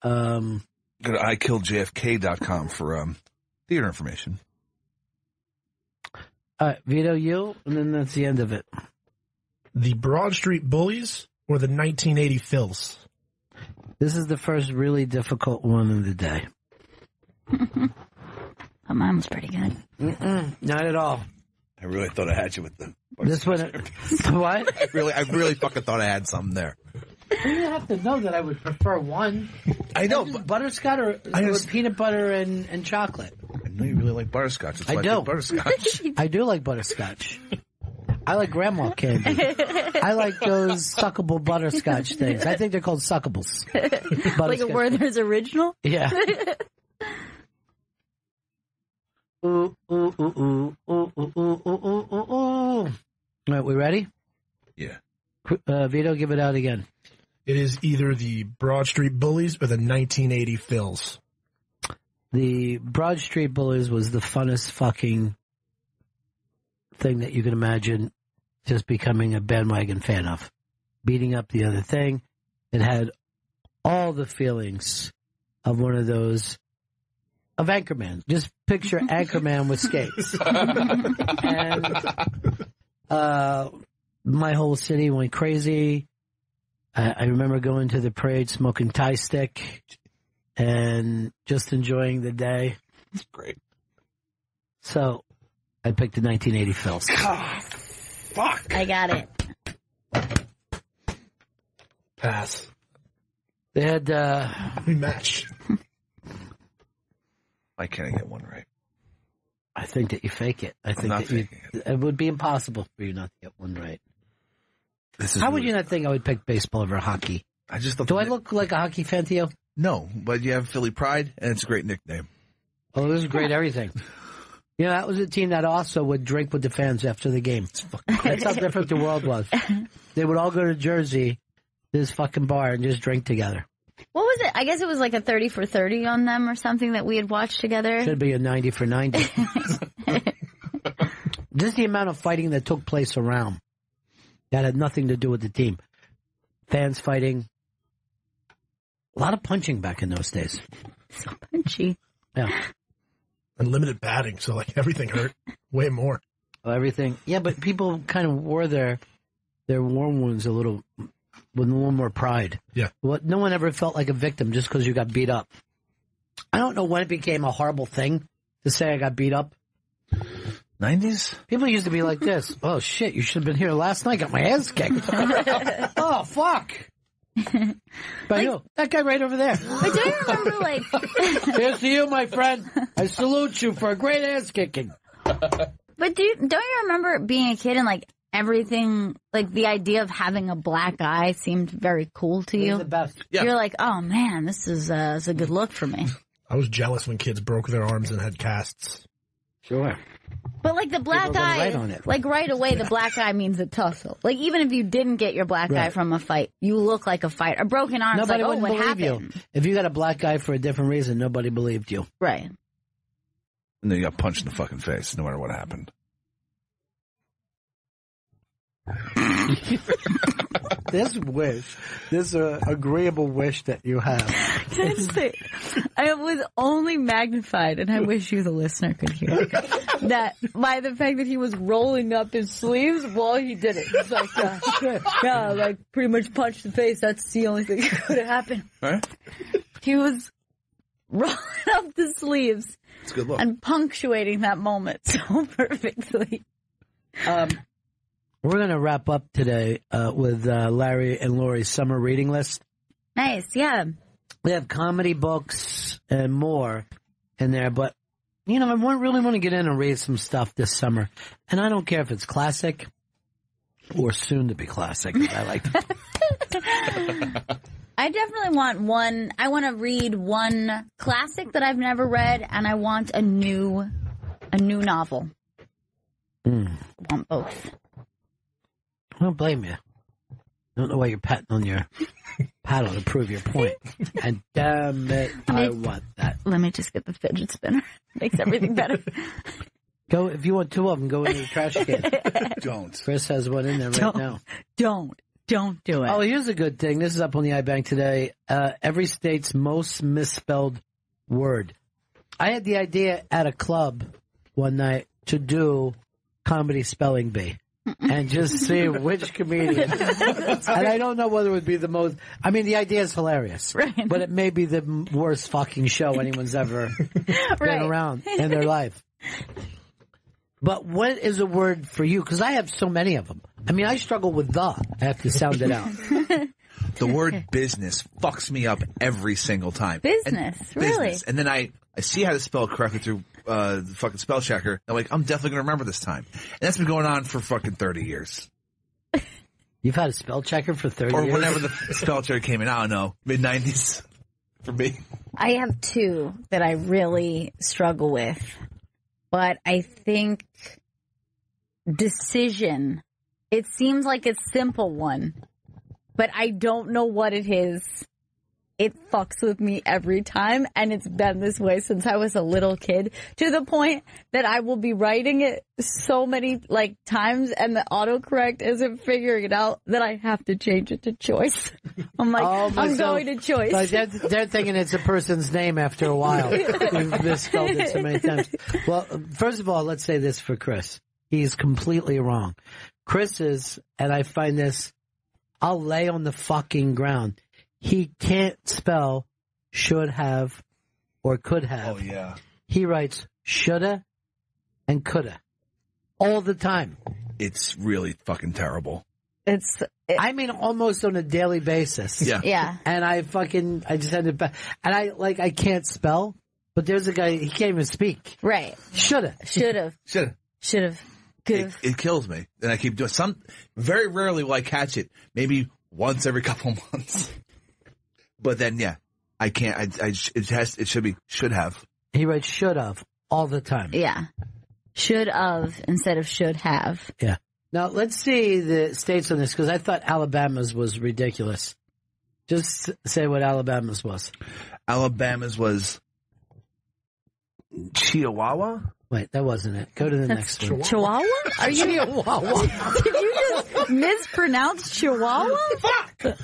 Go to ikilljfk.com for theater information. Vito, you, and then that's the end of it. The Broad Street Bullies or the 1980 Phils? This is the first really difficult one of the day. Mine was pretty good. Not at all. I really thought I had you with the... This one... What? I really fucking thought I had something there. You have to know that I would prefer one. I know, but butterscotch or peanut butter and chocolate. I know you really like butterscotch. That's why I do butterscotch. I do like butterscotch. I like grandma candy. I like those suckable butterscotch things. I think they're called suckables. Like a Werther's original? Yeah. Ooh, ooh, ooh, ooh, ooh, ooh, ooh, ooh, ooh. All right, we ready? Yeah. Vito, give it out again. It is either the Broad Street Bullies or the 1980 Phils. The Broad Street Bullies was the funnest fucking thing that you can imagine just becoming a bandwagon fan of. Beating up the other thing. It had all the feelings of one of those, of Anchorman. Just picture Anchorman with skates. And my whole city went crazy. I remember going to the parade, smoking Thai stick, and just enjoying the day. It's great. So, I picked the 1980 Phils. Fuck. I got it. Pass. They had, we matched. Why can't I get one right? I think that you fake it. I think that it would be impossible for you not to get one right. How would you not think I would pick baseball over hockey? Do I look like a hockey fan to you? No, but you have Philly pride, and it's a great nickname. Oh, this is great everything. You know, that was a team that also would drink with the fans after the game. That's how different the world was. They would all go to Jersey, this fucking bar, and just drink together. What was it? I guess it was like a 30 for 30 on them or something that we had watched together. Should be a 90 for 90. Just the amount of fighting that took place around. That had nothing to do with the team. Fans fighting. A lot of punching back in those days. So punchy. Yeah. And limited batting, so like everything hurt way more. Everything. Yeah, but people kind of wore their war wounds with a little more pride. Yeah. No one ever felt like a victim just because you got beat up. I don't know when it became a horrible thing to say I got beat up. 90s? People used to be like this. Oh, shit, you should have been here last night. Got my ass kicked. Oh, fuck. But you, that guy right over there. But do you remember, like... Here's to you, my friend. I salute you for a great ass kicking. But don't you remember being a kid and, like, everything, like, the idea of having a black eye seemed very cool to you? It was the best. Yeah. You're like, oh, man, this is a good look for me. I was jealous when kids broke their arms and had casts. Sure. But, like, the black eye, like, right away, the black eye means a tussle. Like, even if you didn't get your black eye from a fight, you look like a fighter. A broken arm's nobody like, oh, what believe happened? You. If you got a black eye for a different reason, nobody believed you. Right. And then you got punched in the fucking face, no matter what happened. this agreeable wish that you have. Can I just say, it was only magnified, and I wish you, the listener, could hear it, that by the fact that he was rolling up his sleeves while he did it. It's like, like pretty much punched the face. That's the only thing that could have happened. Right? He was rolling up the sleeves It's a good look. and punctuating that moment so perfectly. We're going to wrap up today with Larry and Lori's summer reading list. Nice, yeah. We have comedy books and more in there, but, I really want to get in and read some stuff this summer. And I don't care if it's classic or soon to be classic. I like that. I definitely want one. I want to read one classic that I've never read, and I want a new novel. I want both. I don't blame you. I don't know why you're patting on your paddle to prove your point. And damn it, I want that. Let me just get the fidget spinner. Makes everything better. Go, if you want two of them, go in the trash can. Don't. Chris has one in there right now. Don't do it. Oh, here's a good thing. This is up on the iBank today. Every state's most misspelled word. I had the idea at a club one night to do comedy spelling bee. And just see which comedian. And I don't know whether it would be the most. I mean, the idea is hilarious, right? But it may be the worst fucking show anyone's ever been around in their life. But what is a word for you? Because I have so many of them. I mean, I struggle with the. I have to sound it out. The word business fucks me up every single time. Business, really? Business. And then I see how to spell it correctly through the fucking spell checker. I'm like, I'm definitely going to remember this time. And that's been going on for fucking 30 years. You've had a spell checker for 30 years? Or whenever the spell checker came in. I don't know. Mid-90s for me. I have two that I really struggle with. But I think decision, it seems like a simple one, but I don't know what it is. It fucks with me every time, and it's been this way since I was a little kid, to the point that I will be writing it so many times, and the autocorrect isn't figuring it out that I have to change it to choice. I'm like, I'm going to choice. Like they're thinking it's a person's name after a while. We've misspelled it so many times. Well, first of all, let's say this for Chris. He's completely wrong. Chris is, and I find this, I'll lay on the fucking ground. He can't spell should have or could have. Oh, yeah. He writes shoulda and coulda all the time. It's really fucking terrible. I mean, almost on a daily basis. Yeah. Yeah. And I just had to, and I can't spell, but there's a guy, he can't even speak. Right. Shoulda. Should've. Could've. It kills me. And I keep doing very rarely will I catch it. Maybe once every couple months. But then, yeah, I can't. It should have. He writes should have all the time. Yeah. Should have instead of should have. Yeah. Now, let's see the states on this, because I thought Alabama's was ridiculous. Just say what Alabama's was. Alabama's was Chihuahua? Wait, that wasn't it. Go to the next one. Chihuahua? Are you Chihuahua? Did you just mispronounce Chihuahua? Fuck!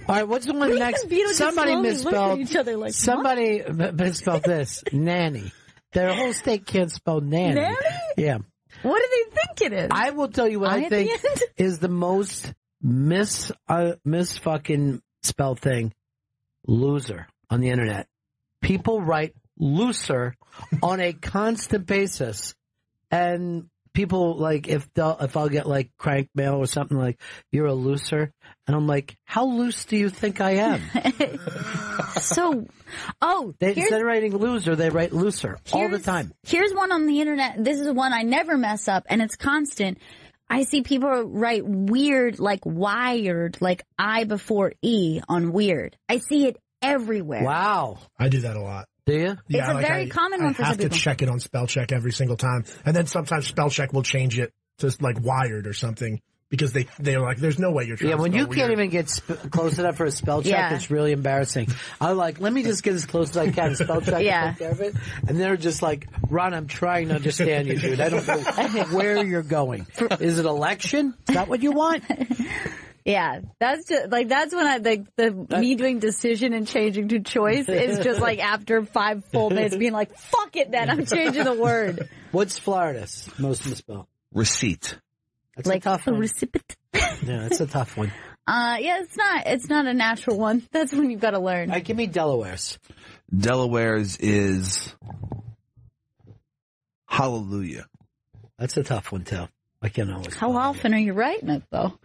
All right, what's the one next? Somebody misspelled. Each other like, somebody misspelled this. Nanny. Their whole state can't spell nanny. Nanny? Yeah. What do they think it is? I will tell you what I think is the most fucking spell thing. Loser on the internet. People write looser on a constant basis, and people if I'll get crank mail or something like, you're a looser, and I'm like, how loose do you think I am? Instead of writing loser, they write looser all the time. Here's one on the internet. This is one I never mess up, and it's constant. I see people write weird, wired, I before E on weird. I see it everywhere. Wow. I do that a lot. Do you? Yeah, it's a very common one for some people. I have to check it on spell check every single time. And then sometimes spell check will change it to wired or something because they're like, there's no way you're trying to when spell you can't weird. even get close enough for a spell check, Yeah. it's really embarrassing. I'm like, let me just get as close as I can to spell check Yeah. and take care of it. And they're just like, Ron, I'm trying to understand you, dude. I don't know where you're going. Is it election? Is that what you want? Yeah, that's just like that's when I like me doing decision and changing to choice is just like after 5 full minutes being like, fuck it, then I'm changing the word. What's Florida's most misspelled? Receipt. That's like a tough one. recipient. Yeah, that's a tough one. Yeah, it's not a natural one. That's when you've got to learn. All right, give me Delaware's. Delaware's is hallelujah. That's a tough one too. I can't always. How often are you writing it though?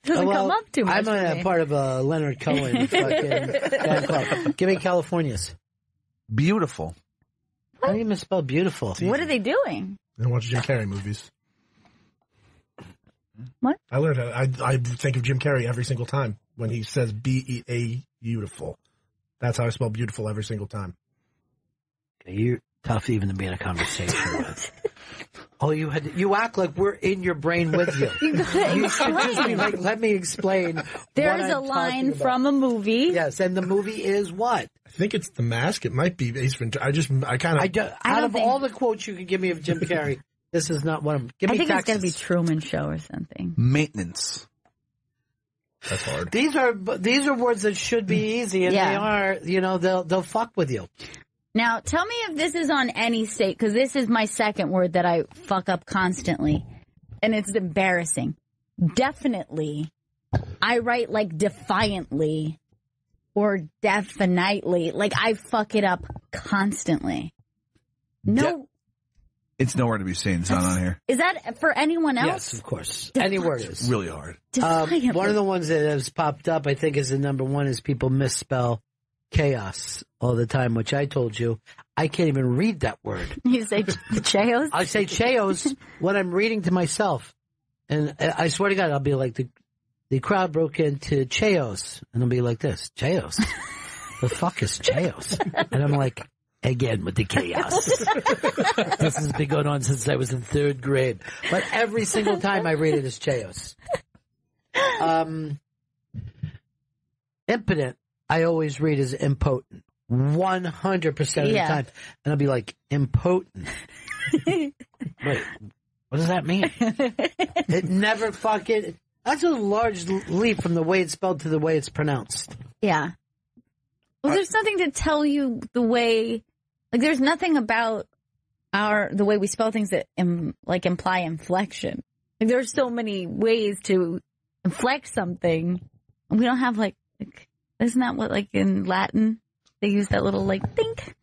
Doesn't come up too much. I'm for a me. part of a Leonard Cohen fucking fan club. Give me California's. Beautiful. How do you misspell beautiful? What are they doing? I watch Jim Carrey movies. What? I learned how, I think of Jim Carrey every single time when he says B-E-A beautiful. That's how I spell beautiful every single time. You're tough even to be in a conversation with. Oh, you act like we're in your brain with you. You should just be like, let me explain. There's what a I'm line talking about. from a movie. Yes, and the movie is what? I think it's The Mask. It might be Ace Ventura. Out of all the quotes you could give me of Jim Carrey, this is not one of them. Give I me think Texas. it's going to be Truman Show or something. Maintenance. That's hard. These are words that should be easy, and they are. They'll fuck with you. Now, tell me if this is on any state, because this is my second word that I fuck up constantly, and it's embarrassing. Definitely, I write like defiantly or definitely. Like, I fuck it up constantly. No. It's nowhere to be seen. It's not on here. Is that for anyone else? Yes, of course. Any word is. Really hard. One of the ones that has popped up, I think, is the number one, is people misspell chaos all the time, which I told you. I can't even read that word. You say chaos? I say chaos when I'm reading to myself. And I swear to God, I'll be like, the crowd broke into chaos. And I'll be like this, chaos? The fuck is chaos? And I'm like, again with the chaos. This has been going on since I was in 3rd grade. But every single time I read it as chaos. Impotent, I always read as impotent. 100% of the time. And I'll be like, impotent. Wait, what does that mean? It never fucking... That's a large leap from the way it's spelled to the way it's pronounced. Yeah. Well, there's nothing to tell you the way... Like, there's nothing about the way we spell things that imply inflection. Like, there's so many ways to inflect something. We don't have isn't that what, like, in Latin, they use that little, like, think?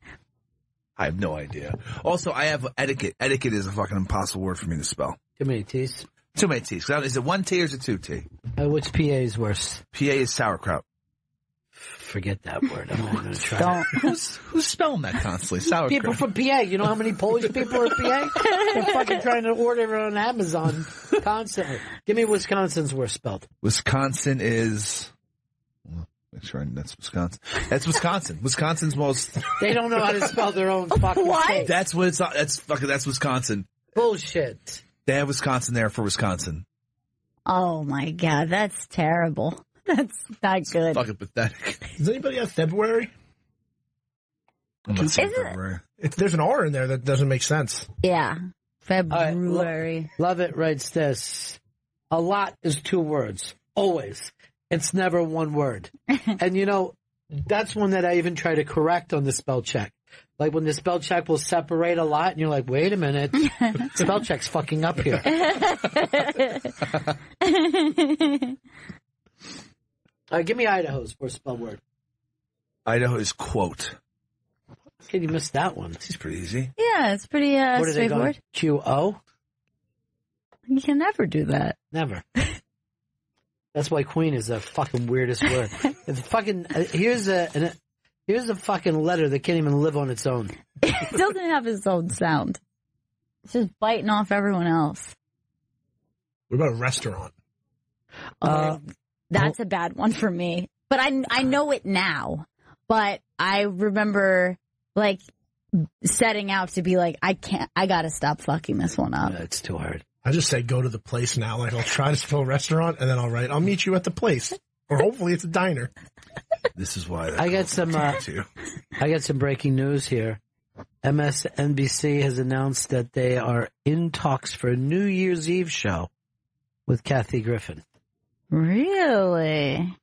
I have no idea. Also, I have etiquette. Etiquette is a fucking impossible word for me to spell. Too many T's? Too many T's. Is it 1 T or is it 2 T? Which PA is worse? PA is sauerkraut. Forget that word. I'm not going to try. Who's spelling that constantly? Sauerkraut. People from PA. You know how many Polish people are in PA? They're fucking trying to order it on Amazon constantly. Give me Wisconsin's worst spelled. Wisconsin is... Make sure that's Wisconsin. That's Wisconsin. Wisconsin's most... They don't know how to spell their own fucking state. That's what it's... That's Wisconsin. Bullshit. They have Wisconsin there for Wisconsin. Oh my God, that's terrible. That's not good. Fucking pathetic. Does anybody have February? February. There's an R in there that doesn't make sense. Yeah. February. Love it writes this. A lot is 2 words. Always. It's never 1 word. And that's one that I even try to correct on the spell check. Like when the spell check will separate a lot and you're like, wait a minute. Spell check's fucking up here. Give me Idaho's worst spelled word. Idaho is quote. Okay, you missed that one. He's pretty easy. Yeah, it's pretty What are they going? straightforward. QO? You can never do that. Never. That's why queen is the fucking weirdest word. It's fucking here's a fucking letter that can't even live on its own. It doesn't have its own sound. It's just biting off everyone else. What about a restaurant? That's a bad one for me. But I know it now. But I remember setting out to be like, I gotta stop fucking this one up. It's too hard. I just say go to the place now. Like I'll try to spell restaurant and then I'll write, I'll meet you at the place. Or hopefully it's a diner. This is why I got some breaking news here. MSNBC has announced that they are in talks for a New Year's Eve show with Kathy Griffin. Really?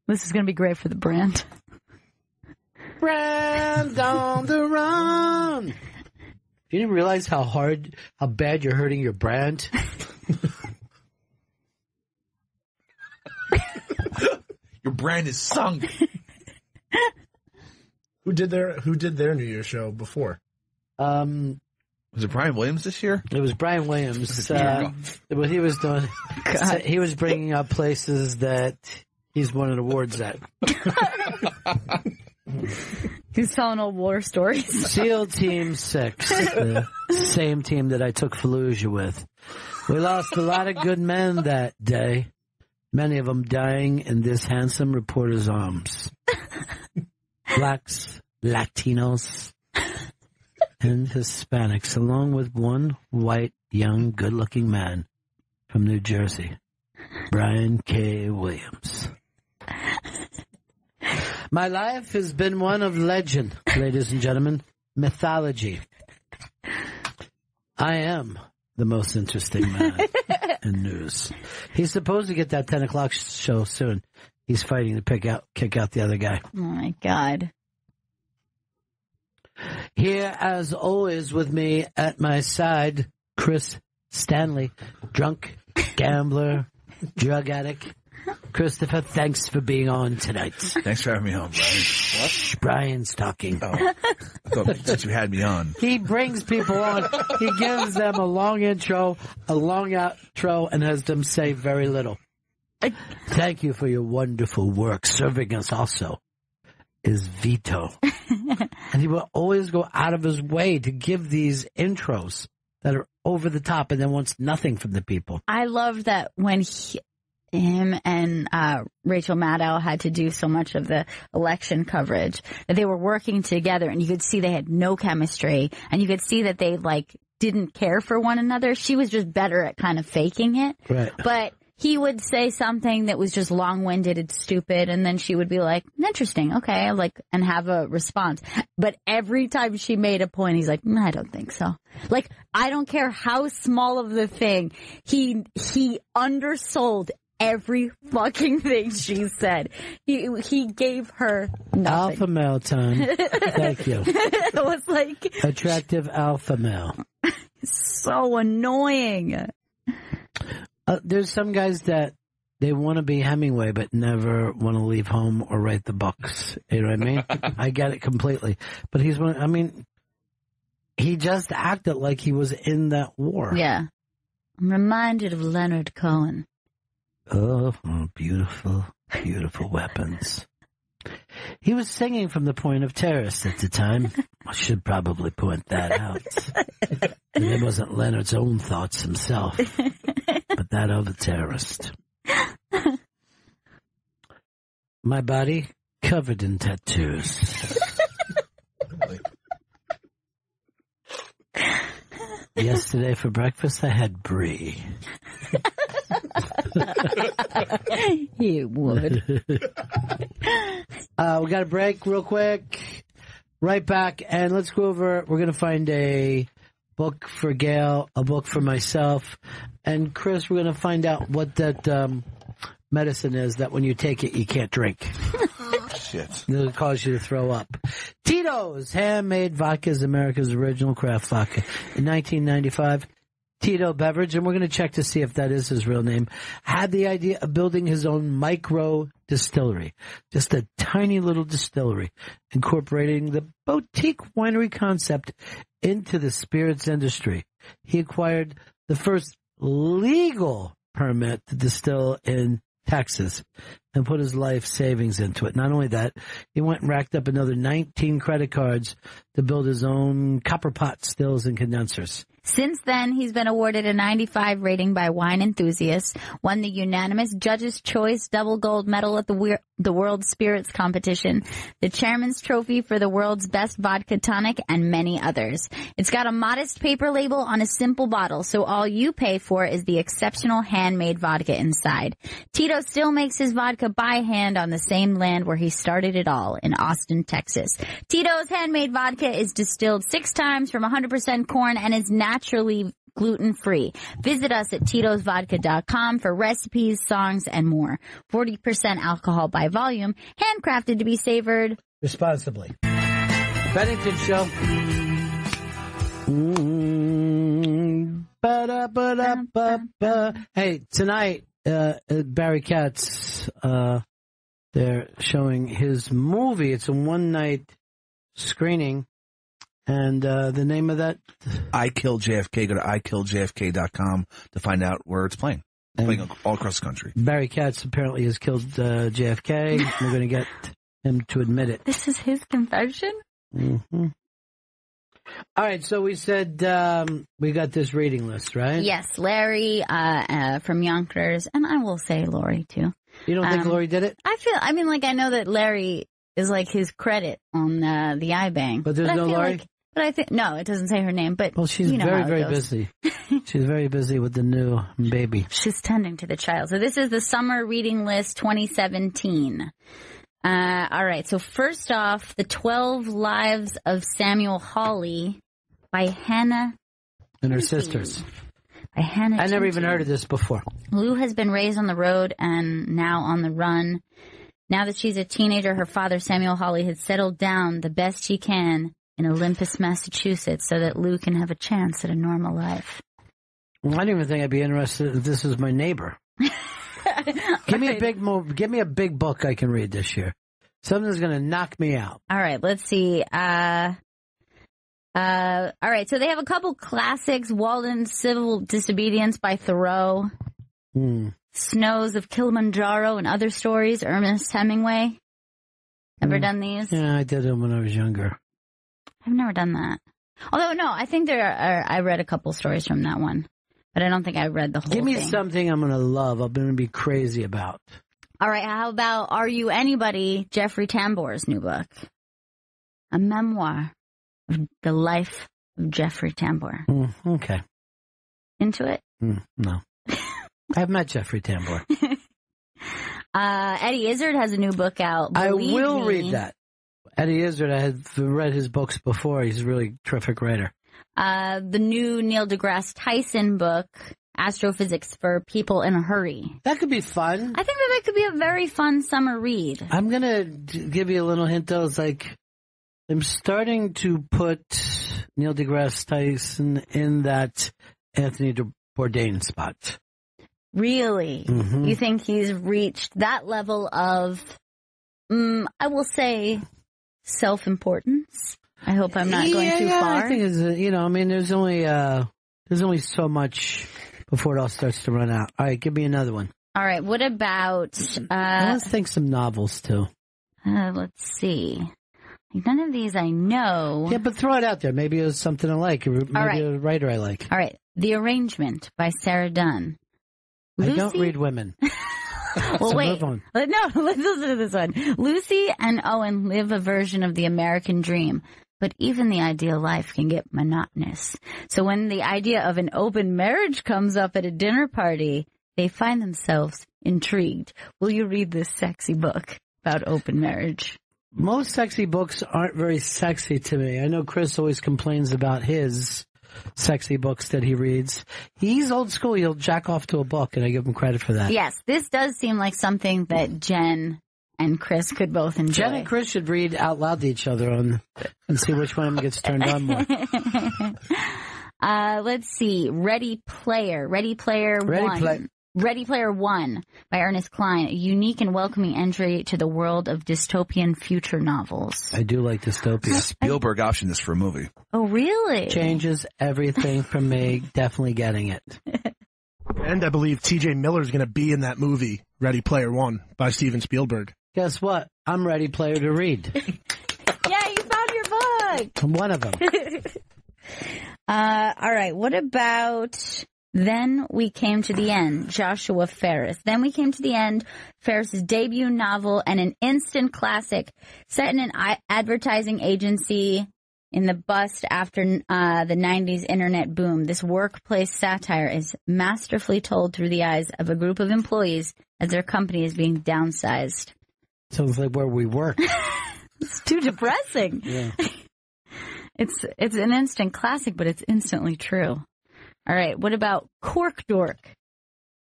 This is going to be great for the brand. Brand on the run. You didn't realize how bad you're hurting your brand? Your brand is sunk. Who did their New Year's show before? Was it Brian Williams this year? It was Brian Williams. What he was doing, he was bringing up places that he's won an awards at. He's telling old war stories. SEAL Team 6, the same team that I took Fallujah with. We lost a lot of good men that day, many of them dying in this handsome reporter's arms. Blacks, Latinos, and Hispanics, along with one white, young, good-looking man from New Jersey, Brian K. Williams. My life has been one of legend, ladies and gentlemen, mythology. I am the most interesting man in news. He's supposed to get that 10 o'clock show soon. He's fighting to kick out the other guy. Oh, my God. Here, as always, with me at my side, Chris Stanley, drunk, gambler, drug addict. Christopher, thanks for being on tonight. Thanks for having me on, Brian. What? Brian's talking. Oh, I thought that you had me on. He brings people on. He gives them a long intro, a long outro, and has them say very little. Thank you for your wonderful work. Serving us also is Vito. And he will always go out of his way to give these intros that are over the top and then wants nothing from the people. I love that when him and Rachel Maddow had to do so much of the election coverage, that they were working together and you could see they had no chemistry and you could see that they didn't care for one another. She was just better at kind of faking it. Right. But he would say something that was just long-winded and stupid, and then she would be like, interesting, okay, and have a response. But every time she made a point, he's like, I don't think so. I don't care how small of the thing, he undersold every fucking thing she said. He gave her nothing. Alpha male time. Thank you. It was attractive alpha male. So annoying. There's some guys that they want to be Hemingway but never want to leave home or write the books. You know what I mean? I get it completely. But he just acted like he was in that war. Yeah. I'm reminded of Leonard Cohen. Oh, beautiful, beautiful weapons. He was singing from the point of terrorist at the time. I should probably point that out. And it wasn't Leonard's own thoughts himself, but that of a terrorist. My body covered in tattoos. Yesterday for breakfast I had brie. You would. We got a break real quick. Right back, and let's go over. We're going to find a book for Gail, a book for myself, and Chris, we're going to find out what that medicine is that when you take it, you can't drink. Shit. It'll cause you to throw up. Tito's Handmade Vodka is America's original craft vodka. In 1995, Tito Beverage, and we're going to check to see if that is his real name, had the idea of building his own micro distillery. Just a tiny little distillery, incorporating the boutique winery concept into the spirits industry. He acquired the first legal permit to distill in Texas and put his life savings into it. Not only that, he went and racked up another 19 credit cards to build his own copper pot stills and condensers. Since then, he's been awarded a 95 rating by wine enthusiasts, won the unanimous Judges' Choice Double Gold Medal at the World Spirits Competition, the Chairman's Trophy for the world's best vodka tonic, and many others. It's got a modest paper label on a simple bottle, so all you pay for is the exceptional handmade vodka inside. Tito still makes his vodka by hand on the same land where he started it all, in Austin, Texas. Tito's handmade vodka is distilled 6 times from 100% corn and is naturally gluten-free. Visit us at titosvodka.com for recipes, songs, and more. 40% alcohol by volume, handcrafted to be savored responsibly. Bennington Show. Hey, tonight, Barry Katz, they're showing his movie. It's a one-night screening. And the name of that? I Kill JFK. Go to ikilljfk.com to find out where it's playing. Playing all across the country. Barry Katz apparently has killed JFK. We're going to get him to admit it. This is his confession? Mm-hmm. All right, so we said we got this reading list, right? Yes, Larry from Yonkers, and I will say Lori, too. You don't think Lori did it? I know that Larry is like his credit on the iBang. But there's no Lori? No, it doesn't say her name, but well, she's very busy. She's very busy with the new baby. She's tending to the child. So this is the Summer Reading List 2017. All right, so first off, The 12 Lives of Samuel Hawley by Hannah and her sisters. By Hannah I never even heard of this before. Lou has been raised on the road and now on the run. Now that she's a teenager, her father, Samuel Hawley, has settled down the best she can in Olympus, Massachusetts, so that Lou can have a chance at a normal life. Well, I don't even think I'd be interested if this was my neighbor. Give me a big book I can read this year. Something that's going to knock me out. All right, let's see. All right, so they have a couple classics. Walden's Civil Disobedience by Thoreau. Snows of Kilimanjaro and Other Stories, Ernest Hemingway. Ever done these? Yeah, I did them when I was younger. I've never done that. Although, no, I think I read a couple stories from that one. But I don't think I read the whole thing. Give me something I'm going to love. I'm going to be crazy about. All right, how about Are You Anybody, Jeffrey Tambor's new book? A memoir of the life of Jeffrey Tambor. Okay. Into it? No. I've met Jeffrey Tambor. Eddie Izzard has a new book out. I will read that. Eddie Izzard, I had read his books before. He's a really terrific writer. The new Neil deGrasse Tyson book, Astrophysics for People in a Hurry. That could be fun. I think that could be a very fun summer read. I'm going to give you a little hint, though. It's like I'm starting to put Neil deGrasse Tyson in that Anthony Bourdain spot. Really? Mm-hmm. You think he's reached that level of, I will say, self-importance? I hope I'm not going too far. I think it's, there's only so much before it all starts to run out. All right, give me another one. All right, what about... let's think some novels, too. Let's see. None of these I know. Yeah, but throw it out there. Maybe it was something I like. Maybe a writer I like. All right, The Arrangement by Sarah Dunn. I don't read women. Well, so wait. No, let's listen to this one. Lucy and Owen live a version of the American dream, but even the ideal life can get monotonous. So when the idea of an open marriage comes up at a dinner party, they find themselves intrigued. Will you read this sexy book about open marriage? Most sexy books aren't very sexy to me. I know Chris always complains about his sexy books that he reads. He's old school. He'll jack off to a book, and I give him credit for that. Yes, this does seem like something that Jen and Chris could both enjoy. Jen and Chris should read out loud to each other and see which one of them gets turned on more. Let's see. Ready Player One by Ernest Cline, a unique and welcoming entry to the world of dystopian future novels. I do like dystopia. Spielberg optioned this for a movie. Oh, really? Changes everything for me. Definitely getting it. And I believe T.J. Miller is going to be in that movie, Ready Player One, by Steven Spielberg. Guess what? I'm Ready Player to read. Yeah, you found your book. I'm one of them. All right. What about Then We Came to the End, Joshua Ferris. Then We Came to the End, Ferris's debut novel and an instant classic set in an advertising agency in the bust after the 90s internet boom. This workplace satire is masterfully told through the eyes of a group of employees as their company is being downsized. Sounds like where we work. It's too depressing. Yeah. It's an instant classic, but it's instantly true. All right. What about Cork Dork?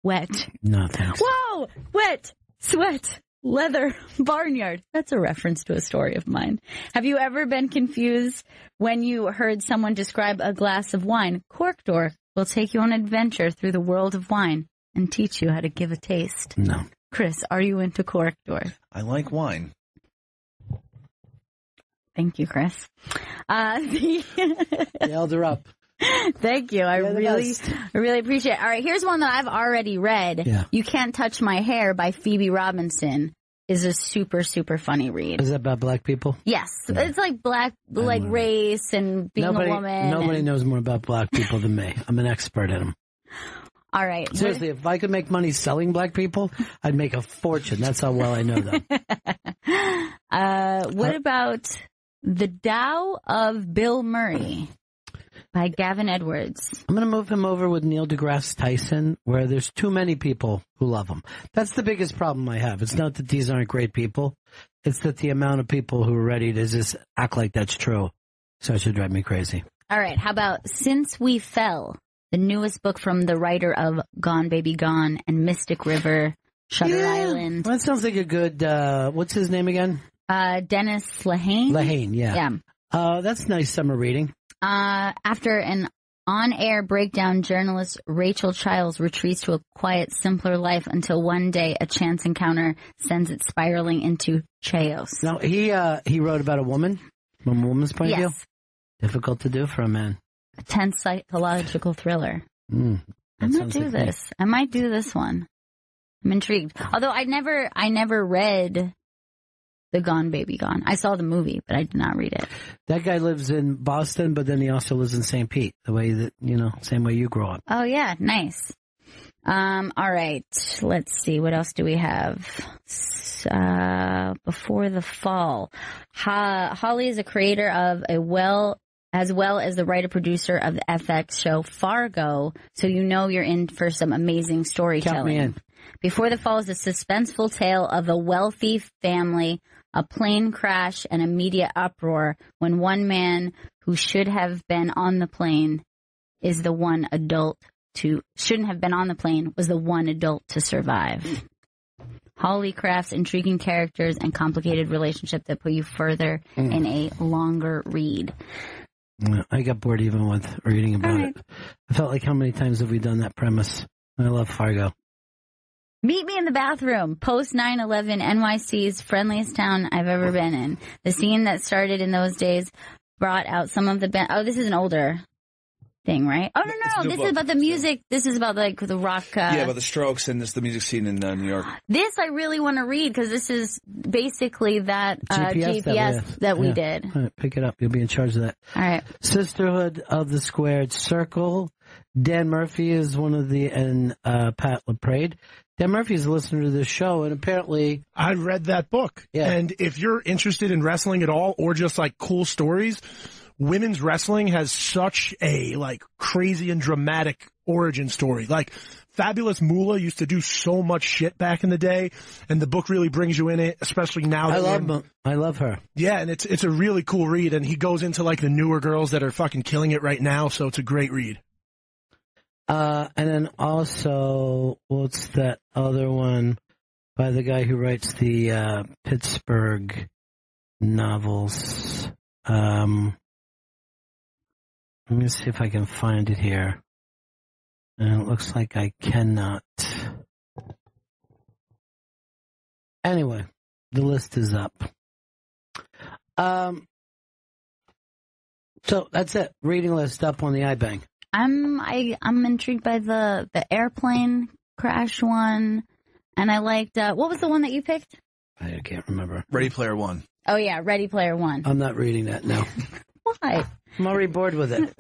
Wet. No, thanks. Whoa! Wet, sweat, leather, barnyard. That's a reference to a story of mine. Have you ever been confused when you heard someone describe a glass of wine? Cork Dork will take you on an adventure through the world of wine and teach you how to give a taste. No. Chris, are you into Cork Dork? I like wine. Thank you, Chris. You held her up. Thank you. I really appreciate it. All right, here's one that I've already read. Yeah. You Can't Touch My Hair by Phoebe Robinson is a super, super funny read. Is that about black people? Yes. It's like like race and being a woman. Nobody knows more about black people than me. I'm an expert in them. All right. Seriously, if I could make money selling black people, I'd make a fortune. That's how well I know them. What about The Tao of Bill Murray by Gavin Edwards? I'm going to move him over with Neil deGrasse Tyson, where there's too many people who love him. That's the biggest problem I have. It's not that these aren't great people. It's that the amount of people who are ready to just act like that's true starts to drive me crazy. All right. How about Since We Fell, the newest book from the writer of Gone Baby Gone and Mystic River, Shutter Island. Well, that sounds like a good, what's his name again? Dennis Lehane. Lehane, yeah. That's nice summer reading. After an on-air breakdown, journalist Rachel Childs retreats to a quiet, simpler life until one day a chance encounter sends it spiraling into chaos. Now, he wrote about a woman, from a woman's point of Yes. view. Difficult to do for a man. A tense psychological thriller. That I might sounds do like me. this. I might do this one. I'm intrigued. Although I never read The Gone Baby Gone. I saw the movie, but I did not read it. That guy lives in Boston, but then he also lives in St. Pete, the way that, same way you grew up. Oh yeah, nice. All right. Let's see. What else do we have? Before the Fall. Holly is a creator of as well as the writer-producer of the FX show Fargo, so you're in for some amazing storytelling. Count me in. Before the Fall is a suspenseful tale of a wealthy family, a plane crash, and a media uproar when one man who should have been on the plane is the one adult shouldn't have been on the plane was the one adult to survive. Holly crafts intriguing characters and complicated relationships that put you further in a longer read. I got bored even with reading about it. I felt like, how many times have we done that premise? I love Fargo. Meet me in the bathroom. Post 9/11, NYC's friendliest town I've ever been in. The scene that started in those days brought out some of the this is an older thing, right? Oh, no. This is about the music. This is about the rock. About the Strokes and the music scene in New York. This I really want to read because this is basically that GPS that we did. All right, pick it up. You'll be in charge of that. All right. Sisterhood of the Squared Circle. Dan Murphy is one of and Pat LaPrade. Dan Murphy is a listener to this show, and apparently I read that book. Yeah. And if you're interested in wrestling at all, or just like cool stories, women's wrestling has such a crazy and dramatic origin story. Like Fabulous Moolah used to do so much shit back in the day, and the book really brings you in it, especially now. I love her. Yeah, and it's a really cool read, and he goes into the newer girls that are fucking killing it right now, so it's a great read. And then also, what's that other one by the guy who writes the Pittsburgh novels? Let me see if I can find it here. And it looks like I cannot. Anyway, the list is up. So that's it. Reading list up on the iBang. I'm intrigued by the airplane crash one, and I liked what was the one that you picked? I can't remember. Ready Player One. Oh yeah, Ready Player One. I'm not reading that now. Why? I'm already bored with it.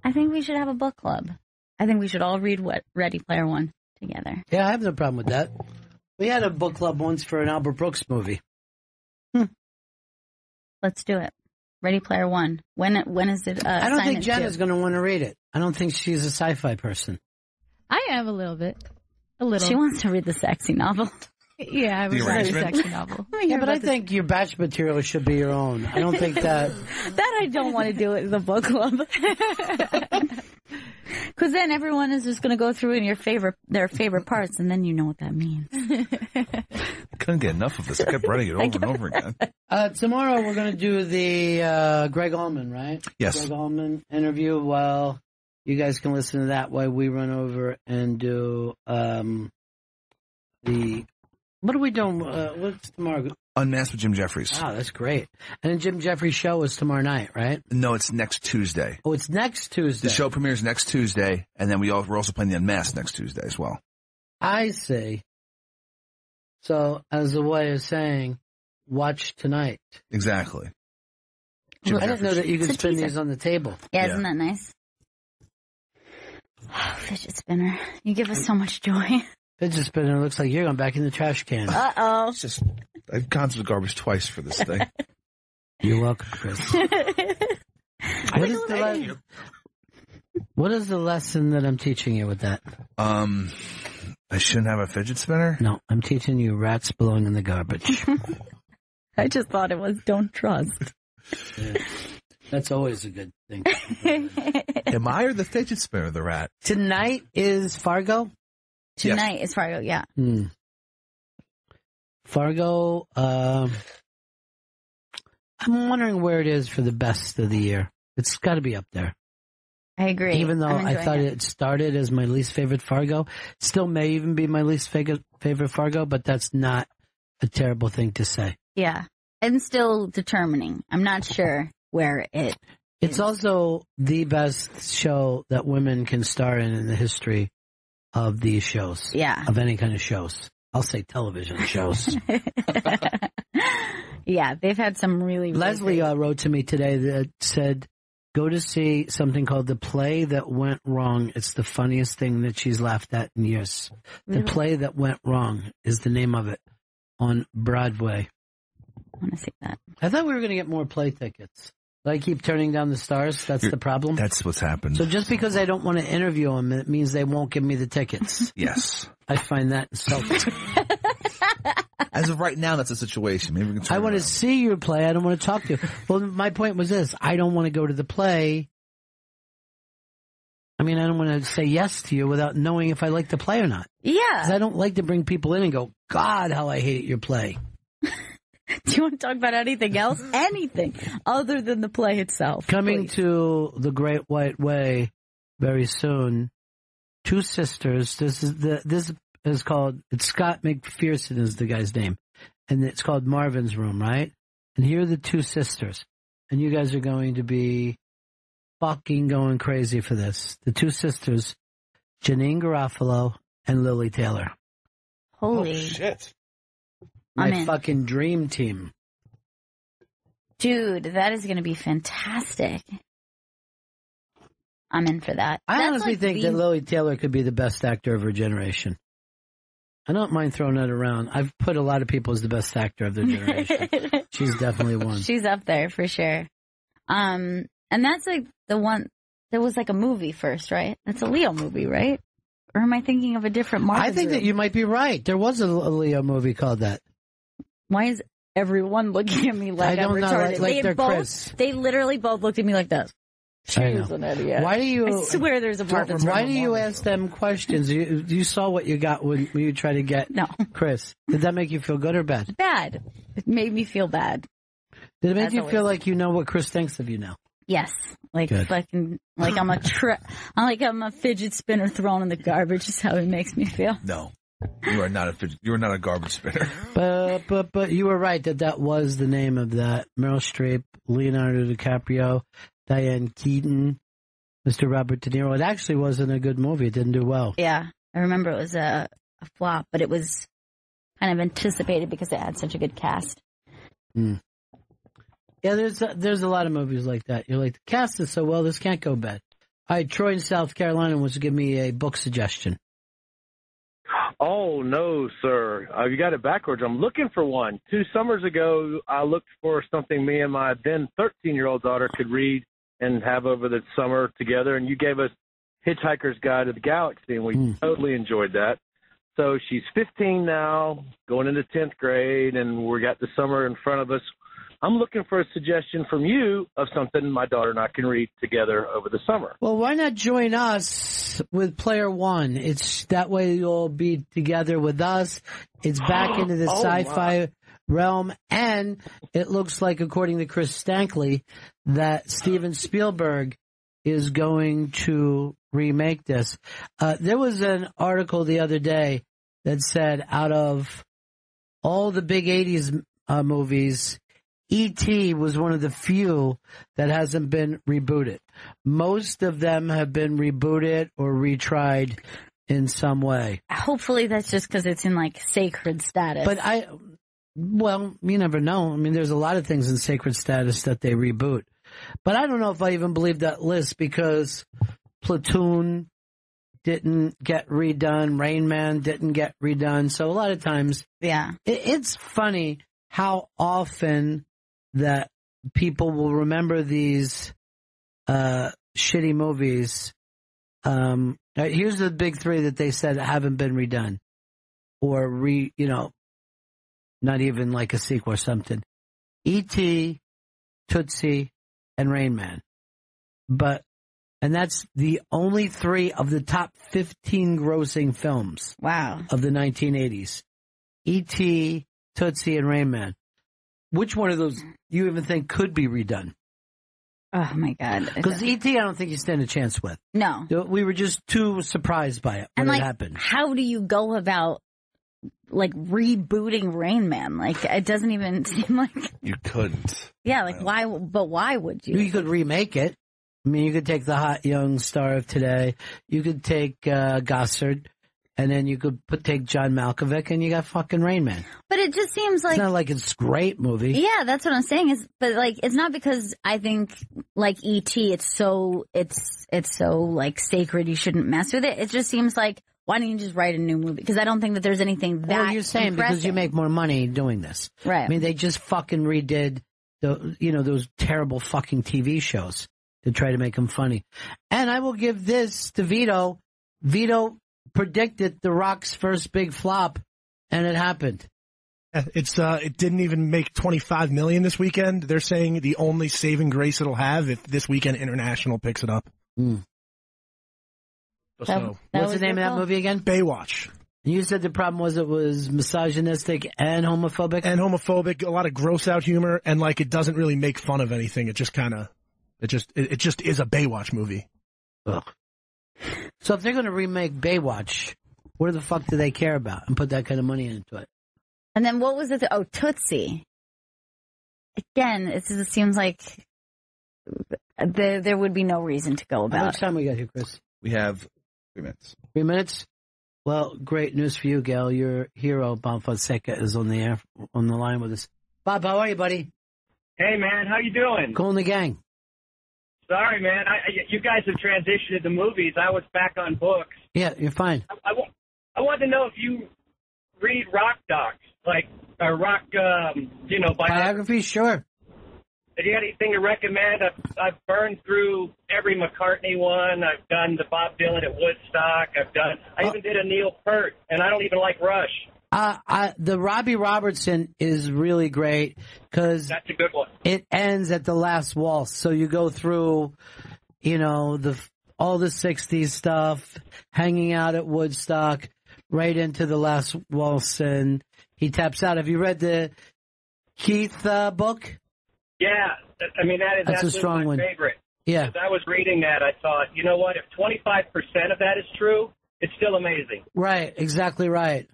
I think we should have a book club. I think we should all read Ready Player One together. Yeah, I have no problem with that. We had a book club once for an Albert Brooks movie. Let's do it. Ready Player One. When is it? I don't think Jenna's going to want to read it. I don't think she's a sci-fi person. I am a little bit. A little. She wants to read the sexy novel. Yeah, I would write a sexy novel. Yeah, but I think your batch material should be your own. I don't think that... That I don't want to do it as a book club. Because then everyone is just going to go through in their favorite parts, and then you know what that means. Couldn't get enough of this. I kept writing it over and over again. Tomorrow we're going to do the Greg Allman, right? Yes. Greg Allman interview. Well, you guys can listen to that while we run over and do what are we doing? What's tomorrow? Unmasked with Jim Jeffries. Wow, that's great. And then Jim Jeffries' show is tomorrow night, right? No, it's next Tuesday. Oh, it's next Tuesday. The show premieres next Tuesday, and then we're also playing the Unmasked next Tuesday as well. I see. So, as a way of saying, watch tonight. Exactly. I didn't know that you could spin these on the table. Yeah, isn't that nice? Oh, fidget spinner. You give us so much joy. Fidget spinner looks like you're going back in the trash can. Uh-oh. It's just, I've gone to the garbage twice for this thing. You're welcome, Chris. What is the lesson that I'm teaching you with that? I shouldn't have a fidget spinner? No, I'm teaching you rats belong in the garbage. I just thought it was don't trust. Yeah. That's always a good thing. Am I or the fidget spinner the rat? Tonight is Fargo? Tonight is Fargo, yeah. Fargo, I'm wondering where it is for the best of the year. It's got to be up there. I agree. Even though I thought it started as my least favorite Fargo, still may even be my least favorite Fargo, but that's not a terrible thing to say. Yeah. And still determining. I'm not sure where it It's also the best show that women can star in the history of these shows. Yeah. Of any kind of shows. I'll say television shows. Yeah, they've had some really Leslie wrote to me today that said, go to see something called The Play That Went Wrong. It's the funniest thing that she's laughed at in years. Really? The Play That Went Wrong is the name of it on Broadway. I want to see that. I thought we were going to get more play tickets. I keep turning down the stars. That's the problem. That's what's happened. So just because I don't want to interview them, it means they won't give me the tickets. Yes. I find that insulting. As of right now, that's a situation. Maybe we can turn I want to see your play. I don't want to talk to you. Well, my point was this. I don't want to go to the play. I mean, I don't want to say yes to you without knowing if I like the play or not. Yeah. 'Cause I don't like to bring people in and go, God, how I hate your play. Do you want to talk about anything else? Anything other than the play itself. Coming please. to the Great White Way very soon. Two sisters. This is called, it's Scott McPherson is the guy's name. And it's called Marvin's Room, right? And here are the two sisters. And you guys are going to be fucking going crazy for this. The two sisters, Janine Garofalo and Lily Taylor. Holy shit. My fucking dream team. Dude, that is going to be fantastic. I'm in for that. I That's honestly like think that Lily Taylor could be the best actor of her generation. I don't mind throwing that around. I've put a lot of people as the best actor of their generation. She's definitely one. She's up there for sure. And that's like the one, there was like a movie first, right? That's a Leo movie, right? Or am I thinking of a different Marvin? I think that you might be right. There was a Leo movie called that. Why is everyone looking at me like I'm retarded? Like they're Chris. They literally both looked at me like this. She's an idiot. Why do you? I swear there's a Marvin. Why do you ask them questions? You saw what you got when you tried to get Chris. Did that make you feel good or bad? Bad. It made me feel bad. Did it make you feel like you know what Chris thinks of you now? Yes. Like fucking, like I'm a fidget spinner thrown in the garbage is how it makes me feel. No. You are not a garbage spinner. But you were right that was the name of that. Meryl Streep, Leonardo DiCaprio, Diane Keaton, Mr. Robert De Niro. It actually wasn't a good movie. It didn't do well. Yeah. I remember it was a flop, but it was kind of anticipated because it had such a good cast. Mm. Yeah, there's a lot of movies like that. You're like, the cast is so well, this can't go bad. All right, Troy in South Carolina wants to give me a book suggestion. Oh, no, sir. You got it backwards. I'm looking for one. 2 summers ago, I looked for something me and my then 13-year-old daughter could read and have over the summer together, and you gave us Hitchhiker's Guide to the Galaxy, and we totally enjoyed that. So she's 15 now, going into 10th grade, and we got the summer in front of us. I'm looking for a suggestion from you of something my daughter and I can read together over the summer. Well, why not join us with Player One? It's that way you'll be together with us. It's back into the sci-fi realm, and it looks like, according to Chris Stankley, that Steven Spielberg is going to remake this. There was an article the other day that said out of all the big 80s movies, E.T. was one of the few that hasn't been rebooted. Most of them have been rebooted or retried in some way. Hopefully that's just because it's in, like, sacred status. But well, you never know. I mean, there's a lot of things in sacred status that they reboot. But I don't know if I even believe that list, because Platoon didn't get redone. Rain Man didn't get redone. So a lot of times, yeah, it's funny how often that people will remember these shitty movies. Here's the big 3 that they said haven't been redone, or not even like a sequel or something. E.T., Tootsie, and Rain Man. And that's the only 3 of the top 15 grossing films. Wow. Of the 1980s. E.T., Tootsie, and Rain Man. Which one of those do you even think could be redone? Oh, my God. Because E.T. I don't think you stand a chance with. No. We were just too surprised by it when it happened. How do you go about, like, rebooting Rain Man? Like, it doesn't even seem like... You couldn't. Yeah, like, why? But why would you? You could remake it. I mean, you could take the hot young star of today. You could take Gossard. And then you could take John Malkovich, and you got fucking Rain Man. But it just seems like... It's not like it's a great movie. Yeah, that's what I'm saying. But like, it's not because I think, like, E.T., it's so, like, sacred, you shouldn't mess with it. It just seems like, why don't you just write a new movie? Because I don't think that there's anything that Well, you're saying impressive. because you make more money doing this. Right. I mean, they just fucking redid those terrible fucking TV shows to try to make them funny. And I will give this to Vito. Vito predicted The Rock's first big flop, and it happened. It didn't even make $25 million this weekend. They're saying the only saving grace it'll have if this weekend International picks it up. So, what's the name of that movie again? Baywatch. You said the problem was it was misogynistic and homophobic? And homophobic, a lot of gross out humor, and like it doesn't really make fun of anything. It just is a Baywatch movie. Ugh. So if they're going to remake Baywatch, what the fuck do they care about and put that kind of money into it? And then what was it? Oh, Tootsie. Again, it just seems like there would be no reason to go about. How much time we got here, Chris? We have 3 minutes. 3 minutes? Well, great news for you, Gail. Your hero, Bob Fonseca, is on the line with us. Bob, how are you, buddy? Hey, man, how you doing? Cool in the gang. Sorry, man. You guys have transitioned to movies. I was back on books. Yeah, you're fine. I want to know if you read rock docs, like rock, biographies. Sure. Do you got anything to recommend? I've burned through every McCartney one. I've done the Bob Dylan at Woodstock. I even did a Neil Peart, and I don't even like Rush. The Robbie Robertson is really great because that's a good one. It ends at the last waltz, so you go through, all the '60s stuff, hanging out at Woodstock, right into the last waltz, and he taps out. Have you read the Keith book? Yeah, I mean that's a strong my one. favorite. Yeah, as I was reading that, I thought, you know what? If 25% of that is true, it's still amazing. Right, exactly right.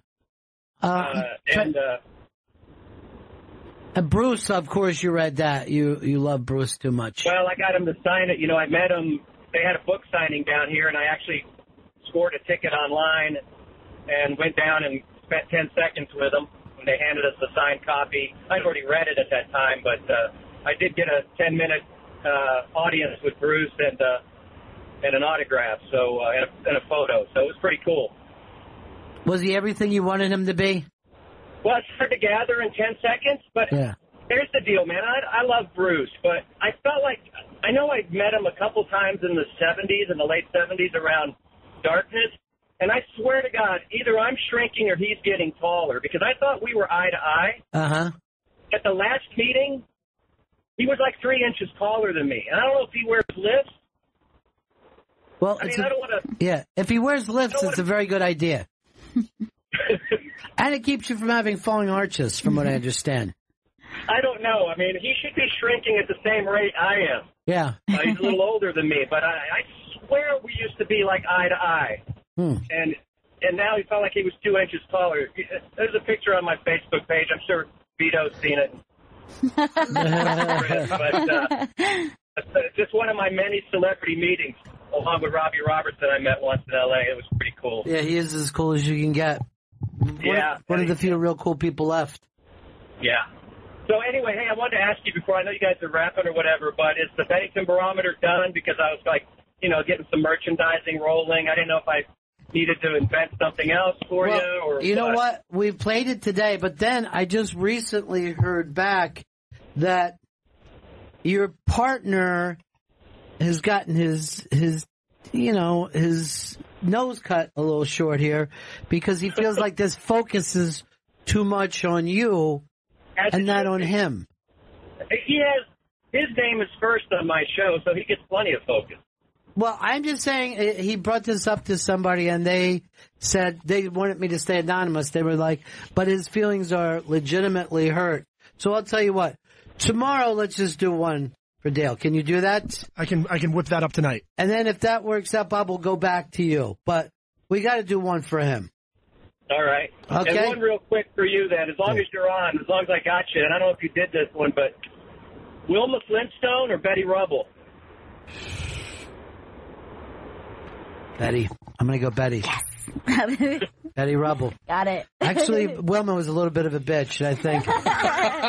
Bruce, of course, you read that. You love Bruce too much. Well, I got him to sign it. I met him. They had a book signing down here, and I actually scored a ticket online and went down and spent 10 seconds with him when they handed us the signed copy. I'd already read it at that time, but I did get a 10-minute audience with Bruce, and and an autograph, so and a photo. So it was pretty cool. Was he everything you wanted him to be? Well, it's hard to gather in 10 seconds, but here's the deal, man. I love Bruce, but I felt like I know I met him a couple times in the 70s, in the late 70s, around Darkness, and I swear to God, either I'm shrinking or he's getting taller, because I thought we were eye to eye. Uh-huh. At the last meeting, he was like 3 inches taller than me, and I don't know if he wears lifts. Well, I don't want to. Yeah, if he wears lifts, it's a very good idea. And it keeps you from having falling arches, from what I understand. I don't know. I mean, he should be shrinking at the same rate I am. Yeah. He's a little older than me, but I swear we used to be like eye to eye. And now he felt like he was 2 inches taller. There's a picture on my Facebook page. I'm sure Vito's seen it. But just one of my many celebrity meetings, along with Robbie Robertson, I met once in L.A. It was pretty cool. Yeah, he is as cool as you can get. One of the few real cool people left. Yeah. So anyway, hey, I wanted to ask you before, I know you guys are rapping or whatever, but is the Bennington Barometer done? Because I was like, getting some merchandising rolling. I didn't know if I needed to invent something else for you or you know what? We played it today, but then I just recently heard back that your partner has gotten his nose cut a little short here because he feels like this focuses too much on you and not on him. He has his name is first on my show, so he gets plenty of focus. Well, I'm just saying he brought this up to somebody and they said they wanted me to stay anonymous. They were like, but his feelings are legitimately hurt. So I'll tell you what, tomorrow let's just do one for Dale. Can you do that? I can whip that up tonight. And then if that works out, Bob will go back to you. But we got to do one for him. All right. Okay. And one real quick for you then, as long as you're on, as long as I got you, and I don't know if you did this one, but Wilma Flintstone or Betty Rubble? Betty. I'm going to go Betty. Yes. Betty Rubble. Got it. Actually, Wilma was a little bit of a bitch. I think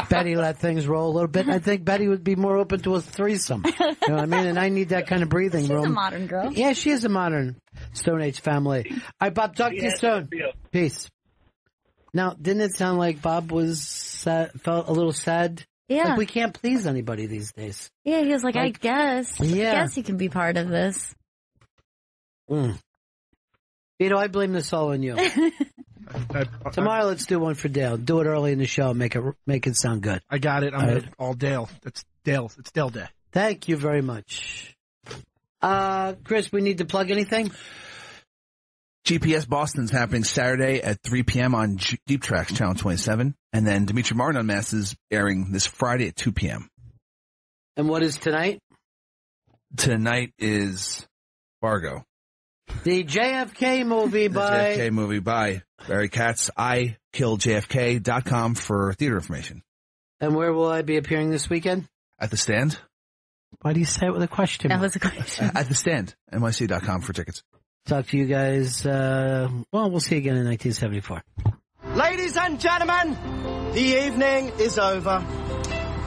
Betty let things roll a little bit. I think Betty would be more open to a threesome. You know what I mean? And I need that kind of breathing room. She's a modern girl. Yeah, she is a modern Stone Age family. All right, Bob, talk to you soon. Peace. Now, didn't it sound like Bob was felt a little sad? Yeah. Like we can't please anybody these days. Yeah, he was like, I guess. Yeah. I guess he can be part of this. I blame this all on you. Tomorrow, let's do one for Dale. Do it early in the show. Make it sound good. I got it. I'm all Dale. It's Dale. It's Dale Day. Thank you very much. Chris, we need to plug anything? GPS Boston's happening Saturday at 3 p.m. on Deep Tracks, Channel 27. And then Dimitri Martin Unmasked is airing this Friday at 2 p.m. And what is tonight? Tonight is Fargo. The JFK movie by Barry Katz. IKillJFK.com for theater information. And where will I be appearing this weekend? At the Stand. Why do you say it with a question? That was a question. At the Stand. NYC.com for tickets. Talk to you guys. We'll see you again in 1974. Ladies and gentlemen, the evening is over.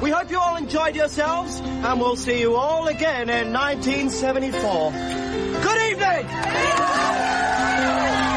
We hope you all enjoyed yourselves, and we'll see you all again in 1974. Good evening!